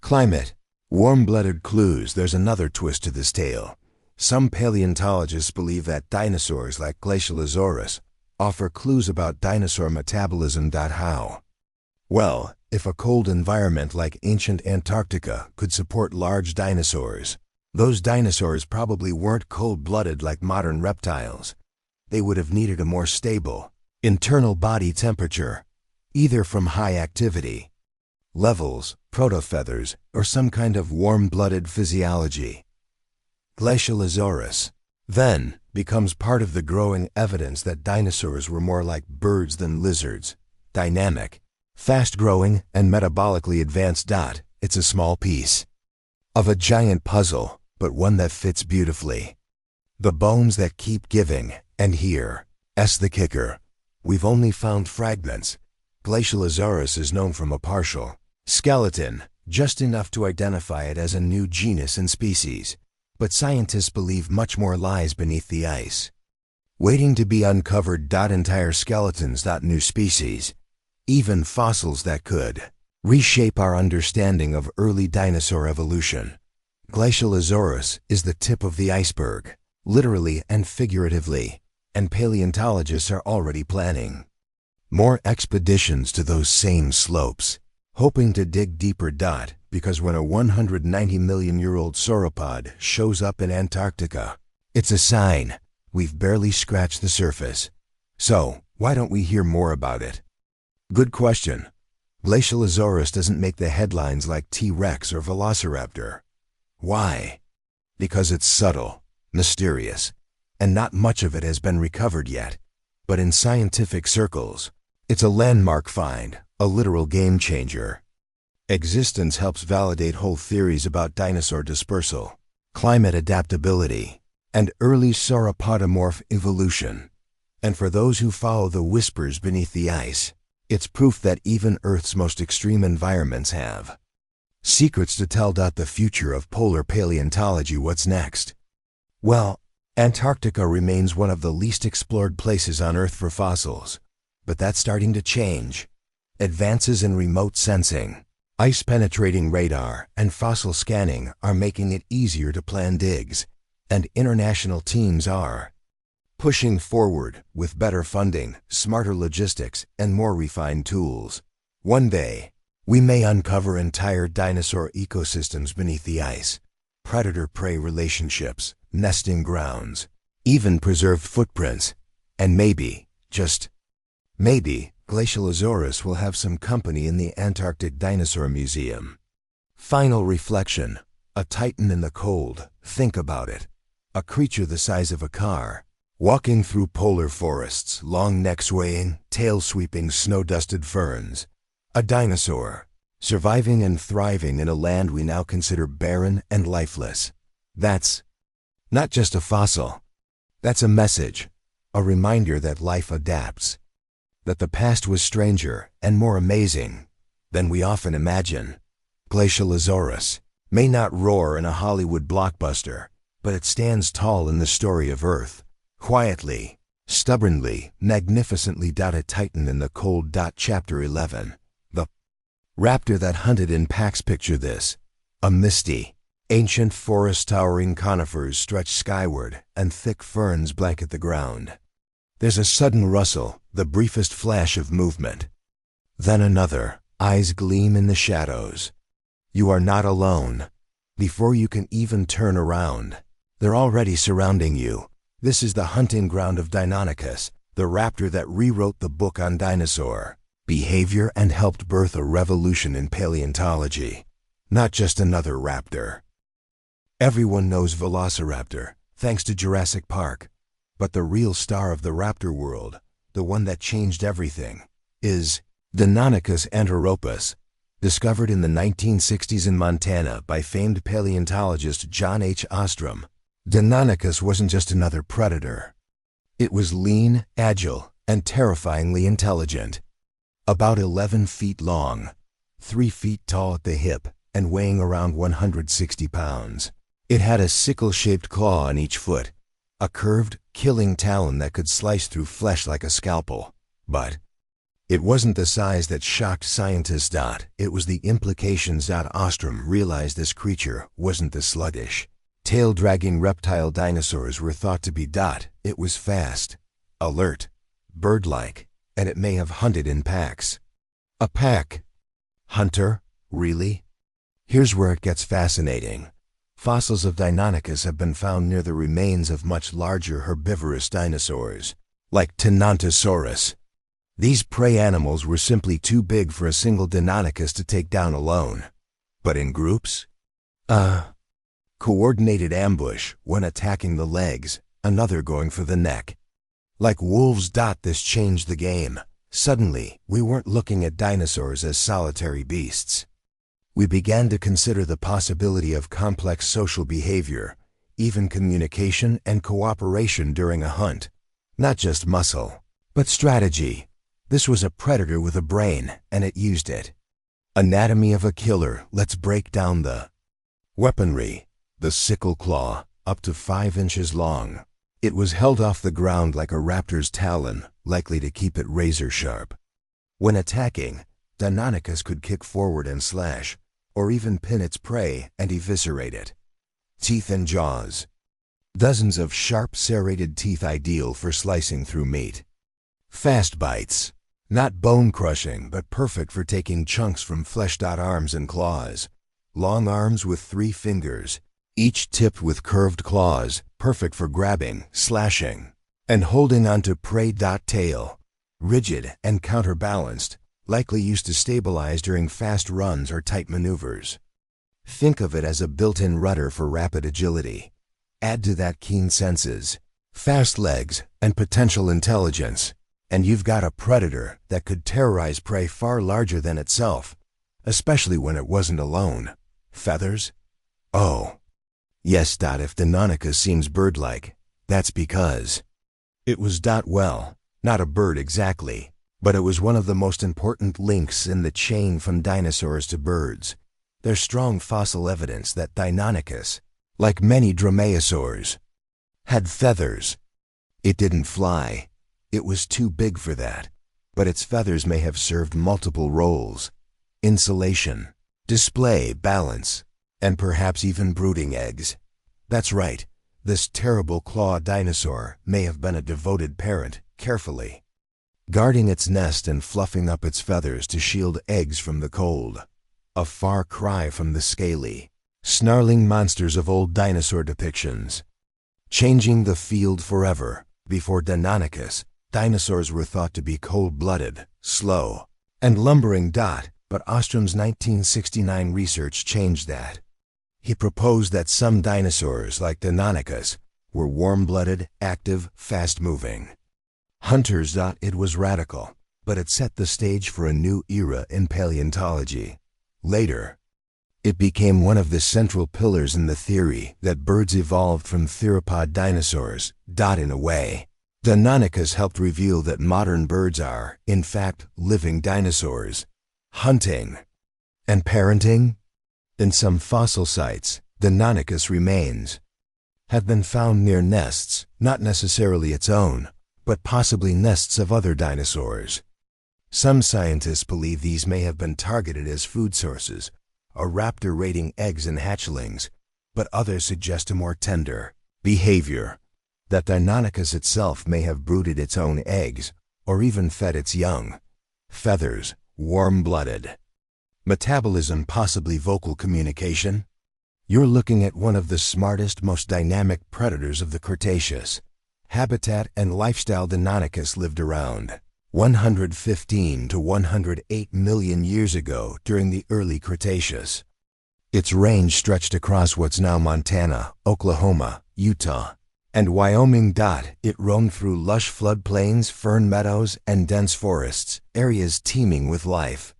climate, warm-blooded clues. There's another twist to this tale. Some paleontologists believe that dinosaurs like Glacialosaurus offer clues about dinosaur metabolism. How? Well, if a cold environment like ancient Antarctica could support large dinosaurs, those dinosaurs probably weren't cold-blooded like modern reptiles. They would have needed a more stable internal body temperature, either from high activity levels, protofeathers, or some kind of warm-blooded physiology. Glacialosaurus, then, becomes part of the growing evidence that dinosaurs were more like birds than lizards, dynamic, fast-growing, and metabolically advanced. It's a small piece of a giant puzzle, but one that fits beautifully. The bones that keep giving, and here's the kicker. We've only found fragments. Glacialosaurus is known from a partial skeleton, just enough to identify it as a new genus and species. But scientists believe much more lies beneath the ice, waiting to be uncovered. Entire skeletons, new species, even fossils that could reshape our understanding of early dinosaur evolution. Glacialosaurus is the tip of the iceberg, literally and figuratively, and paleontologists are already planning more expeditions to those same slopes, hoping to dig deeper. Because when a 190-million-year-old sauropod shows up in Antarctica, it's a sign we've barely scratched the surface. So, why don't we hear more about it? Good question. Glacialosaurus doesn't make the headlines like T-Rex or Velociraptor. Why? Because it's subtle, mysterious, and not much of it has been recovered yet. But in scientific circles, it's a landmark find, a literal game-changer. Existence helps validate whole theories about dinosaur dispersal, climate adaptability, and early sauropodomorph evolution. And for those who follow the whispers beneath the ice, it's proof that even Earth's most extreme environments have secrets to tell. The future of polar paleontology. What's next? Well, Antarctica remains one of the least explored places on Earth for fossils, but that's starting to change. Advances in remote sensing, ice-penetrating radar, and fossil scanning are making it easier to plan digs, and international teams are pushing forward with better funding, smarter logistics, and more refined tools. One day, we may uncover entire dinosaur ecosystems beneath the ice, predator-prey relationships, nesting grounds, even preserved footprints, and maybe, just maybe, Glacialosaurus will have some company in the Antarctic Dinosaur Museum. Final reflection. A titan in the cold. Think about it. A creature the size of a car, walking through polar forests, long neck swaying, tail sweeping snow-dusted ferns. A dinosaur, surviving and thriving in a land we now consider barren and lifeless. That's not just a fossil. That's a message, a reminder that life adapts, that the past was stranger and more amazing than we often imagine. Glacialosaurus may not roar in a Hollywood blockbuster, but it stands tall in the story of Earth, quietly, stubbornly, magnificently. A titan in the cold. Chapter 11. The raptor that hunted in packs. Picture this. A misty, ancient forest. Towering conifers stretch skyward, and thick ferns blanket the ground. There's a sudden rustle, the briefest flash of movement. Then another. Eyes gleam in the shadows. You are not alone. Before you can even turn around, they're already surrounding you. This is the hunting ground of Deinonychus, the raptor that rewrote the book on dinosaur behavior and helped birth a revolution in paleontology. Not just another raptor. Everyone knows Velociraptor, thanks to Jurassic Park. But the real star of the raptor world, the one that changed everything, is Deinonychus anteropus, discovered in the 1960s in Montana by famed paleontologist John H. Ostrom. Deinonychus wasn't just another predator. It was lean, agile, and terrifyingly intelligent. About 11 feet long, 3 feet tall at the hip, and weighing around 160 pounds. It had a sickle-shaped claw on each foot, a curved, killing talon that could slice through flesh like a scalpel. But it wasn't the size that shocked scientists. It was the implications. Ostrom realized this creature wasn't the sluggish, tail-dragging reptile dinosaurs were thought to be. It was fast, alert, bird-like, and it may have hunted in packs. A pack? Hunter? Really? Here's where it gets fascinating. Fossils of Deinonychus have been found near the remains of much larger herbivorous dinosaurs, like Tenontosaurus. These prey animals were simply too big for a single Deinonychus to take down alone. But in groups? Coordinated ambush, one attacking the legs, another going for the neck. Like wolves. This changed the game. Suddenly, we weren't looking at dinosaurs as solitary beasts. We began to consider the possibility of complex social behavior, even communication and cooperation during a hunt. Not just muscle, but strategy. This was a predator with a brain, and it used it. Anatomy of a killer. Let's break down the weaponry. The sickle claw, up to 5 inches long. It was held off the ground like a raptor's talon, likely to keep it razor sharp. When attacking, Deinonychus could kick forward and slash, or even pin its prey and eviscerate it. Teeth and jaws. Dozens of sharp serrated teeth, ideal for slicing through meat. Fast bites. Not bone-crushing, but perfect for taking chunks from flesh. Arms and claws. Long arms with 3 fingers, each tipped with curved claws, perfect for grabbing, slashing, and holding onto prey. Tail. Rigid and counterbalanced, likely used to stabilize during fast runs or tight maneuvers. Think of it as a built-in rudder for rapid agility. Add to that keen senses, fast legs, and potential intelligence, and you've got a predator that could terrorize prey far larger than itself, especially when it wasn't alone. Feathers? Oh. Yes. If Deinonychus seems bird-like, that's because it was. Well, not a bird exactly, but it was one of the most important links in the chain from dinosaurs to birds. There's strong fossil evidence that Deinonychus, like many dromaeosaurs, had feathers. It didn't fly. It was too big for that. But its feathers may have served multiple roles: insulation, display, balance, and perhaps even brooding eggs. That's right, this terrible clawed dinosaur may have been a devoted parent, carefully guarding its nest and fluffing up its feathers to shield eggs from the cold. A far cry from the scaly, snarling monsters of old dinosaur depictions. Changing the field forever. Before Deinonychus, dinosaurs were thought to be cold-blooded, slow, and lumbering. But Ostrom's 1969 research changed that. He proposed that some dinosaurs, like Deinonychus, were warm-blooded, active, fast-moving hunters. It was radical, but it set the stage for a new era in paleontology. Later, it became one of the central pillars in the theory that birds evolved from theropod dinosaurs. In a way, Deinonychus helped reveal that modern birds are, in fact, living dinosaurs. Hunting and parenting. In some fossil sites, Deinonychus remains have been found near nests, not necessarily its own, but possibly nests of other dinosaurs. Some scientists believe these may have been targeted as food sources, a raptor raiding eggs and hatchlings, but others suggest a more tender behavior, that Deinonychus itself may have brooded its own eggs, or even fed its young. Feathers, warm-blooded. Metabolism, possibly vocal communication. You're looking at one of the smartest, most dynamic predators of the Cretaceous. habitat, and lifestyle. Deinonychus lived around 115 to 108 million years ago during the early Cretaceous. Its range stretched across what's now Montana, Oklahoma, Utah, and Wyoming. It roamed through lush floodplains, fern meadows, and dense forests, areas teeming with life.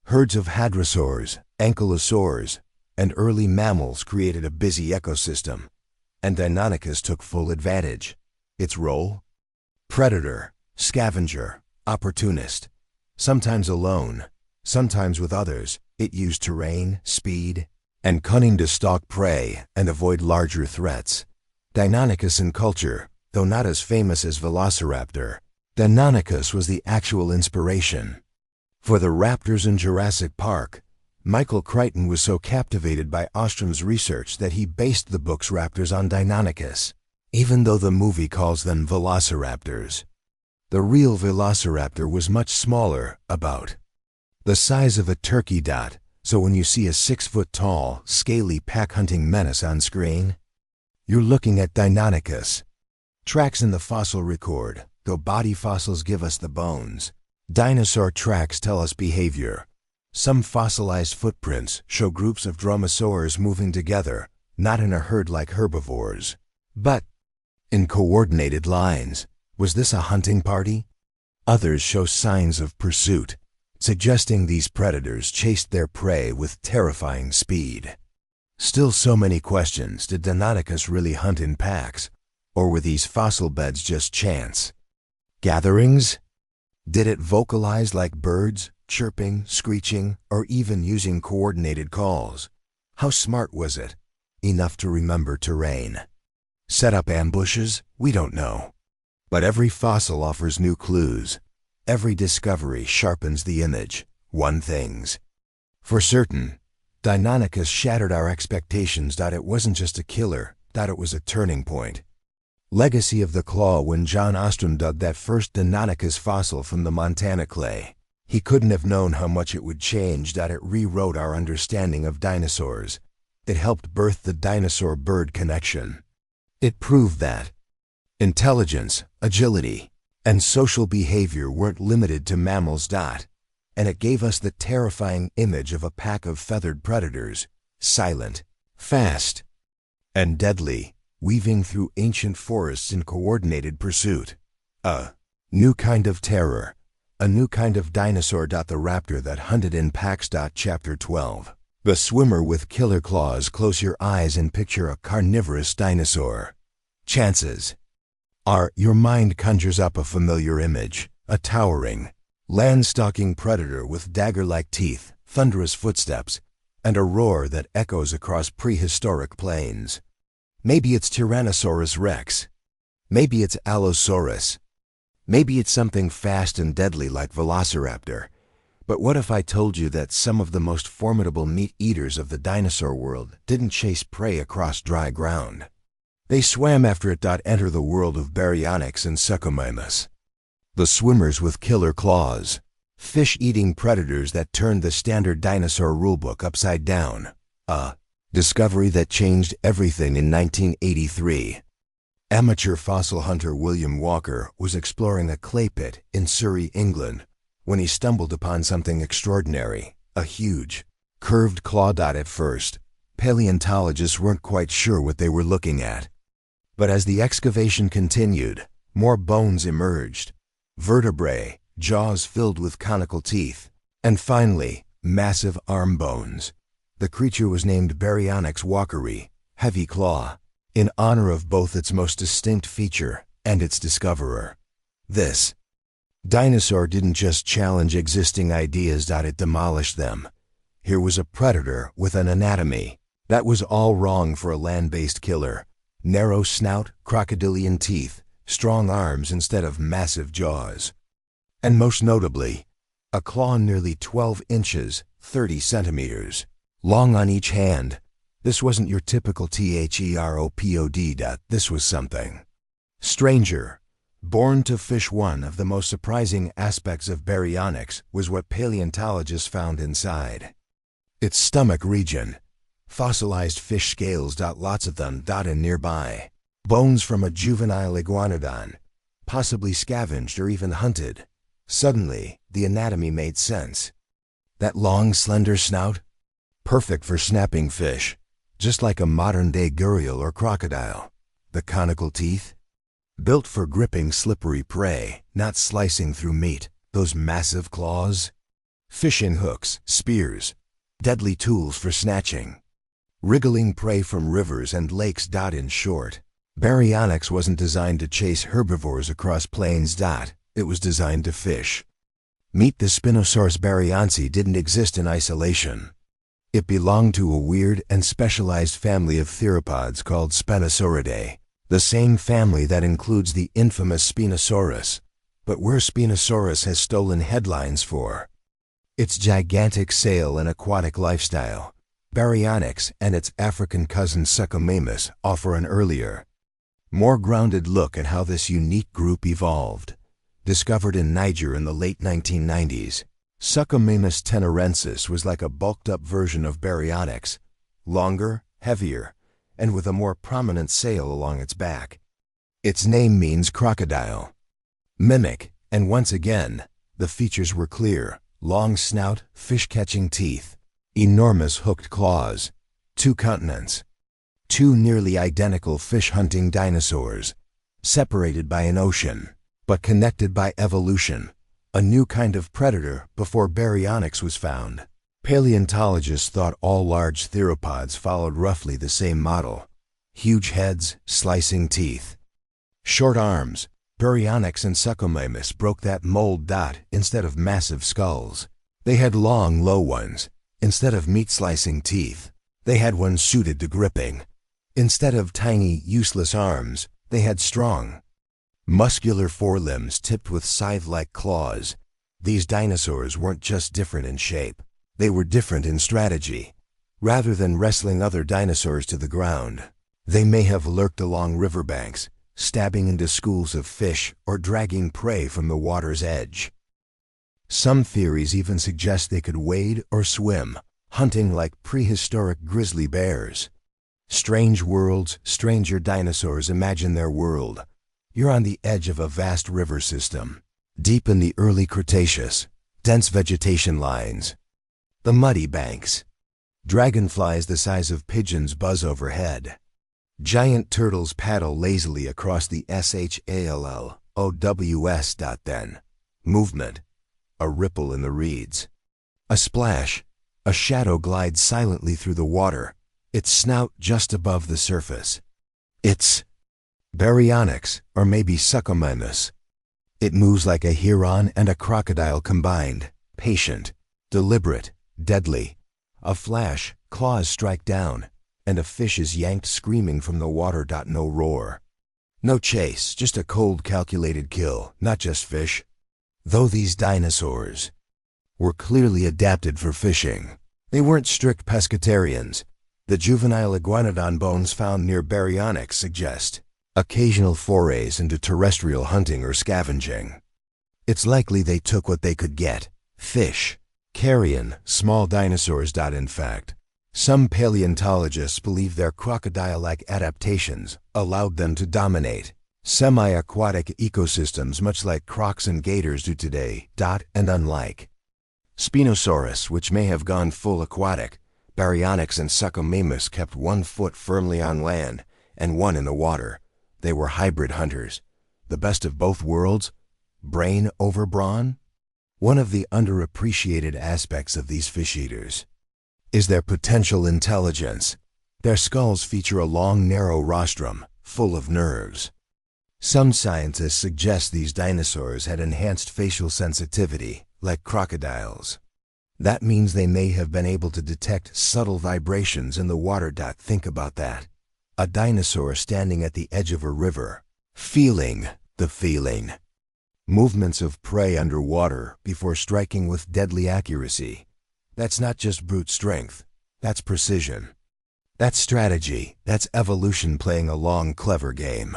Herds of hadrosaurs, ankylosaurs, and early mammals created a busy ecosystem, and Deinonychus took full advantage. Its role? Predator, scavenger, opportunist. Sometimes alone, sometimes with others, it used terrain, speed, and cunning to stalk prey and avoid larger threats. Deinonychus in culture, though not as famous as Velociraptor, Deinonychus was the actual inspiration. For the raptors in Jurassic Park, Michael Crichton was so captivated by Ostrom's research that he based the book's raptors on Deinonychus, even though the movie calls them velociraptors. The real velociraptor was much smaller, about the size of a turkey. So when you see a 6-foot-tall, scaly pack-hunting menace on screen, you're looking at Deinonychus. Tracks in the fossil record, though body fossils give us the bones. Dinosaur tracks tell us behavior. Some fossilized footprints show groups of dromaeosaurs moving together, not in a herd like herbivores, but in coordinated lines. Was this a hunting party? Others show signs of pursuit, suggesting these predators chased their prey with terrifying speed. Still so many questions. Did Deinonychus really hunt in packs, or were these fossil beds just chance gatherings? Did it vocalize like birds, chirping, screeching, or even using coordinated calls? How smart was it? Enough to remember terrain. Set up ambushes? We don't know. But every fossil offers new clues. Every discovery sharpens the image. One thing's for certain, Deinonychus shattered our expectations. It wasn't just a killer, it was a turning point. Legacy of the claw. When John Ostrom dug that first Deinonychus fossil from the Montana clay, he couldn't have known how much it would change. It rewrote our understanding of dinosaurs. It helped birth the dinosaur-bird connection. It proved that intelligence, agility, and social behavior weren't limited to mammals. And it gave us the terrifying image of a pack of feathered predators, silent, fast, and deadly, weaving through ancient forests in coordinated pursuit. A new kind of terror, a new kind of dinosaur. The raptor that hunted in packs. Chapter 12. The swimmer with killer claws. Close your eyes and picture a carnivorous dinosaur. Chances are your mind conjures up a familiar image, a towering, land-stalking predator with dagger-like teeth, thunderous footsteps, and a roar that echoes across prehistoric plains. Maybe it's Tyrannosaurus rex. Maybe it's Allosaurus. Maybe it's something fast and deadly like Velociraptor. But what if I told you that some of the most formidable meat-eaters of the dinosaur world didn't chase prey across dry ground? They swam after it. Enter the world of baryonyx and suchomimus, the swimmers with killer claws, fish-eating predators that turned the standard dinosaur rulebook upside down. A discovery that changed everything in 1983. Amateur fossil hunter William Walker was exploring a clay pit in Surrey, England, when he stumbled upon something extraordinary, a huge, curved claw. At first, paleontologists weren't quite sure what they were looking at. But as the excavation continued, more bones emerged, vertebrae, jaws filled with conical teeth, and finally, massive arm bones. The creature was named Baryonyx walkeri, heavy claw, in honor of both its most distinct feature and its discoverer. This dinosaur didn't just challenge existing ideas. It demolished them. Here was a predator with an anatomy that was all wrong for a land-based killer. Narrow snout, crocodilian teeth, strong arms instead of massive jaws. And most notably, a claw nearly 12 inches, 30 centimeters, long on each hand. This wasn't your typical theropod. This was something stranger. Born to fish. One of the most surprising aspects of baryonyx was what paleontologists found inside its stomach region. Fossilized fish scales. Lots of them. And nearby, Bones from a juvenile iguanodon, possibly scavenged or even hunted. Suddenly, the anatomy made sense. That long, slender snout? Perfect for snapping fish, just like a modern-day gharial or crocodile. The conical teeth? Built for gripping slippery prey, not slicing through meat. Those massive claws? Fishing hooks, spears, deadly tools for snatching. Wriggling prey from rivers and lakes. In short, Baryonyx wasn't designed to chase herbivores across plains. It was designed to fish. Meet the Spinosaurus baryonce didn't exist in isolation. It belonged to a weird and specialized family of theropods called Spinosauridae, the same family that includes the infamous Spinosaurus. But where Spinosaurus has stolen headlines for its gigantic sail and aquatic lifestyle, Baryonyx and its African cousin Suchomimus offer an earlier, more grounded look at how this unique group evolved. Discovered in Niger in the late 1990s, Suchomimus tenerensis was like a bulked-up version of Baryonyx, longer, heavier, and with a more prominent sail along its back. Its name means crocodile. Mimic, and once again, the features were clear: long snout, fish-catching teeth, enormous hooked claws, 2 continents, 2 nearly identical fish-hunting dinosaurs, separated by an ocean, but connected by evolution, a new kind of predator before Baryonyx was found. Paleontologists thought all large theropods followed roughly the same model: huge heads, slicing teeth, short arms. Baryonyx and Suchomimus broke that mold. Instead of massive skulls, they had long, low ones. Instead of meat-slicing teeth, they had ones suited to gripping. Instead of tiny, useless arms, they had strong, muscular forelimbs tipped with scythe-like claws. These dinosaurs weren't just different in shape, they were different in strategy. Rather than wrestling other dinosaurs to the ground, they may have lurked along riverbanks, stabbing into schools of fish or dragging prey from the water's edge. Some theories even suggest they could wade or swim, hunting like prehistoric grizzly bears. Strange worlds, stranger dinosaurs. Imagine their world. You're on the edge of a vast river system, deep in the early Cretaceous, dense vegetation lines, the muddy banks. Dragonflies the size of pigeons buzz overhead. Giant turtles paddle lazily across the SHALLOWS. Then, movement, a ripple in the reeds, a splash, a shadow glides silently through the water, its snout just above the surface. It's Baryonyx, or maybe Suchomimus. It moves like a heron and a crocodile combined, patient, deliberate, deadly. A flash, claws strike down, and a fish is yanked screaming from the water. No roar, no chase, just a cold, calculated kill, not just fish. Though these dinosaurs were clearly adapted for fishing, they weren't strict pescatarians. The juvenile iguanodon bones found near Baryonyx suggest occasional forays into terrestrial hunting or scavenging. It's likely they took what they could get: fish, carrion, small dinosaurs. In fact, some paleontologists believe their crocodile-like adaptations allowed them to dominate semi-aquatic ecosystems much like crocs and gators do today. And unlike Spinosaurus, which may have gone full aquatic, Baryonyx and Suchomimus kept one foot firmly on land and one in the water. They were hybrid hunters, the best of both worlds, brain over brawn. One of the underappreciated aspects of these fish-eaters is their potential intelligence. Their skulls feature a long, narrow rostrum, full of nerves. Some scientists suggest these dinosaurs had enhanced facial sensitivity, like crocodiles. That means they may have been able to detect subtle vibrations in the water. Think about that. A dinosaur standing at the edge of a river, feeling the feeling. Movements of prey underwater before striking with deadly accuracy. That's not just brute strength, that's precision. That's strategy, that's evolution playing a long, clever game.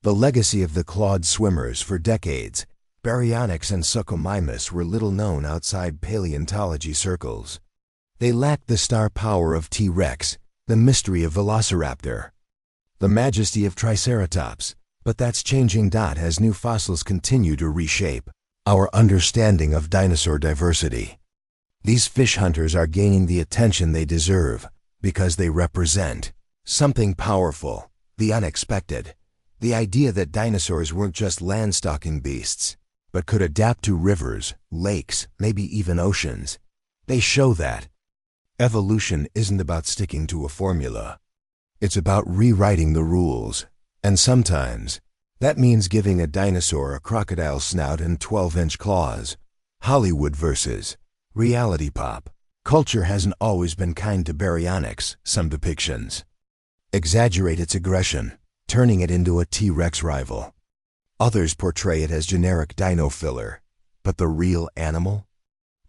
The legacy of the clawed swimmers. For decades, Baryonyx and Suchomimus were little known outside paleontology circles. They lacked the star power of T-Rex, the mystery of Velociraptor. The The majesty of Triceratops, but that's changing. As new fossils continue to reshape our understanding of dinosaur diversity. These fish hunters are gaining the attention they deserve because they represent something powerful, the unexpected. The idea that dinosaurs weren't just land-stalking beasts, but could adapt to rivers, lakes, maybe even oceans. They show that evolution isn't about sticking to a formula. It's about rewriting the rules, and sometimes that means giving a dinosaur a crocodile snout and 12-inch claws. Hollywood versus reality pop. Culture hasn't always been kind to baryonyx. Some depictions exaggerate its aggression, turning it into a T-Rex rival. Others portray it as generic dino filler. But the real animal?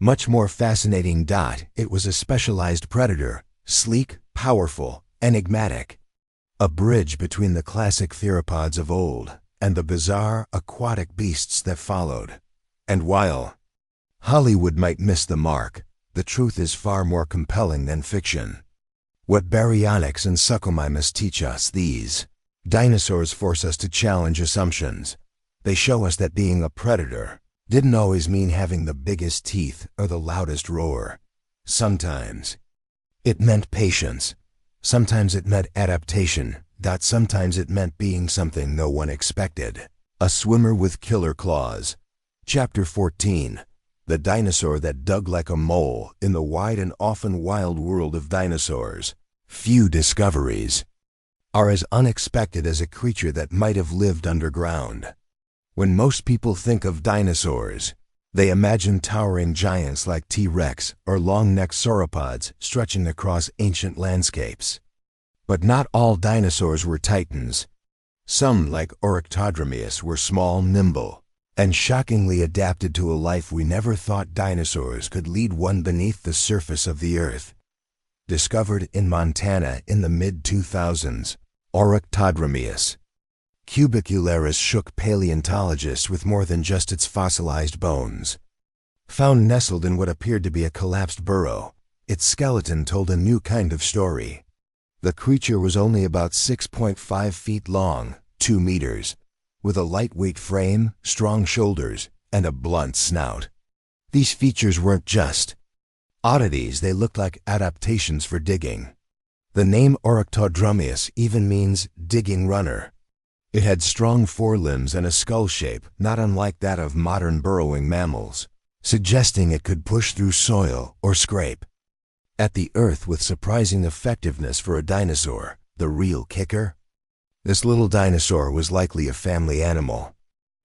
Much more fascinating. It was a specialized predator, sleek, powerful, enigmatic. A bridge between the classic theropods of old and the bizarre aquatic beasts that followed. And while Hollywood might miss the mark, the truth is far more compelling than fiction. What baryonyx and suchomimus teach us: these dinosaurs force us to challenge assumptions. They show us that being a predator didn't always mean having the biggest teeth or the loudest roar. Sometimes it meant patience. Sometimes it meant adaptation. Sometimes it meant being something no one expected. A swimmer with killer claws. Chapter 14. The dinosaur that dug like a mole. In the wide and often wild world of dinosaurs, few discoveries are as unexpected as a creature that might have lived underground. When most people think of dinosaurs, they imagine towering giants like T-Rex or long-necked sauropods stretching across ancient landscapes. But not all dinosaurs were titans. Some, like Orictodromeus, were small, nimble, and shockingly adapted to a life we never thought dinosaurs could lead. One beneath the surface of the earth. Discovered in Montana in the mid-2000s, Orictodromeus cubicularis shook paleontologists with more than just its fossilized bones. Found nestled in what appeared to be a collapsed burrow, its skeleton told a new kind of story. The creature was only about 6.5 feet long, 2 meters, with a lightweight frame, strong shoulders, and a blunt snout. These features weren't just oddities, they looked like adaptations for digging. The name Orictodromeus even means digging runner. It had strong forelimbs and a skull shape not unlike that of modern burrowing mammals, suggesting it could push through soil or scrape at the earth with surprising effectiveness for a dinosaur. The real kicker? This little dinosaur was likely a family animal.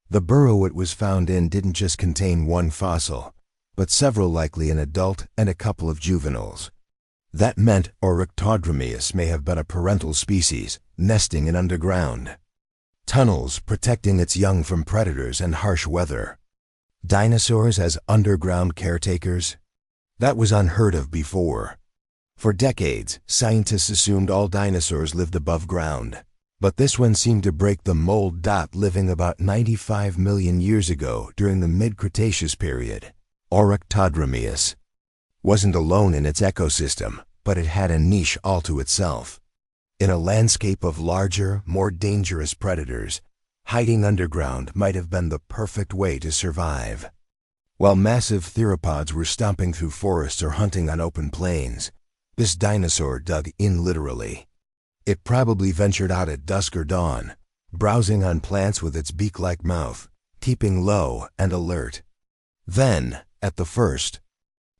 The burrow it was found in didn't just contain one fossil, but several, likely an adult and a couple of juveniles. That meant Orictodromeus may have been a parental species, nesting in underground tunnels, protecting its young from predators and harsh weather. Dinosaurs as underground caretakers? That was unheard of before. For decades, scientists assumed all dinosaurs lived above ground. But this one seemed to break the mold. Living about 95 million years ago during the mid-Cretaceous period, Orictodromeus wasn't alone in its ecosystem, but it had a niche all to itself. In a landscape of larger, more dangerous predators, hiding underground might have been the perfect way to survive. While massive theropods were stomping through forests or hunting on open plains, this dinosaur dug in literally. It probably ventured out at dusk or dawn, browsing on plants with its beak-like mouth, keeping low and alert. Then, at the first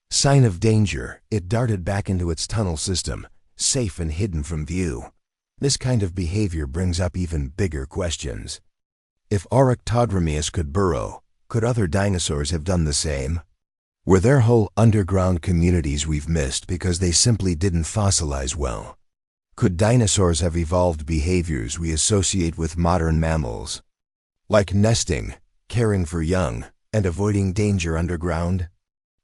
sign of danger, it darted back into its tunnel system, safe and hidden from view. This kind of behavior brings up even bigger questions. If Orictodromeus could burrow, could other dinosaurs have done the same? Were there whole underground communities we've missed because they simply didn't fossilize well? Could dinosaurs have evolved behaviors we associate with modern mammals, like nesting, caring for young, and avoiding danger underground?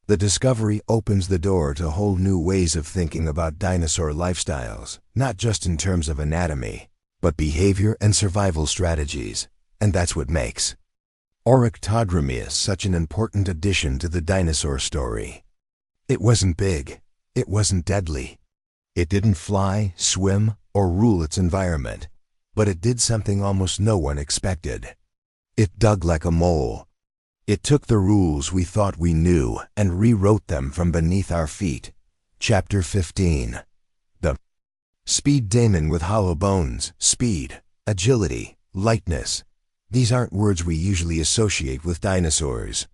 The discovery opens the door to whole new ways of thinking about dinosaur lifestyles, not just in terms of anatomy, but behavior and survival strategies. And that's what makes Orictodromeus such an important addition to the dinosaur story. It wasn't big. It wasn't deadly. It didn't fly, swim, or rule its environment. But it did something almost no one expected. It dug like a mole. It took the rules we thought we knew and rewrote them from beneath our feet. Chapter 15. The speed daemon with hollow bones, speed, agility, lightness. These aren't words we usually associate with dinosaurs.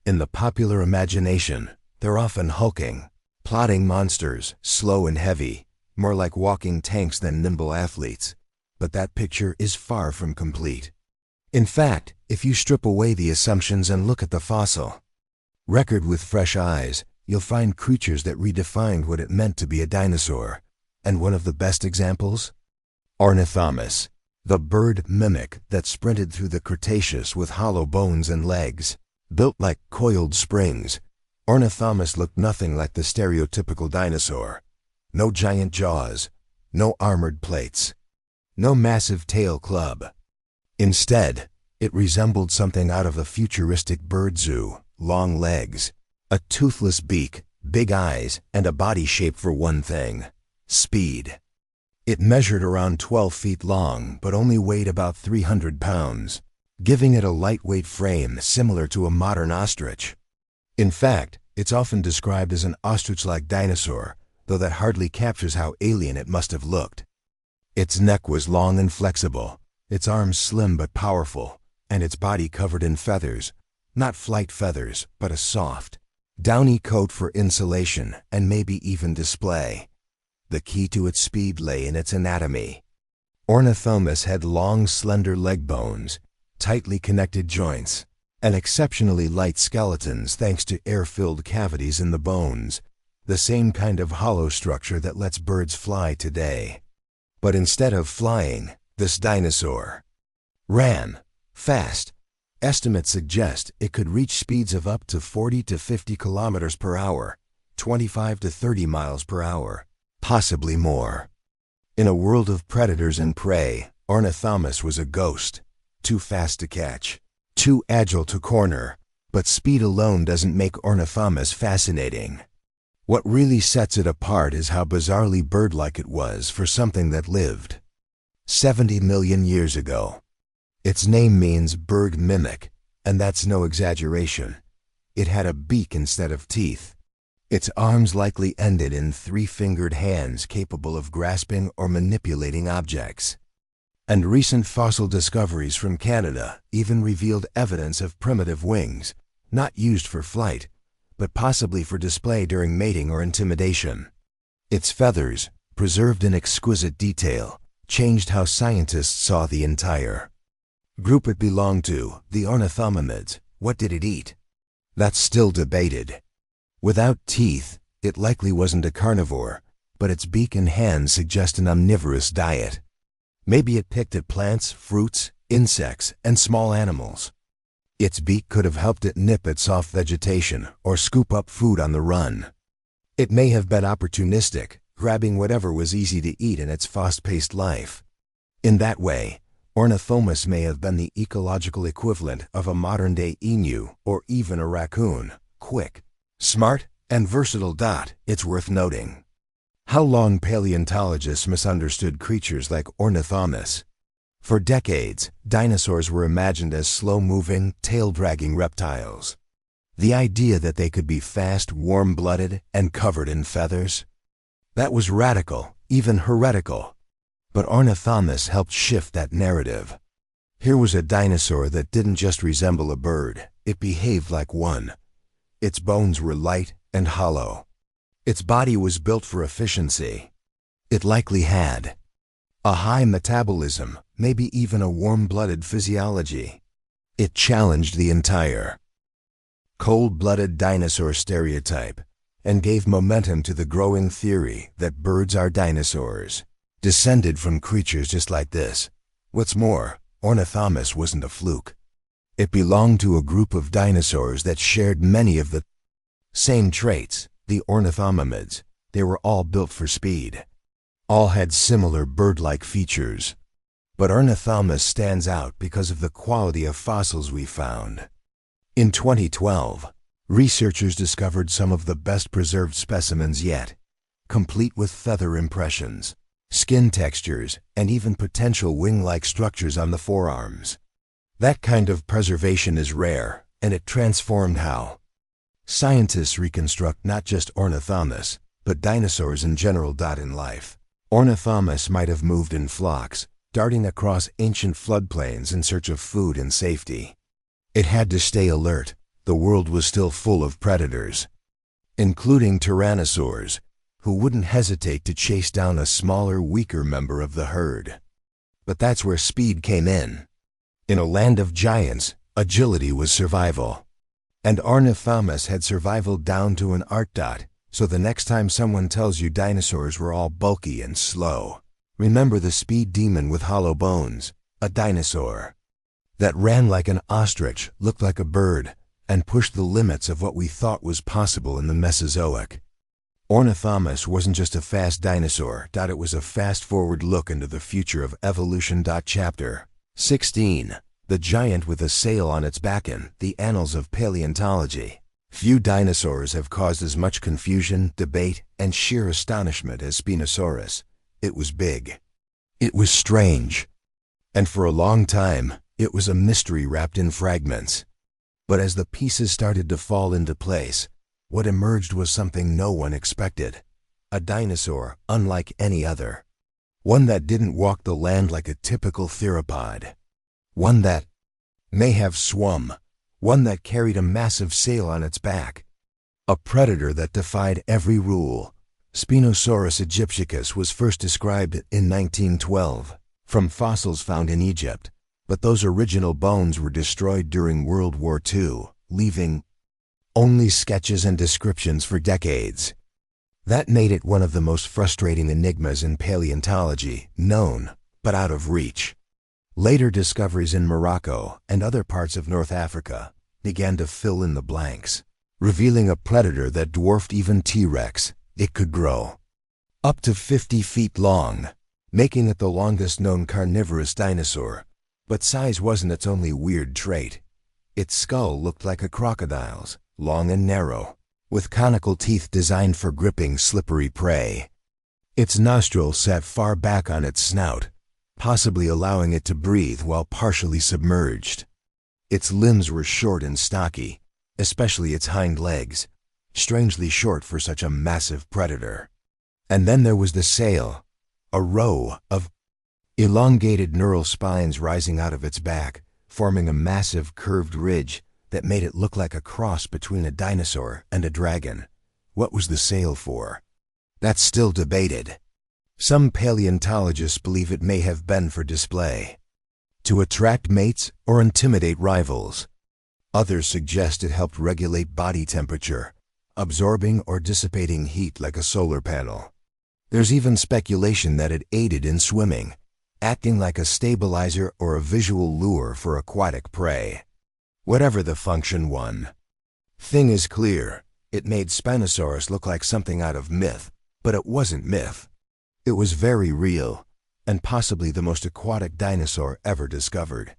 In the popular imagination, they're often hulking, plodding monsters, slow and heavy, more like walking tanks than nimble athletes. But that picture is far from complete. In fact, if you strip away the assumptions and look at the fossil record with fresh eyes, you'll find creatures that redefined what it meant to be a dinosaur. And one of the best examples? Ornithomimus, the bird mimic that sprinted through the Cretaceous with hollow bones and legs. Built like coiled springs, Ornithomimus looked nothing like the stereotypical dinosaur. No giant jaws, no armored plates, no massive tail club. Instead, it resembled something out of a futuristic bird zoo: long legs, a toothless beak, big eyes, and a body shape for one thing: speed. It measured around 12 feet long, but only weighed about 300 pounds, giving it a lightweight frame similar to a modern ostrich. In fact, it's often described as an ostrich-like dinosaur, though that hardly captures how alien it must have looked. Its neck was long and flexible, its arms slim but powerful, and its body covered in feathers, not flight feathers, but a soft, downy coat for insulation and maybe even display. The key to its speed lay in its anatomy. Ornithomimus had long, slender leg bones, tightly connected joints, and exceptionally light skeletons thanks to air-filled cavities in the bones, the same kind of hollow structure that lets birds fly today. But instead of flying, this dinosaur ran fast. Estimates suggest it could reach speeds of up to 40 to 50 kilometers per hour, 25 to 30 miles per hour, possibly more. In a world of predators and prey, Ornithomimus was a ghost. Too fast to catch, too agile to corner, but speed alone doesn't make Ornithomimus fascinating. What really sets it apart is how bizarrely bird-like it was for something that lived 70 million years ago. Its name means bird mimic, and that's no exaggeration. It had a beak instead of teeth. Its arms likely ended in three-fingered hands capable of grasping or manipulating objects. And recent fossil discoveries from Canada even revealed evidence of primitive wings, not used for flight, but possibly for display during mating or intimidation. Its feathers, preserved in exquisite detail, changed how scientists saw the entire group it belonged to, the Ornithomimids. What did it eat? That's still debated. Without teeth, it likely wasn't a carnivore, but its beak and hands suggest an omnivorous diet. Maybe it picked at plants, fruits, insects, and small animals. Its beak could have helped it nip at soft vegetation or scoop up food on the run. It may have been opportunistic, grabbing whatever was easy to eat in its fast-paced life. In that way, Ornithomimus may have been the ecological equivalent of a modern-day emu or even a raccoon. Quick, smart, and versatile. It's worth noting how long paleontologists misunderstood creatures like Ornithomimus. For decades, dinosaurs were imagined as slow-moving, tail-dragging reptiles. The idea that they could be fast, warm-blooded, and covered in feathers? That was radical, even heretical. But Ornithomimus helped shift that narrative. Here was a dinosaur that didn't just resemble a bird, it behaved like one. Its bones were light and hollow. Its body was built for efficiency. It likely had a high metabolism, maybe even a warm-blooded physiology. It challenged the entire cold-blooded dinosaur stereotype and gave momentum to the growing theory that birds are dinosaurs, descended from creatures just like this. What's more, Ornithomimus wasn't a fluke. It belonged to a group of dinosaurs that shared many of the same traits, the Ornithomimids. They were all built for speed. All had similar bird-like features. But Ornithomimus stands out because of the quality of fossils we found. In 2012, researchers discovered some of the best preserved specimens yet, complete with feather impressions, skin textures, and even potential wing-like structures on the forearms. That kind of preservation is rare, and it transformed how scientists reconstruct not just ornithomimus, but dinosaurs in general. In life, ornithomimus might have moved in flocks, darting across ancient floodplains in search of food and safety. It had to stay alert. The world was still full of predators, including tyrannosaurs, who wouldn't hesitate to chase down a smaller, weaker member of the herd. But that's where speed came in. In a land of giants, agility was survival. And ornithomimus had survival down to an art. So the next time someone tells you dinosaurs were all bulky and slow, remember the speed demon with hollow bones, a dinosaur that ran like an ostrich, looked like a bird, and pushed the limits of what we thought was possible in the Mesozoic. Ornithomimus wasn't just a fast dinosaur. It was a fast-forward look into the future of evolution. Chapter 16. The giant with a sail on its back. In the annals of paleontology, few dinosaurs have caused as much confusion, debate, and sheer astonishment as Spinosaurus. It was big. It was strange. And for a long time, it was a mystery wrapped in fragments. But as the pieces started to fall into place, what emerged was something no one expected. A dinosaur unlike any other. One that didn't walk the land like a typical theropod. One that may have swum. One that carried a massive sail on its back. A predator that defied every rule. Spinosaurus aegyptiacus was first described in 1912 from fossils found in Egypt, but those original bones were destroyed during World War II, leaving only sketches and descriptions for decades. That made it one of the most frustrating enigmas in paleontology, known, but out of reach. Later discoveries in Morocco and other parts of North Africa began to fill in the blanks, revealing a predator that dwarfed even T-Rex. It could grow up to 50 feet long, making it the longest known carnivorous dinosaur. But size wasn't its only weird trait. Its skull looked like a crocodile's, long and narrow, with conical teeth designed for gripping slippery prey. Its nostrils sat far back on its snout, possibly allowing it to breathe while partially submerged. Its limbs were short and stocky, especially its hind legs, strangely short for such a massive predator. And then there was the sail, a row of elongated neural spines rising out of its back, forming a massive curved ridge that made it look like a cross between a dinosaur and a dragon. What was the sail for? That's still debated. Some paleontologists believe it may have been for display, to attract mates or intimidate rivals. Others suggest it helped regulate body temperature, absorbing or dissipating heat like a solar panel. There's even speculation that it aided in swimming, acting like a stabilizer or a visual lure for aquatic prey. Whatever the function, one thing is clear: it made Spinosaurus look like something out of myth, but it wasn't myth. It was very real, and possibly the most aquatic dinosaur ever discovered.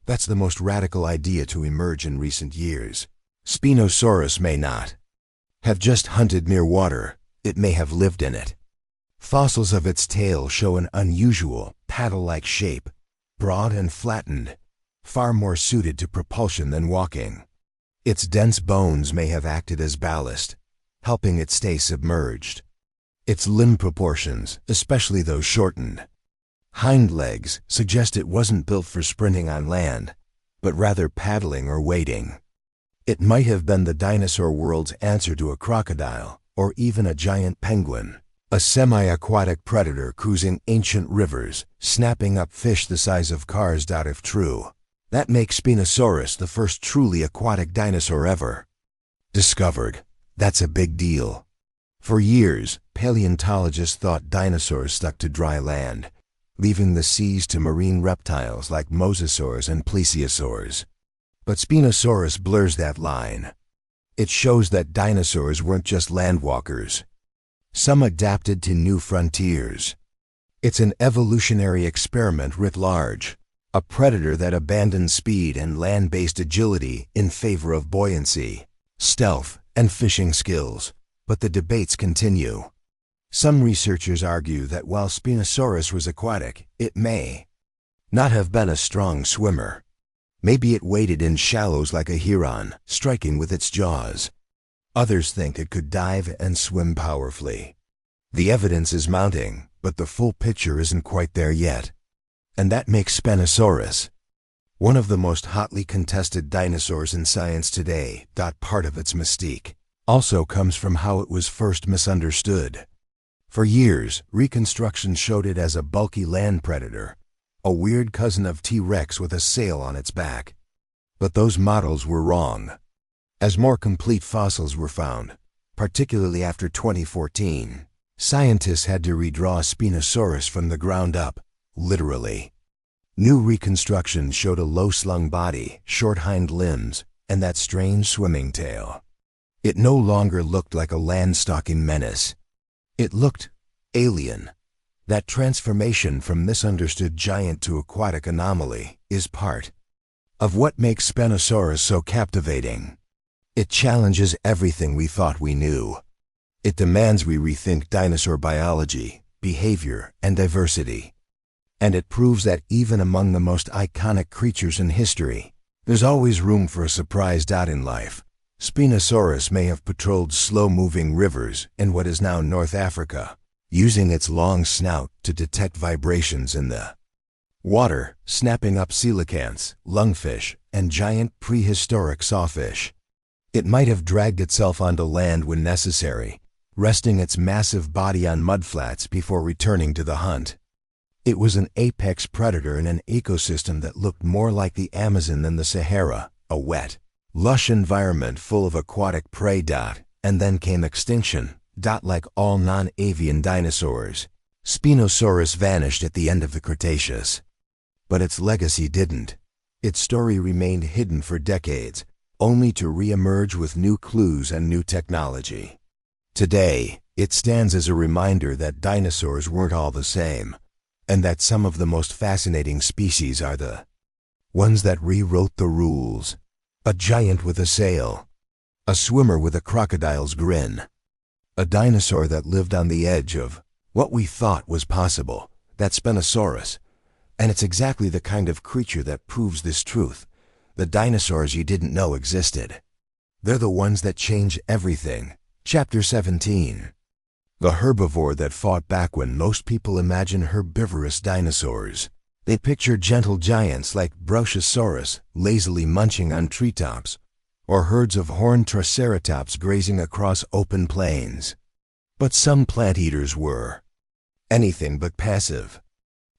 That's the most radical idea to emerge in recent years. Spinosaurus may not have just hunted near water, it may have lived in it. Fossils of its tail show an unusual, paddle-like shape, broad and flattened, far more suited to propulsion than walking. Its dense bones may have acted as ballast, helping it stay submerged. Its limb proportions, especially those shortened hind legs, suggest it wasn't built for sprinting on land, but rather paddling or wading. It might have been the dinosaur world's answer to a crocodile, or even a giant penguin, a semi-aquatic predator cruising ancient rivers, snapping up fish the size of cars. If true, that makes Spinosaurus the first truly aquatic dinosaur ever discovered. That's a big deal. For years, paleontologists thought dinosaurs stuck to dry land, leaving the seas to marine reptiles like mosasaurs and plesiosaurs. But Spinosaurus blurs that line. It shows that dinosaurs weren't just landwalkers. Some adapted to new frontiers. It's an evolutionary experiment writ large, a predator that abandoned speed and land-based agility in favor of buoyancy, stealth, and fishing skills. But the debates continue. Some researchers argue that while Spinosaurus was aquatic, it may not have been a strong swimmer. Maybe it waded in shallows like a heron, striking with its jaws. Others think it could dive and swim powerfully. The evidence is mounting, but the full picture isn't quite there yet. And that makes Spinosaurus one of the most hotly contested dinosaurs in science today. Part of its mystique also comes from how it was first misunderstood. For years, reconstruction showed it as a bulky land predator, a weird cousin of T-Rex with a sail on its back. But those models were wrong. As more complete fossils were found, particularly after 2014, scientists had to redraw Spinosaurus from the ground up, literally. New reconstruction showed a low-slung body, short hind limbs, and that strange swimming tail. It no longer looked like a land-stalking menace. It looked alien. That transformation from misunderstood giant to aquatic anomaly is part of what makes Spinosaurus so captivating. It challenges everything we thought we knew. It demands we rethink dinosaur biology, behavior, and diversity. And it proves that even among the most iconic creatures in history, there's always room for a surprise. In life, Spinosaurus may have patrolled slow-moving rivers in what is now North Africa, using its long snout to detect vibrations in the water, snapping up coelacanths, lungfish, and giant prehistoric sawfish. It might have dragged itself onto land when necessary, resting its massive body on mudflats before returning to the hunt. It was an apex predator in an ecosystem that looked more like the Amazon than the Sahara, a wet, lush environment full of aquatic prey. And then came extinction. Like all non-avian dinosaurs, Spinosaurus vanished at the end of the Cretaceous. But its legacy didn't. Its story remained hidden for decades, only to re-emerge with new clues and new technology. Today, it stands as a reminder that dinosaurs weren't all the same, and that some of the most fascinating species are the ones that rewrote the rules. A giant with a sail. A swimmer with a crocodile's grin. A dinosaur that lived on the edge of what we thought was possible. That's Spinosaurus. And it's exactly the kind of creature that proves this truth. The dinosaurs you didn't know existed. They're the ones that change everything. Chapter 17. The herbivore that fought back when most people imagine herbivorous dinosaurs. They picture gentle giants like Brachiosaurus lazily munching on treetops, or herds of horned triceratops grazing across open plains. But some plant-eaters were anything but passive.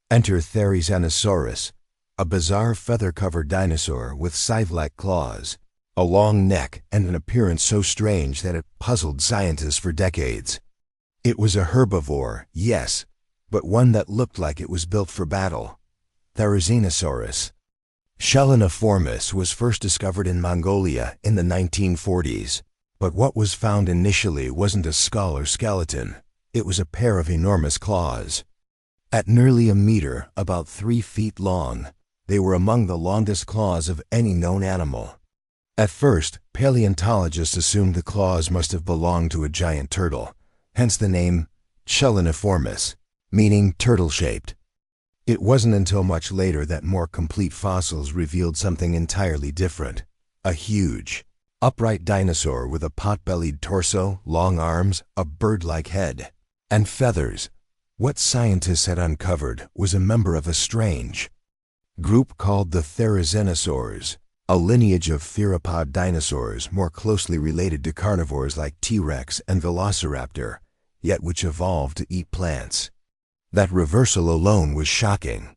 Enter Therizinosaurus, a bizarre feather-covered dinosaur with scythe-like claws, a long neck, and an appearance so strange that it puzzled scientists for decades. It was a herbivore, yes, but one that looked like it was built for battle. Therizinosaurus Cheloniformis was first discovered in Mongolia in the 1940s, but what was found initially wasn't a skull or skeleton. It was a pair of enormous claws. At nearly a meter, about 3 feet long, they were among the longest claws of any known animal. At first, paleontologists assumed the claws must have belonged to a giant turtle, hence the name Cheloniformis, meaning turtle-shaped. It wasn't until much later that more complete fossils revealed something entirely different. A huge, upright dinosaur with a pot-bellied torso, long arms, a bird-like head, and feathers. What scientists had uncovered was a member of a strange group called the Therizinosaurs, a lineage of theropod dinosaurs more closely related to carnivores like T-Rex and Velociraptor, yet which evolved to eat plants. That reversal alone was shocking.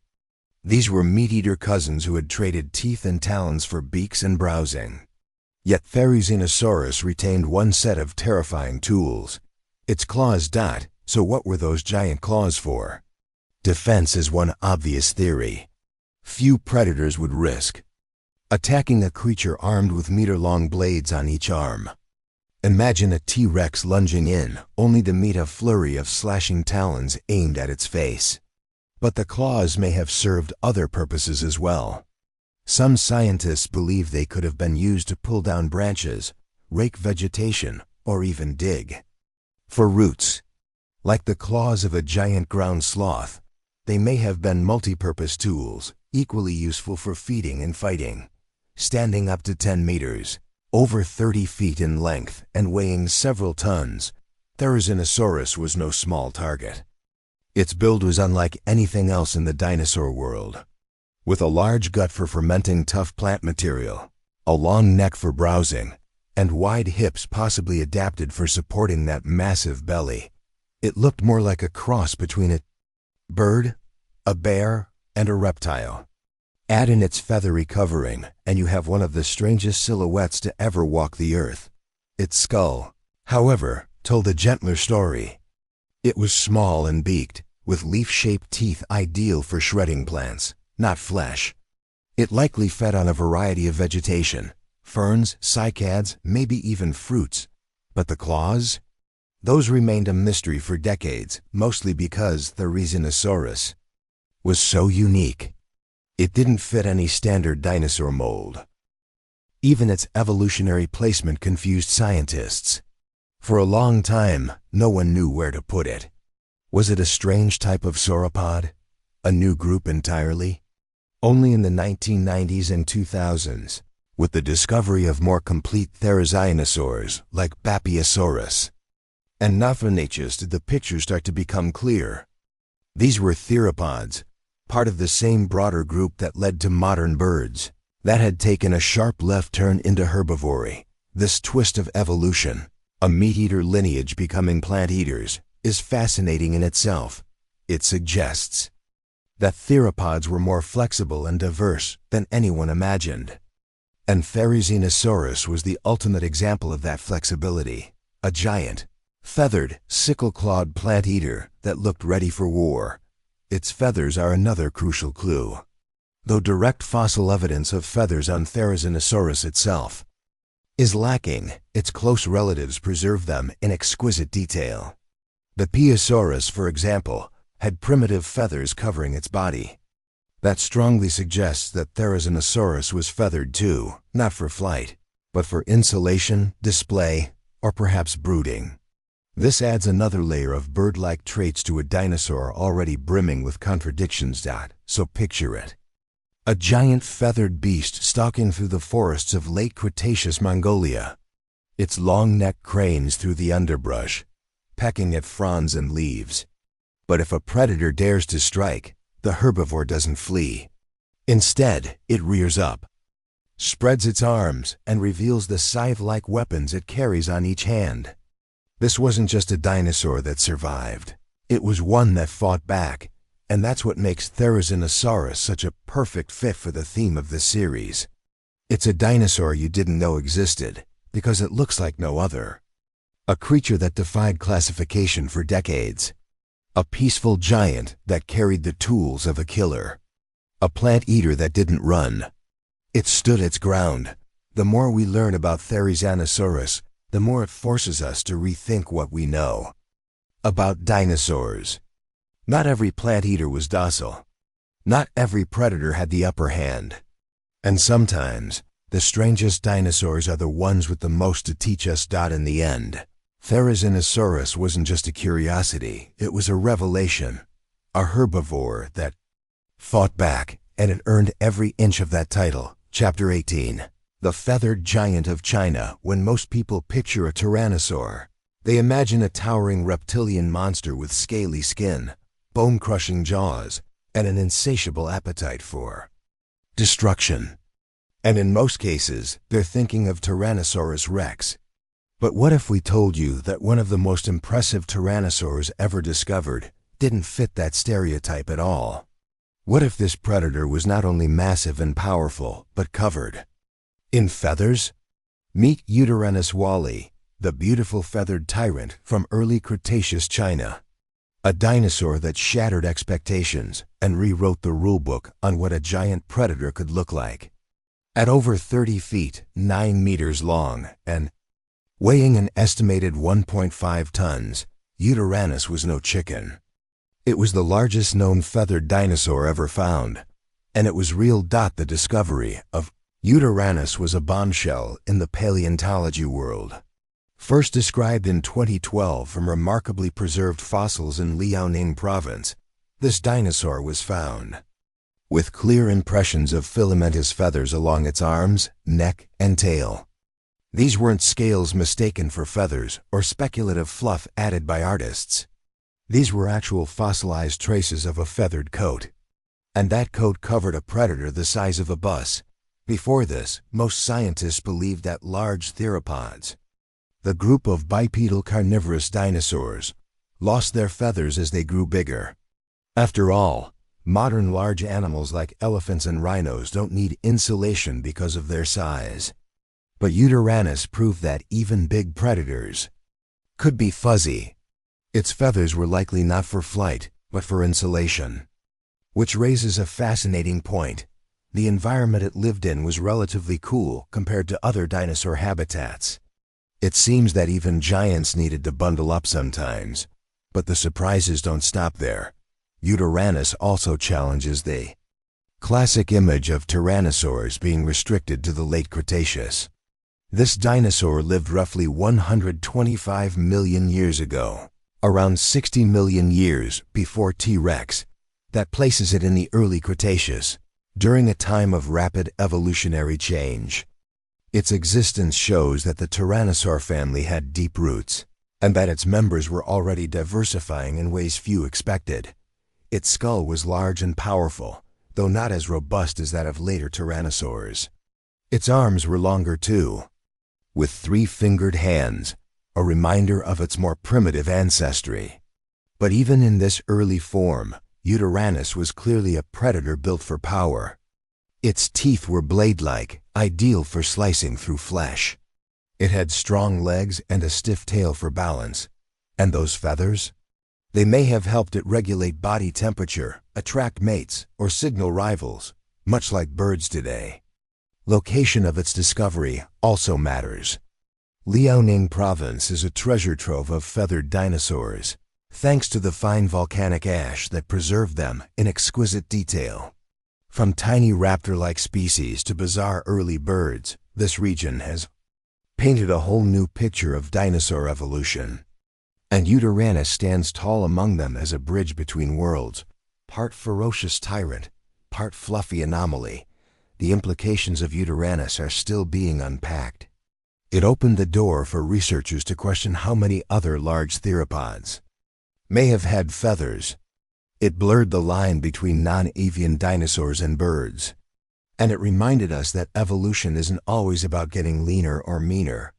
These were meat-eater cousins who had traded teeth and talons for beaks and browsing. Yet Therizinosaurus retained one set of terrifying tools. Its claws. So what were those giant claws for? Defense is one obvious theory. Few predators would risk attacking a creature armed with meter-long blades on each arm. Imagine a T-Rex lunging in, only to meet a flurry of slashing talons aimed at its face. But the claws may have served other purposes as well. Some scientists believe they could have been used to pull down branches, rake vegetation, or even dig for roots. Like the claws of a giant ground sloth, they may have been multi-purpose tools, equally useful for feeding and fighting. Standing up to 10 meters, over 30 feet in length and weighing several tons, Therizinosaurus was no small target. Its build was unlike anything else in the dinosaur world. With a large gut for fermenting tough plant material, a long neck for browsing, and wide hips possibly adapted for supporting that massive belly, it looked more like a cross between a bird, a bear, and a reptile. Add in its feathery covering, and you have one of the strangest silhouettes to ever walk the earth. Its skull, however, told a gentler story. It was small and beaked, with leaf-shaped teeth ideal for shredding plants, not flesh. It likely fed on a variety of vegetation, ferns, cycads, maybe even fruits. But the claws? Those remained a mystery for decades, mostly because Therizinosaurus was so unique. It didn't fit any standard dinosaur mold. Even its evolutionary placement confused scientists. For a long time, no one knew where to put it. Was it a strange type of sauropod? A new group entirely? Only in the 1990s and 2000s, with the discovery of more complete therizinosaurs like Bapiosaurus and Gnathorhynchus, did the picture start to become clear. These were theropods, part of the same broader group that led to modern birds, that had taken a sharp left turn into herbivory. This twist of evolution, a meat-eater lineage becoming plant-eaters, is fascinating in itself. It suggests that theropods were more flexible and diverse than anyone imagined. And Therizinosaurus was the ultimate example of that flexibility, a giant, feathered, sickle-clawed plant-eater that looked ready for war. Its feathers are another crucial clue, though direct fossil evidence of feathers on Therizinosaurus itself is lacking. Its close relatives preserve them in exquisite detail. The Bapiosaurus, for example, had primitive feathers covering its body. That strongly suggests that Therizinosaurus was feathered too, not for flight, but for insulation, display, or perhaps brooding. This adds another layer of bird-like traits to a dinosaur already brimming with contradictions. So picture it. A giant feathered beast stalking through the forests of late Cretaceous Mongolia. Its long neck cranes through the underbrush, pecking at fronds and leaves. But if a predator dares to strike, the herbivore doesn't flee. Instead, it rears up, spreads its arms, and reveals the scythe-like weapons it carries on each hand. This wasn't just a dinosaur that survived. It was one that fought back, and that's what makes Therizinosaurus such a perfect fit for the theme of this series. It's a dinosaur you didn't know existed, because it looks like no other. A creature that defied classification for decades. A peaceful giant that carried the tools of a killer. A plant-eater that didn't run. It stood its ground. The more we learn about Therizinosaurus, the more it forces us to rethink what we know about dinosaurs. Not every plant-eater was docile. Not every predator had the upper hand. And sometimes, the strangest dinosaurs are the ones with the most to teach us. In the end, Therizinosaurus wasn't just a curiosity, it was a revelation. A herbivore that fought back, and it earned every inch of that title. Chapter 18. The feathered giant of China. When most people picture a tyrannosaur, they imagine a towering reptilian monster with scaly skin, bone-crushing jaws, and an insatiable appetite for destruction. And in most cases, they're thinking of Tyrannosaurus rex. But what if we told you that one of the most impressive tyrannosaurs ever discovered didn't fit that stereotype at all? What if this predator was not only massive and powerful, but covered in feathers? Meet Uteranus wally, the beautiful feathered tyrant from early Cretaceous China. A dinosaur that shattered expectations and rewrote the rulebook on what a giant predator could look like. At over 30 feet, 9 meters long, and weighing an estimated 1.5 tons, Uteranus was no chicken. It was the largest known feathered dinosaur ever found, and it was real. The discovery of Uteranus was a bombshell in the paleontology world. First described in 2012 from remarkably preserved fossils in Liaoning province, this dinosaur was found with clear impressions of filamentous feathers along its arms, neck, and tail. These weren't scales mistaken for feathers or speculative fluff added by artists. These were actual fossilized traces of a feathered coat. And that coat covered a predator the size of a bus. Before this, most scientists believed that large theropods, the group of bipedal carnivorous dinosaurs, lost their feathers as they grew bigger. After all, modern large animals like elephants and rhinos don't need insulation because of their size. But Uranus proved that even big predators could be fuzzy. Its feathers were likely not for flight, but for insulation. Which raises a fascinating point. The environment it lived in was relatively cool compared to other dinosaur habitats. It seems that even giants needed to bundle up sometimes. But the surprises don't stop there. Uranus also challenges the classic image of tyrannosaurs being restricted to the late Cretaceous. This dinosaur lived roughly 125 million years ago, around 60 million years before T-Rex. That places it in the early Cretaceous, during a time of rapid evolutionary change. Its existence shows that the Tyrannosaur family had deep roots, and that its members were already diversifying in ways few expected. Its skull was large and powerful, though not as robust as that of later tyrannosaurs. Its arms were longer too, with 3-fingered hands, a reminder of its more primitive ancestry. But even in this early form, Uranus was clearly a predator built for power. Its teeth were blade-like, ideal for slicing through flesh. It had strong legs and a stiff tail for balance. And those feathers? They may have helped it regulate body temperature, attract mates, or signal rivals, much like birds today. Location of its discovery also matters. Liaoning province is a treasure trove of feathered dinosaurs, thanks to the fine volcanic ash that preserved them in exquisite detail. From tiny raptor-like species to bizarre early birds, this region has painted a whole new picture of dinosaur evolution. And Uranus stands tall among them as a bridge between worlds, part ferocious tyrant, part fluffy anomaly. The implications of Uranus are still being unpacked. It opened the door for researchers to question how many other large theropods may have had feathers. It blurred the line between non-avian dinosaurs and birds. And it reminded us that evolution isn't always about getting leaner or meaner.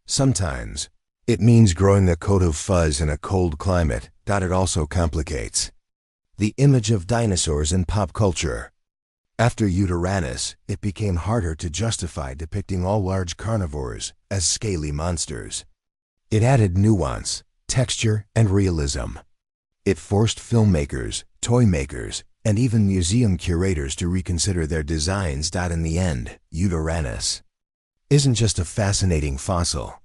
Sometimes, it means growing a coat of fuzz in a cold climate. It also complicates the image of dinosaurs in pop culture. After Uranus, it became harder to justify depicting all large carnivores as scaly monsters. It added nuance, texture, and realism. It forced filmmakers, toy makers, and even museum curators to reconsider their designs. In the end, Uranus isn't just a fascinating fossil.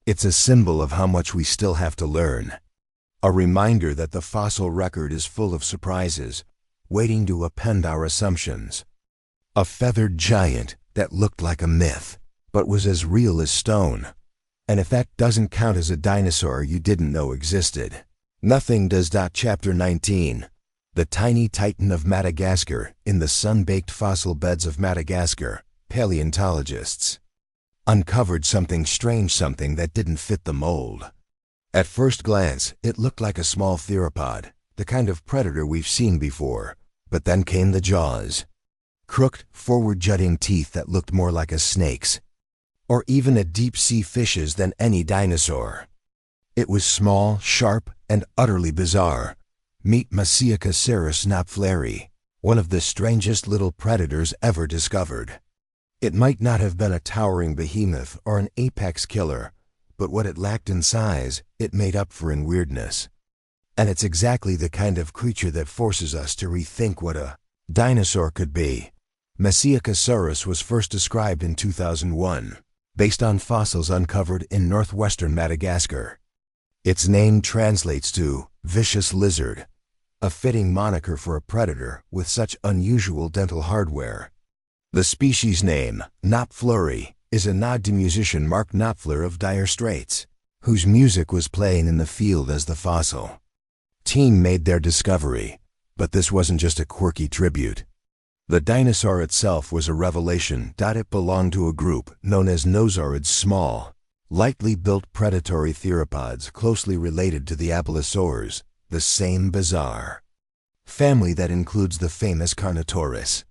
It's a symbol of how much we still have to learn. A reminder that the fossil record is full of surprises, waiting to append our assumptions. A feathered giant that looked like a myth, but was as real as stone. And if that doesn't count as a dinosaur you didn't know existed, nothing does. Chapter 19. The tiny titan of Madagascar. In the sun-baked fossil beds of Madagascar, paleontologists uncovered something strange, something that didn't fit the mold. At first glance, it looked like a small theropod, the kind of predator we've seen before. But then came the jaws. Crooked, forward-jutting teeth that looked more like a snake's, or even a deep-sea fish's than any dinosaur. It was small, sharp, and utterly bizarre. Meet Masiacosaurus knopfleri, one of the strangest little predators ever discovered. It might not have been a towering behemoth or an apex killer, but what it lacked in size, it made up for in weirdness. And it's exactly the kind of creature that forces us to rethink what a dinosaur could be. Masiacosaurus was first described in 2001, based on fossils uncovered in northwestern Madagascar. Its name translates to vicious lizard, a fitting moniker for a predator with such unusual dental hardware. The species name, knopfleri, is a nod to musician Mark Knopfler of Dire Straits. whose music was playing in the field as the fossil team made their discovery. But this wasn't just a quirky tribute. The dinosaur itself was a revelation. It belonged to a group known as Nosaurids, small, lightly built predatory theropods closely related to the Apatosaurs, the same bizarre family that includes the famous Carnotaurus.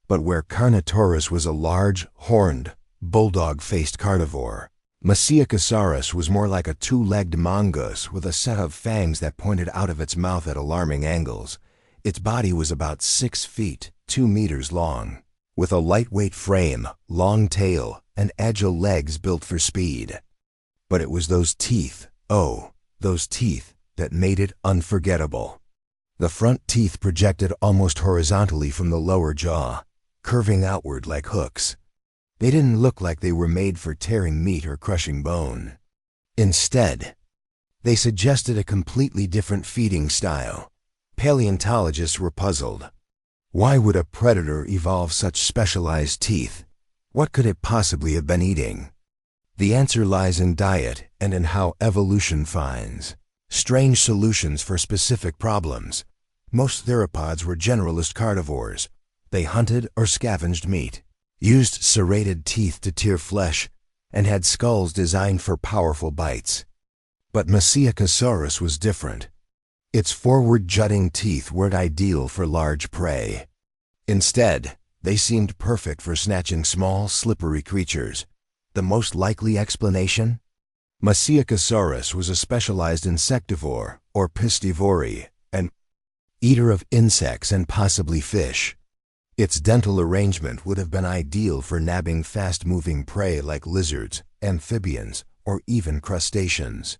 But where Carnotaurus was a large, horned, bulldog-faced carnivore, Masiakasaurus was more like a two-legged mongoose with a set of fangs that pointed out of its mouth at alarming angles. Its body was about 6 feet, 2 meters long, with a lightweight frame, long tail, and agile legs built for speed. But it was those teeth, those teeth, that made it unforgettable. The front teeth projected almost horizontally from the lower jaw, curving outward like hooks. They didn't look like they were made for tearing meat or crushing bone. Instead, they suggested a completely different feeding style. Paleontologists were puzzled. Why would a predator evolve such specialized teeth? What could it possibly have been eating? The answer lies in diet and in how evolution finds strange solutions for specific problems. Most theropods were generalist carnivores. They hunted or scavenged meat, used serrated teeth to tear flesh, and had skulls designed for powerful bites. But Masiakasaurus was different. Its forward-jutting teeth weren't ideal for large prey. Instead, they seemed perfect for snatching small, slippery creatures. The most likely explanation? Masiakasaurus was a specialized insectivore, or piscivore, an eater of insects and possibly fish. Its dental arrangement would have been ideal for nabbing fast-moving prey like lizards, amphibians, or even crustaceans.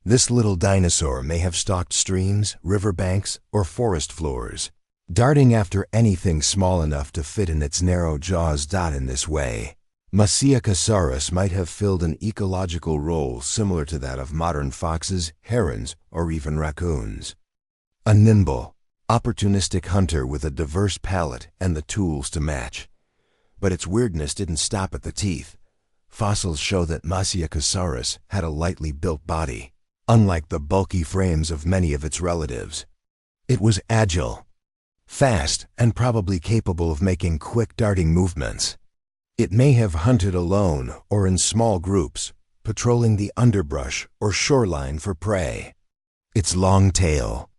This little dinosaur may have stalked streams, riverbanks, or forest floors, darting after anything small enough to fit in its narrow jaws. In this way, Masiakasaurus might have filled an ecological role similar to that of modern foxes, herons, or even raccoons. A nimble, opportunistic hunter with a diverse palate and the tools to match. But its weirdness didn't stop at the teeth. Fossils show that Masiakasaurus had a lightly built body, unlike the bulky frames of many of its relatives. It was agile, fast, and probably capable of making quick darting movements. It may have hunted alone or in small groups, patrolling the underbrush or shoreline for prey. Its long tail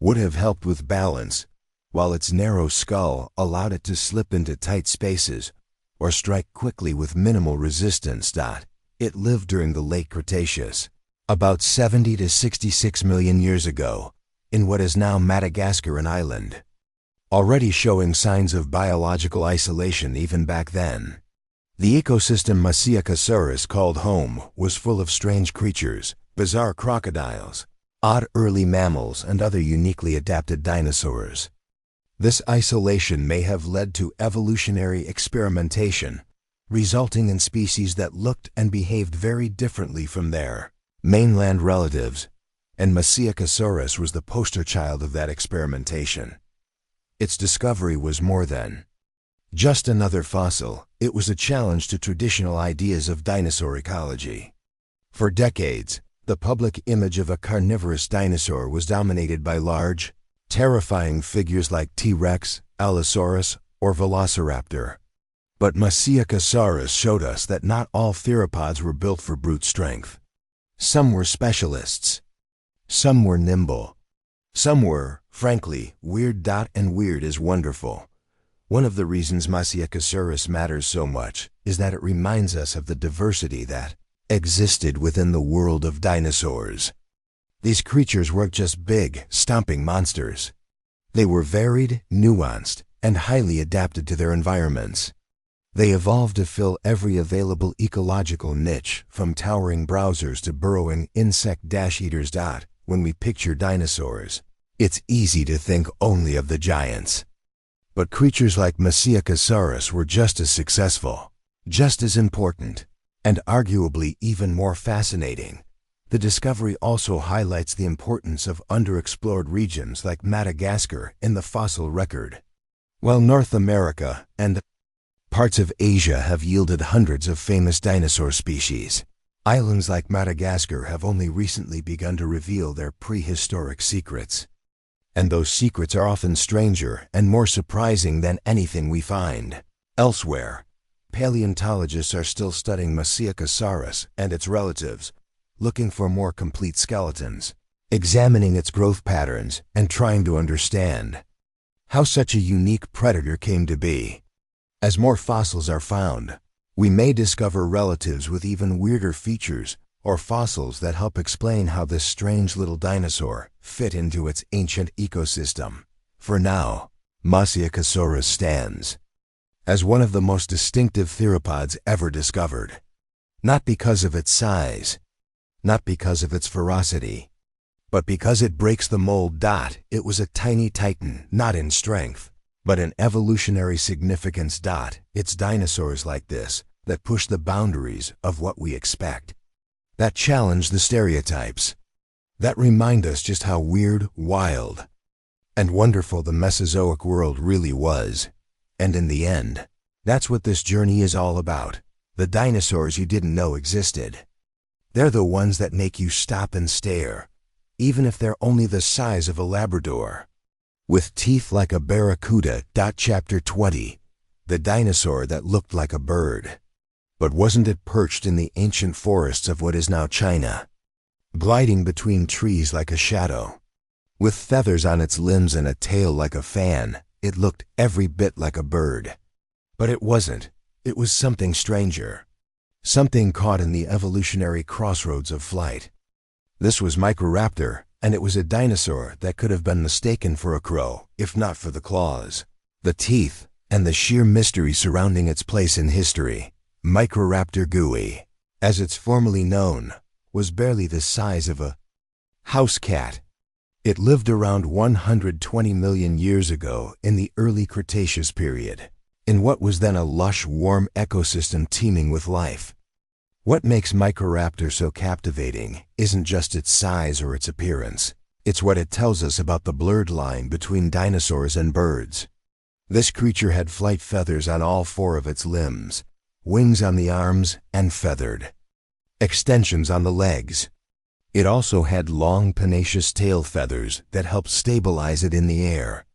would have helped with balance, while its narrow skull allowed it to slip into tight spaces or strike quickly with minimal resistance. It lived during the late Cretaceous, about 70 to 66 million years ago, in what is now Madagascar, an island, already showing signs of biological isolation even back then. The ecosystem Masiakasaurus called home was full of strange creatures, bizarre crocodiles, odd early mammals, and other uniquely adapted dinosaurs. This isolation may have led to evolutionary experimentation, resulting in species that looked and behaved very differently from their mainland relatives, and Masiakasaurus was the poster child of that experimentation. Its discovery was more than just another fossil. It was a challenge to traditional ideas of dinosaur ecology. For decades, the public image of a carnivorous dinosaur was dominated by large, terrifying figures like T-Rex, Allosaurus, or Velociraptor. But Masiakasaurus showed us that not all theropods were built for brute strength. Some were specialists. Some were nimble. Some were, frankly, weird. And weird is wonderful. One of the reasons Masiakasaurus matters so much is that it reminds us of the diversity that existed within the world of dinosaurs. These creatures weren't just big, stomping monsters. They were varied, nuanced, and highly adapted to their environments. They evolved to fill every available ecological niche, from towering browsers to burrowing insect dash-eaters. When we picture dinosaurs, it's easy to think only of the giants. But creatures like Masiakasaurus were just as successful, just as important, and arguably even more fascinating. The discovery also highlights the importance of underexplored regions like Madagascar in the fossil record. While North America and parts of Asia have yielded hundreds of famous dinosaur species, Islands like Madagascar have only recently begun to reveal their prehistoric secrets. And those secrets are often stranger and more surprising than anything we find elsewhere. Paleontologists are still studying Masiakasaurus and its relatives, looking for more complete skeletons, examining its growth patterns, and trying to understand how such a unique predator came to be. As more fossils are found, we may discover relatives with even weirder features or fossils that help explain how this strange little dinosaur fit into its ancient ecosystem. For now, Masiakasaurus stands as one of the most distinctive theropods ever discovered. Not because of its size, not because of its ferocity, but because it breaks the mold. It was a tiny titan, not in strength, but in evolutionary significance. It's dinosaurs like this that push the boundaries of what we expect, that challenge the stereotypes, that remind us just how weird, wild, and wonderful the Mesozoic world really was. And in the end, that's what this journey is all about. The dinosaurs you didn't know existed. They're the ones that make you stop and stare, even if they're only the size of a Labrador. With teeth like a barracuda. Chapter 20. The dinosaur that looked like a bird. But wasn't it perched in the ancient forests of what is now China, gliding between trees like a shadow? With feathers on its limbs and a tail like a fan, it looked every bit like a bird. But it wasn't. It was something stranger. Something caught in the evolutionary crossroads of flight. This was Microraptor, and it was a dinosaur that could have been mistaken for a crow, if not for the claws, the teeth, and the sheer mystery surrounding its place in history. Microraptor gooey, as it's formally known, was barely the size of a house cat. It lived around 120 million years ago in the early Cretaceous period, in what was then a lush, warm ecosystem teeming with life. What makes Microraptor so captivating isn't just its size or its appearance. It's what it tells us about the blurred line between dinosaurs and birds. This creature had flight feathers on all four of its limbs, wings on the arms, and feathered extensions on the legs. It also had long, pennaceous tail feathers that helped stabilize it in the air.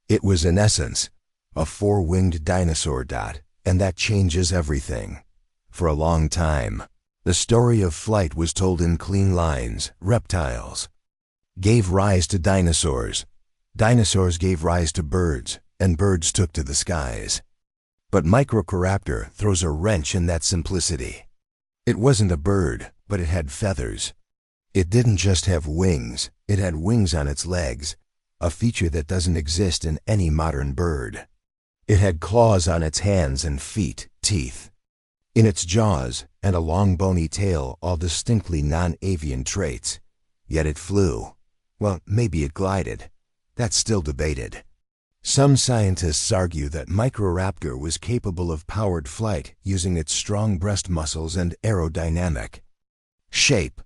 It was, in essence, a four-winged dinosaur. And that changes everything. For a long time, the story of flight was told in clean lines. Reptiles gave rise to dinosaurs. Dinosaurs gave rise to birds, and birds took to the skies. But Microraptor throws a wrench in that simplicity. It wasn't a bird, but it had feathers. It didn't just have wings, it had wings on its legs, a feature that doesn't exist in any modern bird. It had claws on its hands and feet, teeth in its jaws, and a long bony tail, all distinctly non-avian traits. Yet it flew. Well, maybe it glided. That's still debated. Some scientists argue that Microraptor was capable of powered flight using its strong breast muscles and aerodynamic shape.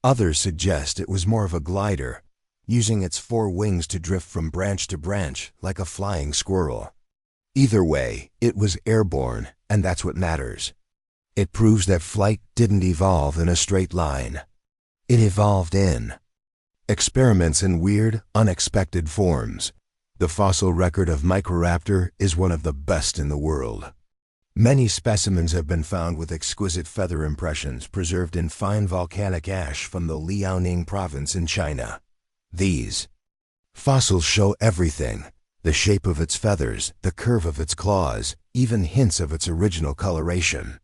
Others suggest it was more of a glider, using its four wings to drift from branch to branch like a flying squirrel. Either way, it was airborne, and that's what matters. It proves that flight didn't evolve in a straight line. It evolved in experiments in weird, unexpected forms. The fossil record of Microraptor is one of the best in the world. Many specimens have been found with exquisite feather impressions preserved in fine volcanic ash from the Liaoning province in China. These fossils show everything: the shape of its feathers, the curve of its claws, even hints of its original coloration.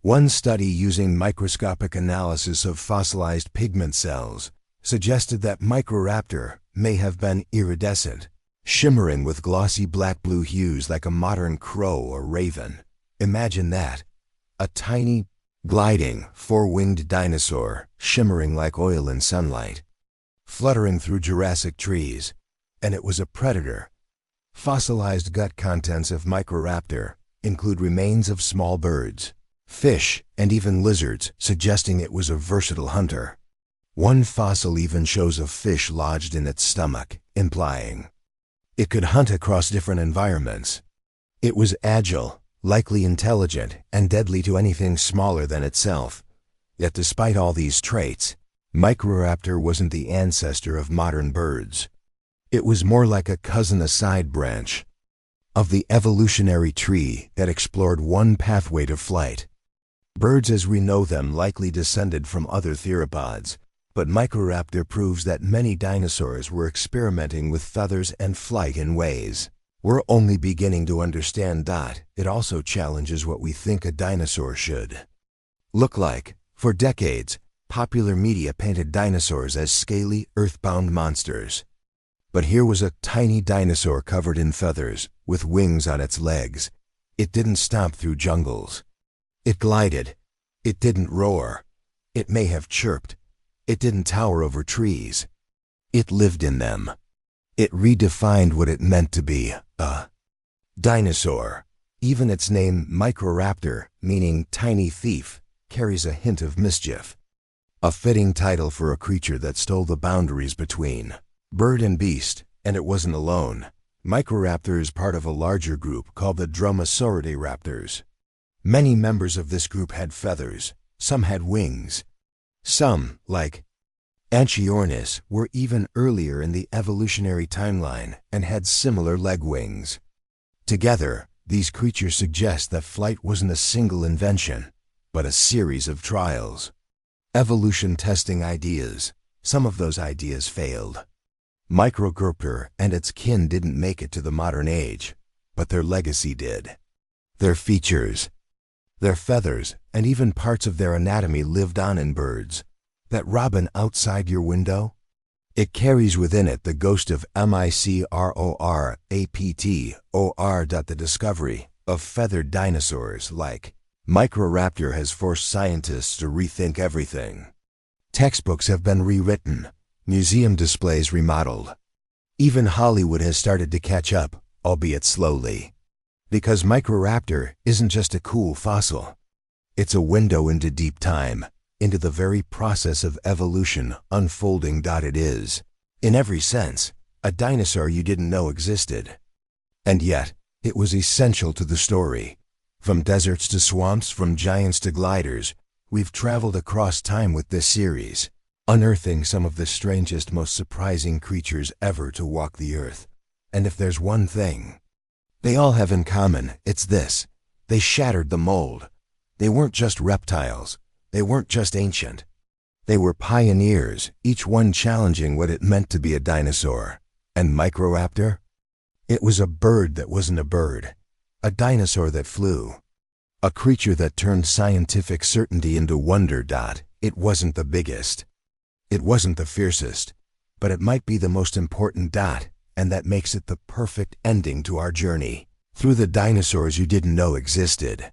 One study using microscopic analysis of fossilized pigment cells suggested that Microraptor may have been iridescent, shimmering with glossy black-blue hues like a modern crow or raven. Imagine that. A tiny, gliding, four-winged dinosaur, shimmering like oil in sunlight, fluttering through Jurassic trees. And it was a predator. Fossilized gut contents of Microraptor include remains of small birds, fish, and even lizards, suggesting it was a versatile hunter. One fossil even shows a fish lodged in its stomach, implying it could hunt across different environments. It was agile, likely intelligent, and deadly to anything smaller than itself. Yet despite all these traits, Microraptor wasn't the ancestor of modern birds. It was more like a cousin, a side branch of the evolutionary tree that explored one pathway to flight. Birds as we know them likely descended from other theropods, but Microraptor proves that many dinosaurs were experimenting with feathers and flight in ways we're only beginning to understand. It also challenges what we think a dinosaur should look like. For decades, popular media painted dinosaurs as scaly, earthbound monsters. But here was a tiny dinosaur covered in feathers, with wings on its legs. It didn't stomp through jungles. It glided. It didn't roar. It may have chirped. It didn't tower over trees. It lived in them. It redefined what it meant to be a dinosaur. Even its name, Microraptor, meaning tiny thief, carries a hint of mischief. A fitting title for a creature that stole the boundaries between bird and beast, and it wasn't alone. Microraptor is part of a larger group called the Dromaeosauridae raptors. Many members of this group had feathers, some had wings. Some, like Anchiornis, were even earlier in the evolutionary timeline and had similar leg wings. Together, these creatures suggest that flight wasn't a single invention, but a series of trials. Evolution testing ideas. Some of those ideas failed. Microraptor and its kin didn't make it to the modern age, but their legacy did. Their features, their feathers, and even parts of their anatomy lived on in birds. That robin outside your window? It carries within it the ghost of Microraptor. The discovery of feathered dinosaurs like Microraptor has forced scientists to rethink everything. Textbooks have been rewritten, museum displays remodeled. Even Hollywood has started to catch up, albeit slowly. Because Microraptor isn't just a cool fossil. It's a window into deep time, into the very process of evolution unfolding. It is, in every sense, a dinosaur you didn't know existed. And yet, it was essential to the story. From deserts to swamps, from giants to gliders, we've traveled across time with this series, unearthing some of the strangest, most surprising creatures ever to walk the earth. And if there's one thing they all have in common, it's this: they shattered the mold. They weren't just reptiles. They weren't just ancient. They were pioneers, each one challenging what it meant to be a dinosaur. And Microraptor? It was a bird that wasn't a bird. A dinosaur that flew. A creature that turned scientific certainty into wonder. It wasn't the biggest. It wasn't the fiercest. But it might be the most important. And that makes it the perfect ending to our journey through the dinosaurs you didn't know existed.